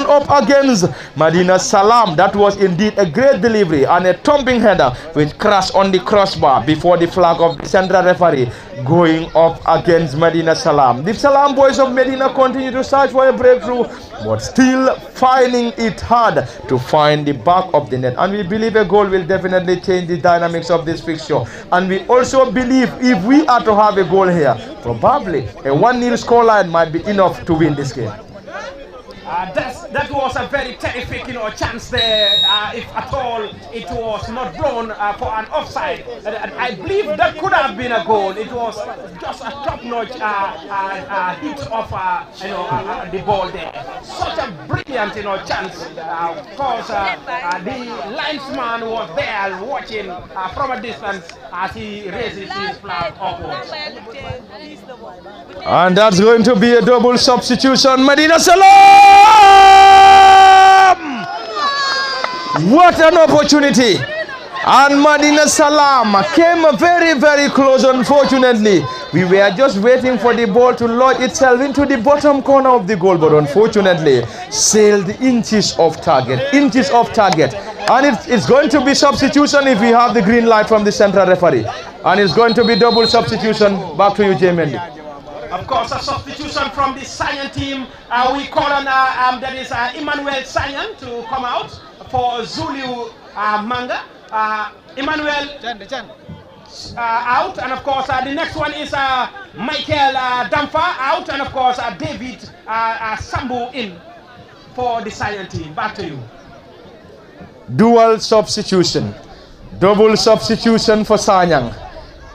Medina Salam. That was indeed a great delivery and a thumping header which crashed on the crossbar before the flag of the central referee going up against Medina Salam. The Salam boys of Medina continue to search for a breakthrough, but still finding it hard to find the back of the net. And we believe a goal will definitely change the dynamics of this fixture. And we also believe if we are to have a goal here, probably a 1-0 scoreline might be enough to win this game. That was a very terrific, chance there. If at all it was not blown for an offside, I believe that could have been a goal. It was just a top-notch hit of the ball there. Such a brilliant, chance. Of course, the linesman was there watching from a distance as he raises his flag upwards. And that's going to be a double substitution. Medina Salam! What an opportunity! And Medina Salam came very, very close. Unfortunately, we were just waiting for the ball to lodge itself into the bottom corner of the goal, but unfortunately sailed inches off target. And it's going to be substitution if we have the green light from the central referee. And it's going to be double substitution. Back to you, J. Mendy. Of course, a substitution from the Sanyan team. We call on that is Emmanuel Sanyan to come out for Zulu Manga. Emmanuel out, and of course the next one is Michael Damfa out, and of course David Sambu in for the Sanyan team. Back to you. Dual substitution. Double substitution for Sanyang.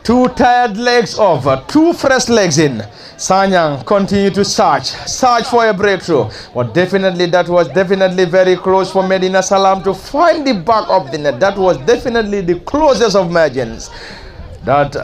2 tired legs over, 2 fresh legs in. Sanyang continue to search for a breakthrough. But definitely that was definitely very close for Medina Salam to find the back of the net. That was definitely the closest of margins that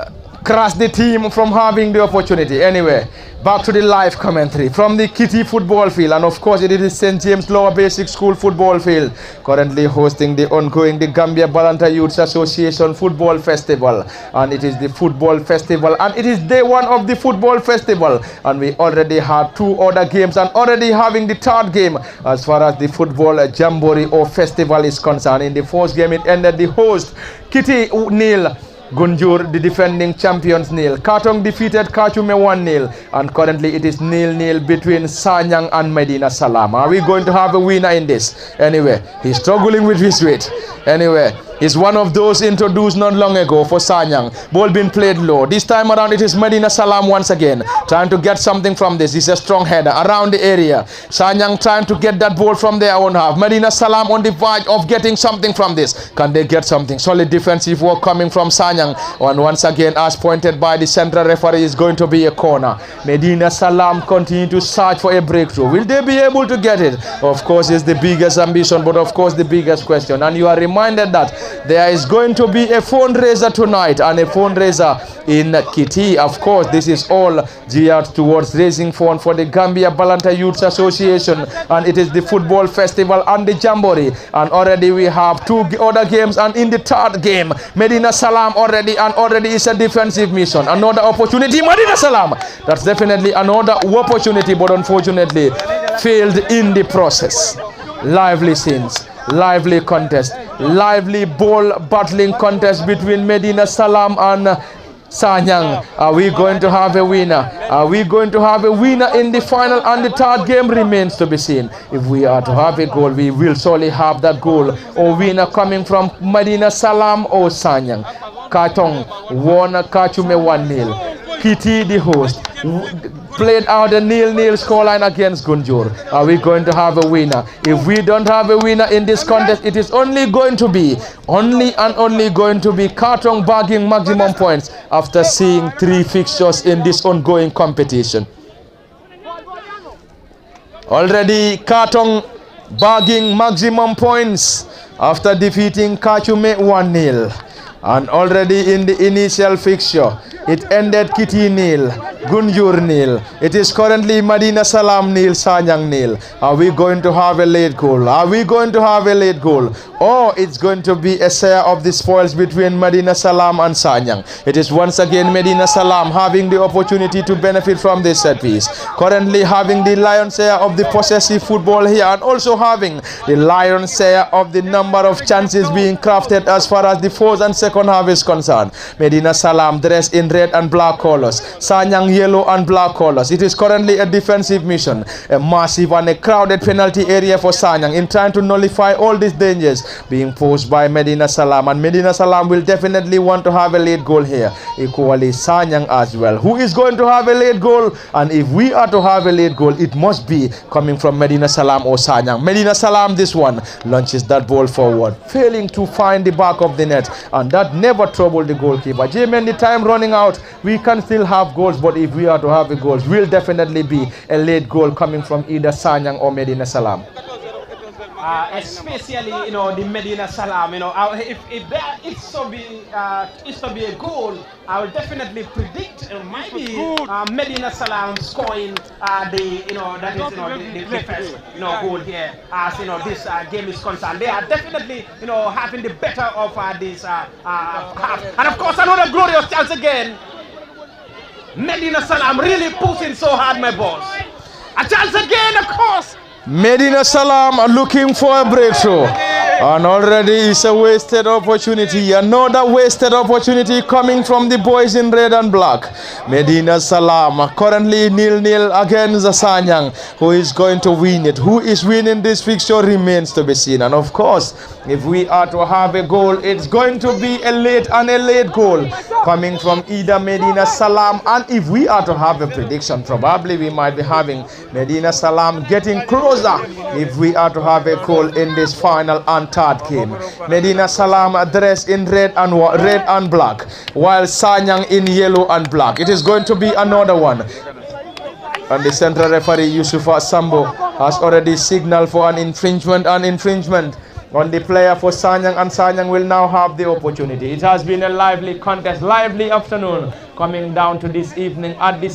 crushed the team from having the opportunity. Anyway, back to the live commentary from the Kitty football field, and of course it is St. James Lower Basic School football field, currently hosting the ongoing the Gambia Balanta Youth Association Football Festival, and it is the football festival, and it is day 1 of the football festival, and we already had 2 other games and already having the 3rd game as far as the football jamboree or festival is concerned. In the first game it ended the host Kitty nil, Gunjur, the defending champions, nil. Katong defeated Kachume 1-0, and currently it is 0-0 between Sanyang and Medina Salam. Are we going to have a winner in this? Anyway, he's struggling with his weight. Anyway, he's one of those introduced not long ago for Sanyang. Ball being played low. This time around it is Medina Salam once again, trying to get something from this. It's a strong header around the area. Sanyang trying to get that ball from their own half. Medina Salam on the verge of getting something from this. Can they get something? Solid defensive work coming from Sanyang. And once again, as pointed by the central referee, is going to be a corner. Medina Salam continue to search for a breakthrough. Will they be able to get it? Of course, it's the biggest ambition, but of course the biggest question. And you are reminded that there is going to be a fundraiser tonight, and a fundraiser in Kitty. Of course, this is all geared towards raising funds for the Gambia Balanta Youth Association, and it is the football festival and the jamboree. And already we have 2 other games, and in the 3rd game, Medina Salam already is a defensive mission. Another opportunity, Medina Salam. That's definitely another opportunity, but unfortunately failed in the process. Lively scenes, lively contest, lively ball battling contest between Medina Salam and Sanyang. Are we going to have a winner? Are we going to have a winner in the final? And the 3rd game remains to be seen. If we are to have a goal, we will surely have that goal or winner coming from Medina Salam or Sanyang. Katong won Kachume 1-0. Kitty, the host, played out a 0-0 scoreline against Gunjur. Are we going to have a winner? If we don't have a winner in this contest, it is only going to be Katong bagging maximum points after seeing 3 fixtures in this ongoing competition. Already Katong bagging maximum points after defeating Kachume 1-0. And already in the initial fixture, it ended Kitty 0, Gunjur 0. It is currently Medina Salam 0, Sanyang 0. Are we going to have a late goal? Are we going to have a late goal? Or it's going to be a share of the spoils between Medina Salam and Sanyang. It is once again Medina Salam having the opportunity to benefit from this set piece. Currently having the lion's share of the possessive football here, and also having the lion's share of the number of chances being crafted as far as the first and second half is concerned. Medina Salam dressed in red and black colors, Sanyang yellow and black colors. It is currently a defensive mission, a massive and a crowded penalty area for Sanyang in trying to nullify all these dangers being posed by Medina Salam, and Medina Salam will definitely want to have a late goal here. Equally Sanyang as well, who is going to have a late goal, and if we are to have a late goal, it must be coming from Medina Salam or Sanyang. Medina Salam, this one, launches that ball forward, failing to find the back of the net, and that never troubled the goalkeeper. J-Man, the time running out, we can still have goals, but if we are to have a goals, will definitely be a late goal coming from either Sanyang or Medina Salam. Especially, the Medina Salam, if there is to be a goal, I will definitely predict maybe Medina Salam scoring the first goal here, as this game is concerned. They are definitely having the better of this half. And of course another glorious chance again. Medina Salam really pushing so hard, my boss. A chance again, of course. Medina Salam looking for a breakthrough, and already it's a wasted opportunity. Another wasted opportunity coming from the boys in red and black. Medina Salam currently 0-0 against Sanyang. Who is going to win it? Who is winning this fixture remains to be seen. And of course, if we are to have a goal, it's going to be a late goal coming from either Medina Salam, and if we are to have a prediction, probably we might be having Medina Salam getting closer if we are to have a goal in this final and and third game. Medina Salam dressed in red and black, while Sanyang in yellow and black. It is going to be another one. And the central referee Yusufa Sambo has already signaled for an infringement on the player for Sanyang, and Sanyang will now have the opportunity. It has been a lively contest, lively afternoon coming down to this evening at the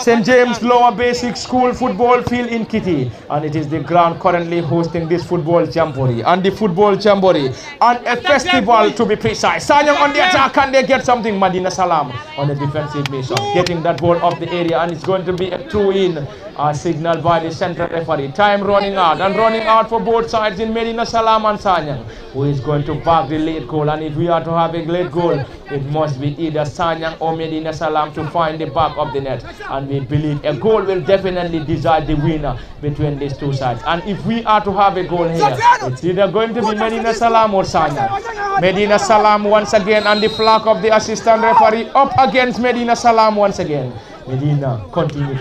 St. James Lower Basic School football field in Kitty, and it is the ground currently hosting this football jamboree and the football jamboree and a festival to be precise. Sanyang on the attack, can they get something? Medina Salam on the defensive mission, getting that ball off the area, and it's going to be a throw-in signaled by the central referee. Time running out for both sides in Medina Salam and Sanyang, who is going to back the late goal. And if we are to have a late goal, it must be either Sanyang or Medina Salam to find the back of the net. And we believe a goal will definitely decide the winner between these two sides. And if we are to have a goal here, it's either going to be Medina Salam or Sanyang. Medina Salam once again, and the flag of the assistant referee up against Medina Salam once again. Medina continue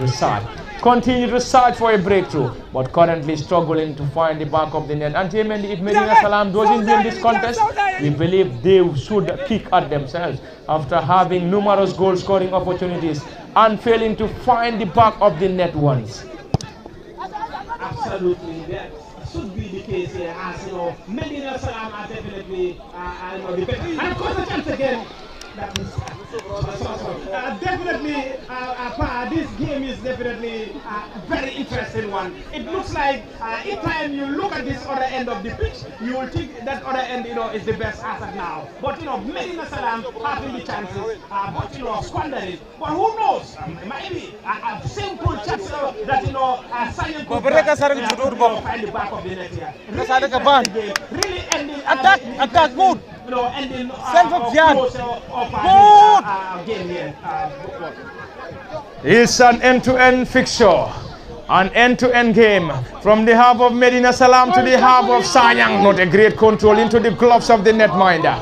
to search for a breakthrough, but currently struggling to find the back of the net. And if Medina Salam doesn't win this contest, we believe they should kick at themselves after having numerous goal scoring opportunities and failing to find the back of the net once. Absolutely, that should be the case here, as you know, Medina Salam are definitely the best. And of course, the chance again. That is definitely this game is definitely a very interesting one. It looks like each time you look at this other end of the pitch, you will think that other end, is the best as of now. But Medina Salam having the chances, but squander it. But who knows? Maybe a simple chance that Sanyang could find the back of the net here. Really ending attack good. Ending game here. It's an end-to-end fixture, an end-to-end game from the half of Medina Salam to the half of Sanyang. Not a great control into the gloves of the netminder.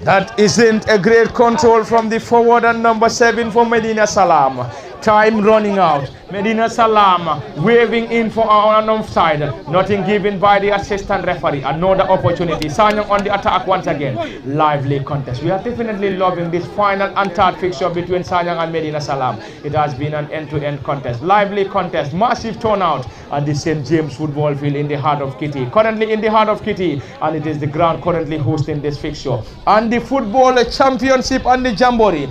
That isn't a great control from the forward and number 7 for Medina Salam. Time running out. Medina Salam waving in for an offside. Nothing given by the assistant referee. Another opportunity. Sanyang on the attack once again. Lively contest. We are definitely loving this final and third fixture between Sanyang and Medina Salam. It has been an end-to-end contest. Lively contest. Massive turnout at the St. James football field in the heart of Kitty. Currently in the heart of Kitty, and it is the ground currently hosting this fixture. And the football championship and the jamboree,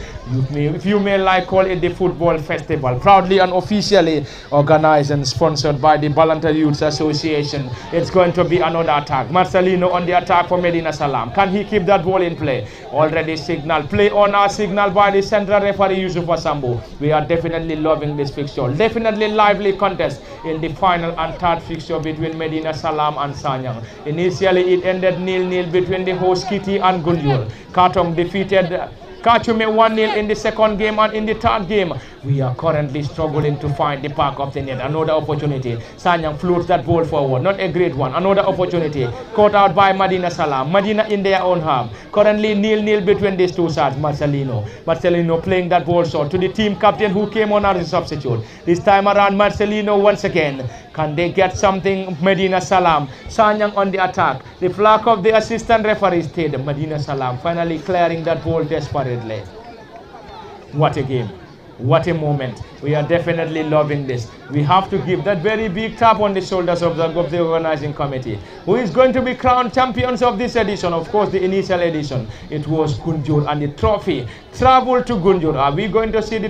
if you may like call it the football festival, proudly and officially organized and sponsored by the Balanta Youth Association. It's going to be another attack. Marcelino on the attack for Medina Salam. Can he keep that ball in play? Already signal. Play on our signal by the central referee Yusufa Sambo. We are definitely loving this fixture. Definitely lively contest in the final and third fixture between Medina Salam and Sanyang. Initially it ended 0-0 between the host Kitty and Gunjur. Katong defeated Kachume 1-0 in the second game, and in the third game, we are currently struggling to find the back of the net. Another opportunity. Sanyang floats that ball forward. Not a great one. Another opportunity. Caught out by Medina Salam. Medina in their own half. Currently 0-0 between these two sides. Marcelino playing that ball short to the team captain who came on as a substitute. This time around, Marcelino once again. Can they get something? Medina Salam. Sanyang on the attack. The flag of the assistant referee stayed. Medina Salam finally clearing that ball desperately. What a game. What a moment. We are definitely loving this. We have to give that very big tap on the shoulders of the organizing committee, who is going to be crowned champions of this edition. Of course, the initial edition, it was Gunjur, and the trophy traveled to Gunjur. Are we going to see the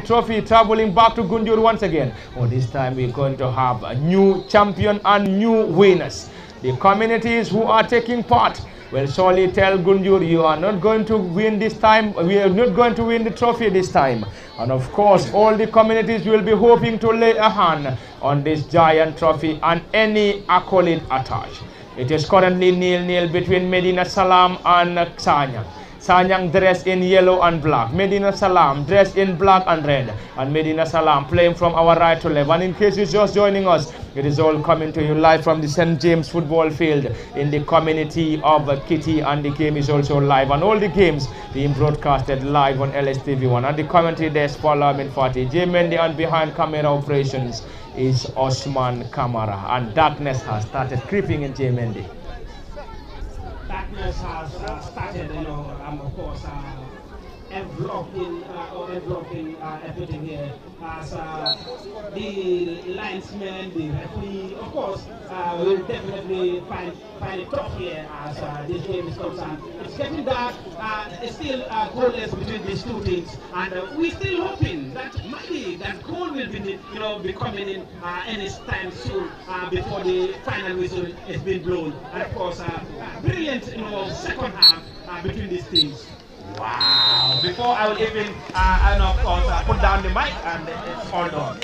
trophy traveling back to Gunjur once again? Or this time we're going to have a new champion and new winners. The communities who are taking part will surely tell Gunjur, you are not going to win this time. We are not going to win the trophy this time. And of course, all the communities will be hoping to lay a hand on this giant trophy and any accolade attached. It is currently 0-0 between Medina Salam and Sanyang. Sanyang dressed in yellow and black. Medina Salam dressed in black and red. And Medina Salam playing from our right to left. And in case you're just joining us, it is all coming to you live from the St. James football field in the community of Kitty, and the game is also live. And all the games being broadcasted live on LSTV1. And the commentary desk for Lamin Fati, J. Mendy, and behind camera operations is Osman Kamara, and darkness has started creeping in Jemendi. Darkness has started, of course, enveloping everything here as the linesmen, the referee, of course, will definitely find it tough here as this game is concerned. It's getting dark, it's still goalless between these two teams, and we're still hoping that maybe that goal will be coming in any time soon before the final whistle has been blown. And of course, brilliant second half between these teams. Wow! Before I will even, of course, put down the mic, and it's all done.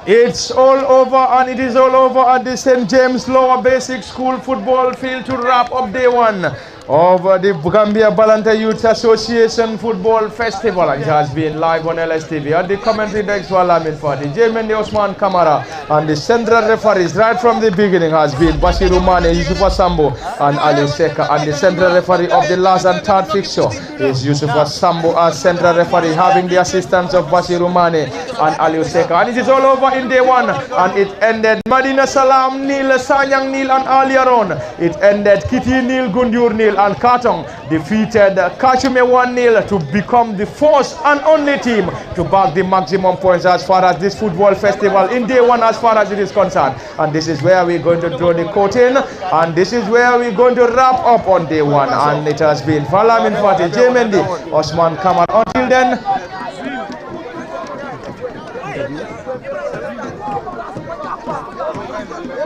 It's all over, and it is all over at the St. James Lower Basic School football field to wrap up day one of the Gambia Balanta Youth Association Football Festival. It has been live on LSTV. At the commentary desk were Lamin Fati, Jemendi Osman Kamara, and the central referees right from the beginning has been Basiru Mane, Yusufa Sambo, and Ali Seka. And the central referee of the last and third fixture is Yusufa Sambo as central referee, having the assistance of Basiru Mane and Ali Seka. And it is all over in day one, and it ended Madina Salam nil, Sanyang nil, and earlier on it ended Kitty nil, Gunjur nil, and Katong defeated Kachume 1-0 to become the first and only team to bag the maximum points as far as this football festival in day one as far as it is concerned. And this is where we're going to draw the curtain, and this is where we're going to wrap up on day one. And it has been Falamin Fati, Jemendi, Osman Kamara. Until then,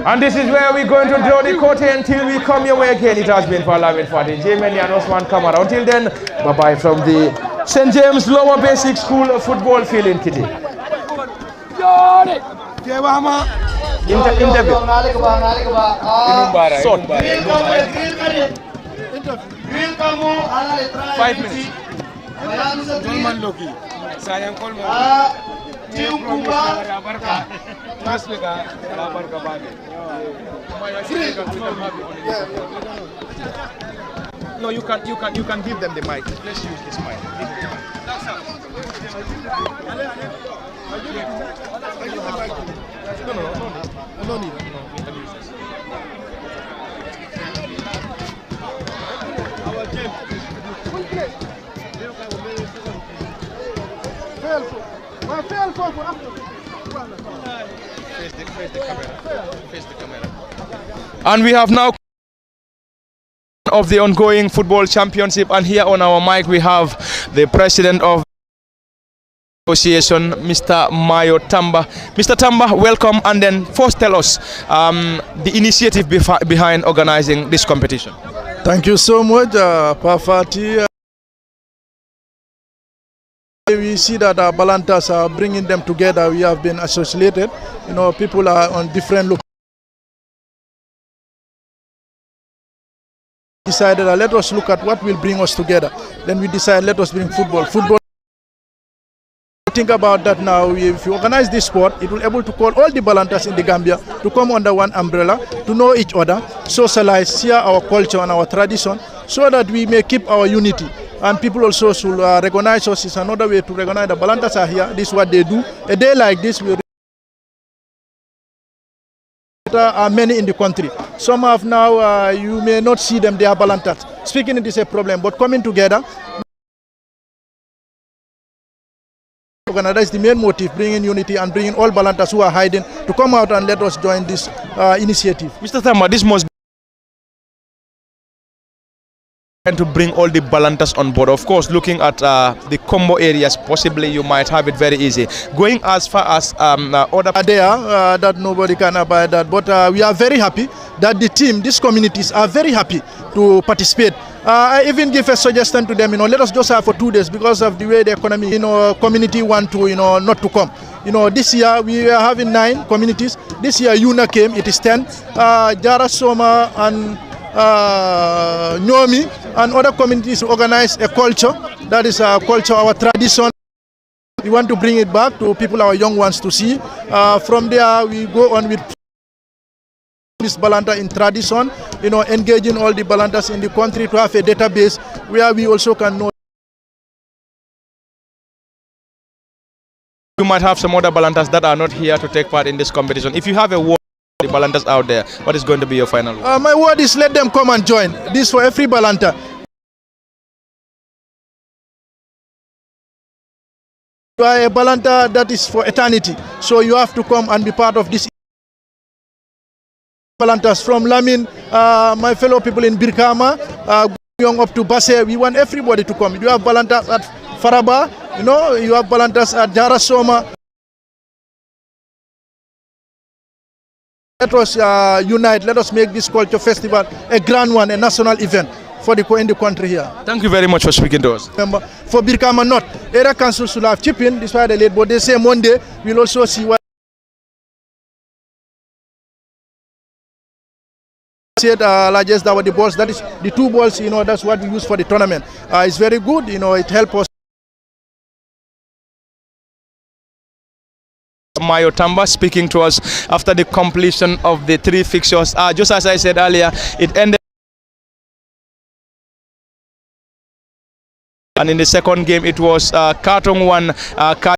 and this is where we're going to draw the curtain until we come your way again. It has been Falamin Fati, Jemendi, and Osman Kamara. Until then, bye-bye from the St. James Lower Basic School football field in Kitty. Interview. 5 minutes. No, you can give them the mic. Let's use this mic. No need. You can use this. Face the camera. And we have now of the ongoing football championship, and here on our mic we have the president of the association, Mr. Mayo Tamba. Mr. Tamba, welcome, and then first tell us the initiative behind organizing this competition. Thank you so much, Pafati. We see that our Balantas are bringing them together. We have been associated. People are on different locations. Decided let us look at what will bring us together. Then we decided let us bring football. Think about that now. If you organize this sport, it will be able to call all the Balantas in the Gambia to come under one umbrella, to know each other, socialize, share our culture and our tradition, so that we may keep our unity. And people also should recognize us. It's another way to recognize the Balantas are here. This is what they do. A day like this, there are many in the country. Some have now, you may not see them, they are Balantas. Speaking, it is a problem, but coming together, organize the main motive, bringing unity and bringing all Balantas who are hiding to come out and let us join this initiative. Mr. Tamba, this must be to bring all the Balantas on board. Of course, looking at the combo areas, possibly you might have it very easy. Going as far as other there, that nobody can abide that, but we are very happy that the team, these communities are very happy to participate. I even give a suggestion to them, let us just have for 2 days because of the way the economy, community want to, not to come. This year we are having 9 communities. This year Yuna came, it is 10. Jarasoma and Nyomi and other communities organize a culture, that is our culture, our tradition. We want to bring it back to people, our young ones, to see. From there we go on with this Balanta in tradition, engaging all the Balantas in the country to have a database where we also can know You might have some other Balantas that are not here to take part in this competition. If you have a word for the Balantas out there, what is going to be your final word? My word is let them come and join. This for every Balanta. You are a Balanta that is for eternity. So you have to come and be part of this. Balantas from Lamin, my fellow people in Birkama, Young up to Basse, we want everybody to come. You have Balantas at Faraba, you know, you have Balantas at Jarasoma. Let us unite, let us make this culture festival a grand one, a national event for in the country here. Thank you very much for speaking to us. Remember, for Birkama North, area council should have chipped in, this is why they late, but they say Monday, we'll also see what said largest that were the balls, that is the 2 balls, you know, that's what we use for the tournament. It's very good, you know, it helps us. Mayo Tamba speaking to us after the completion of the 3 fixtures. Just as I said earlier, it ended. And in the second game, it was Kartong 1.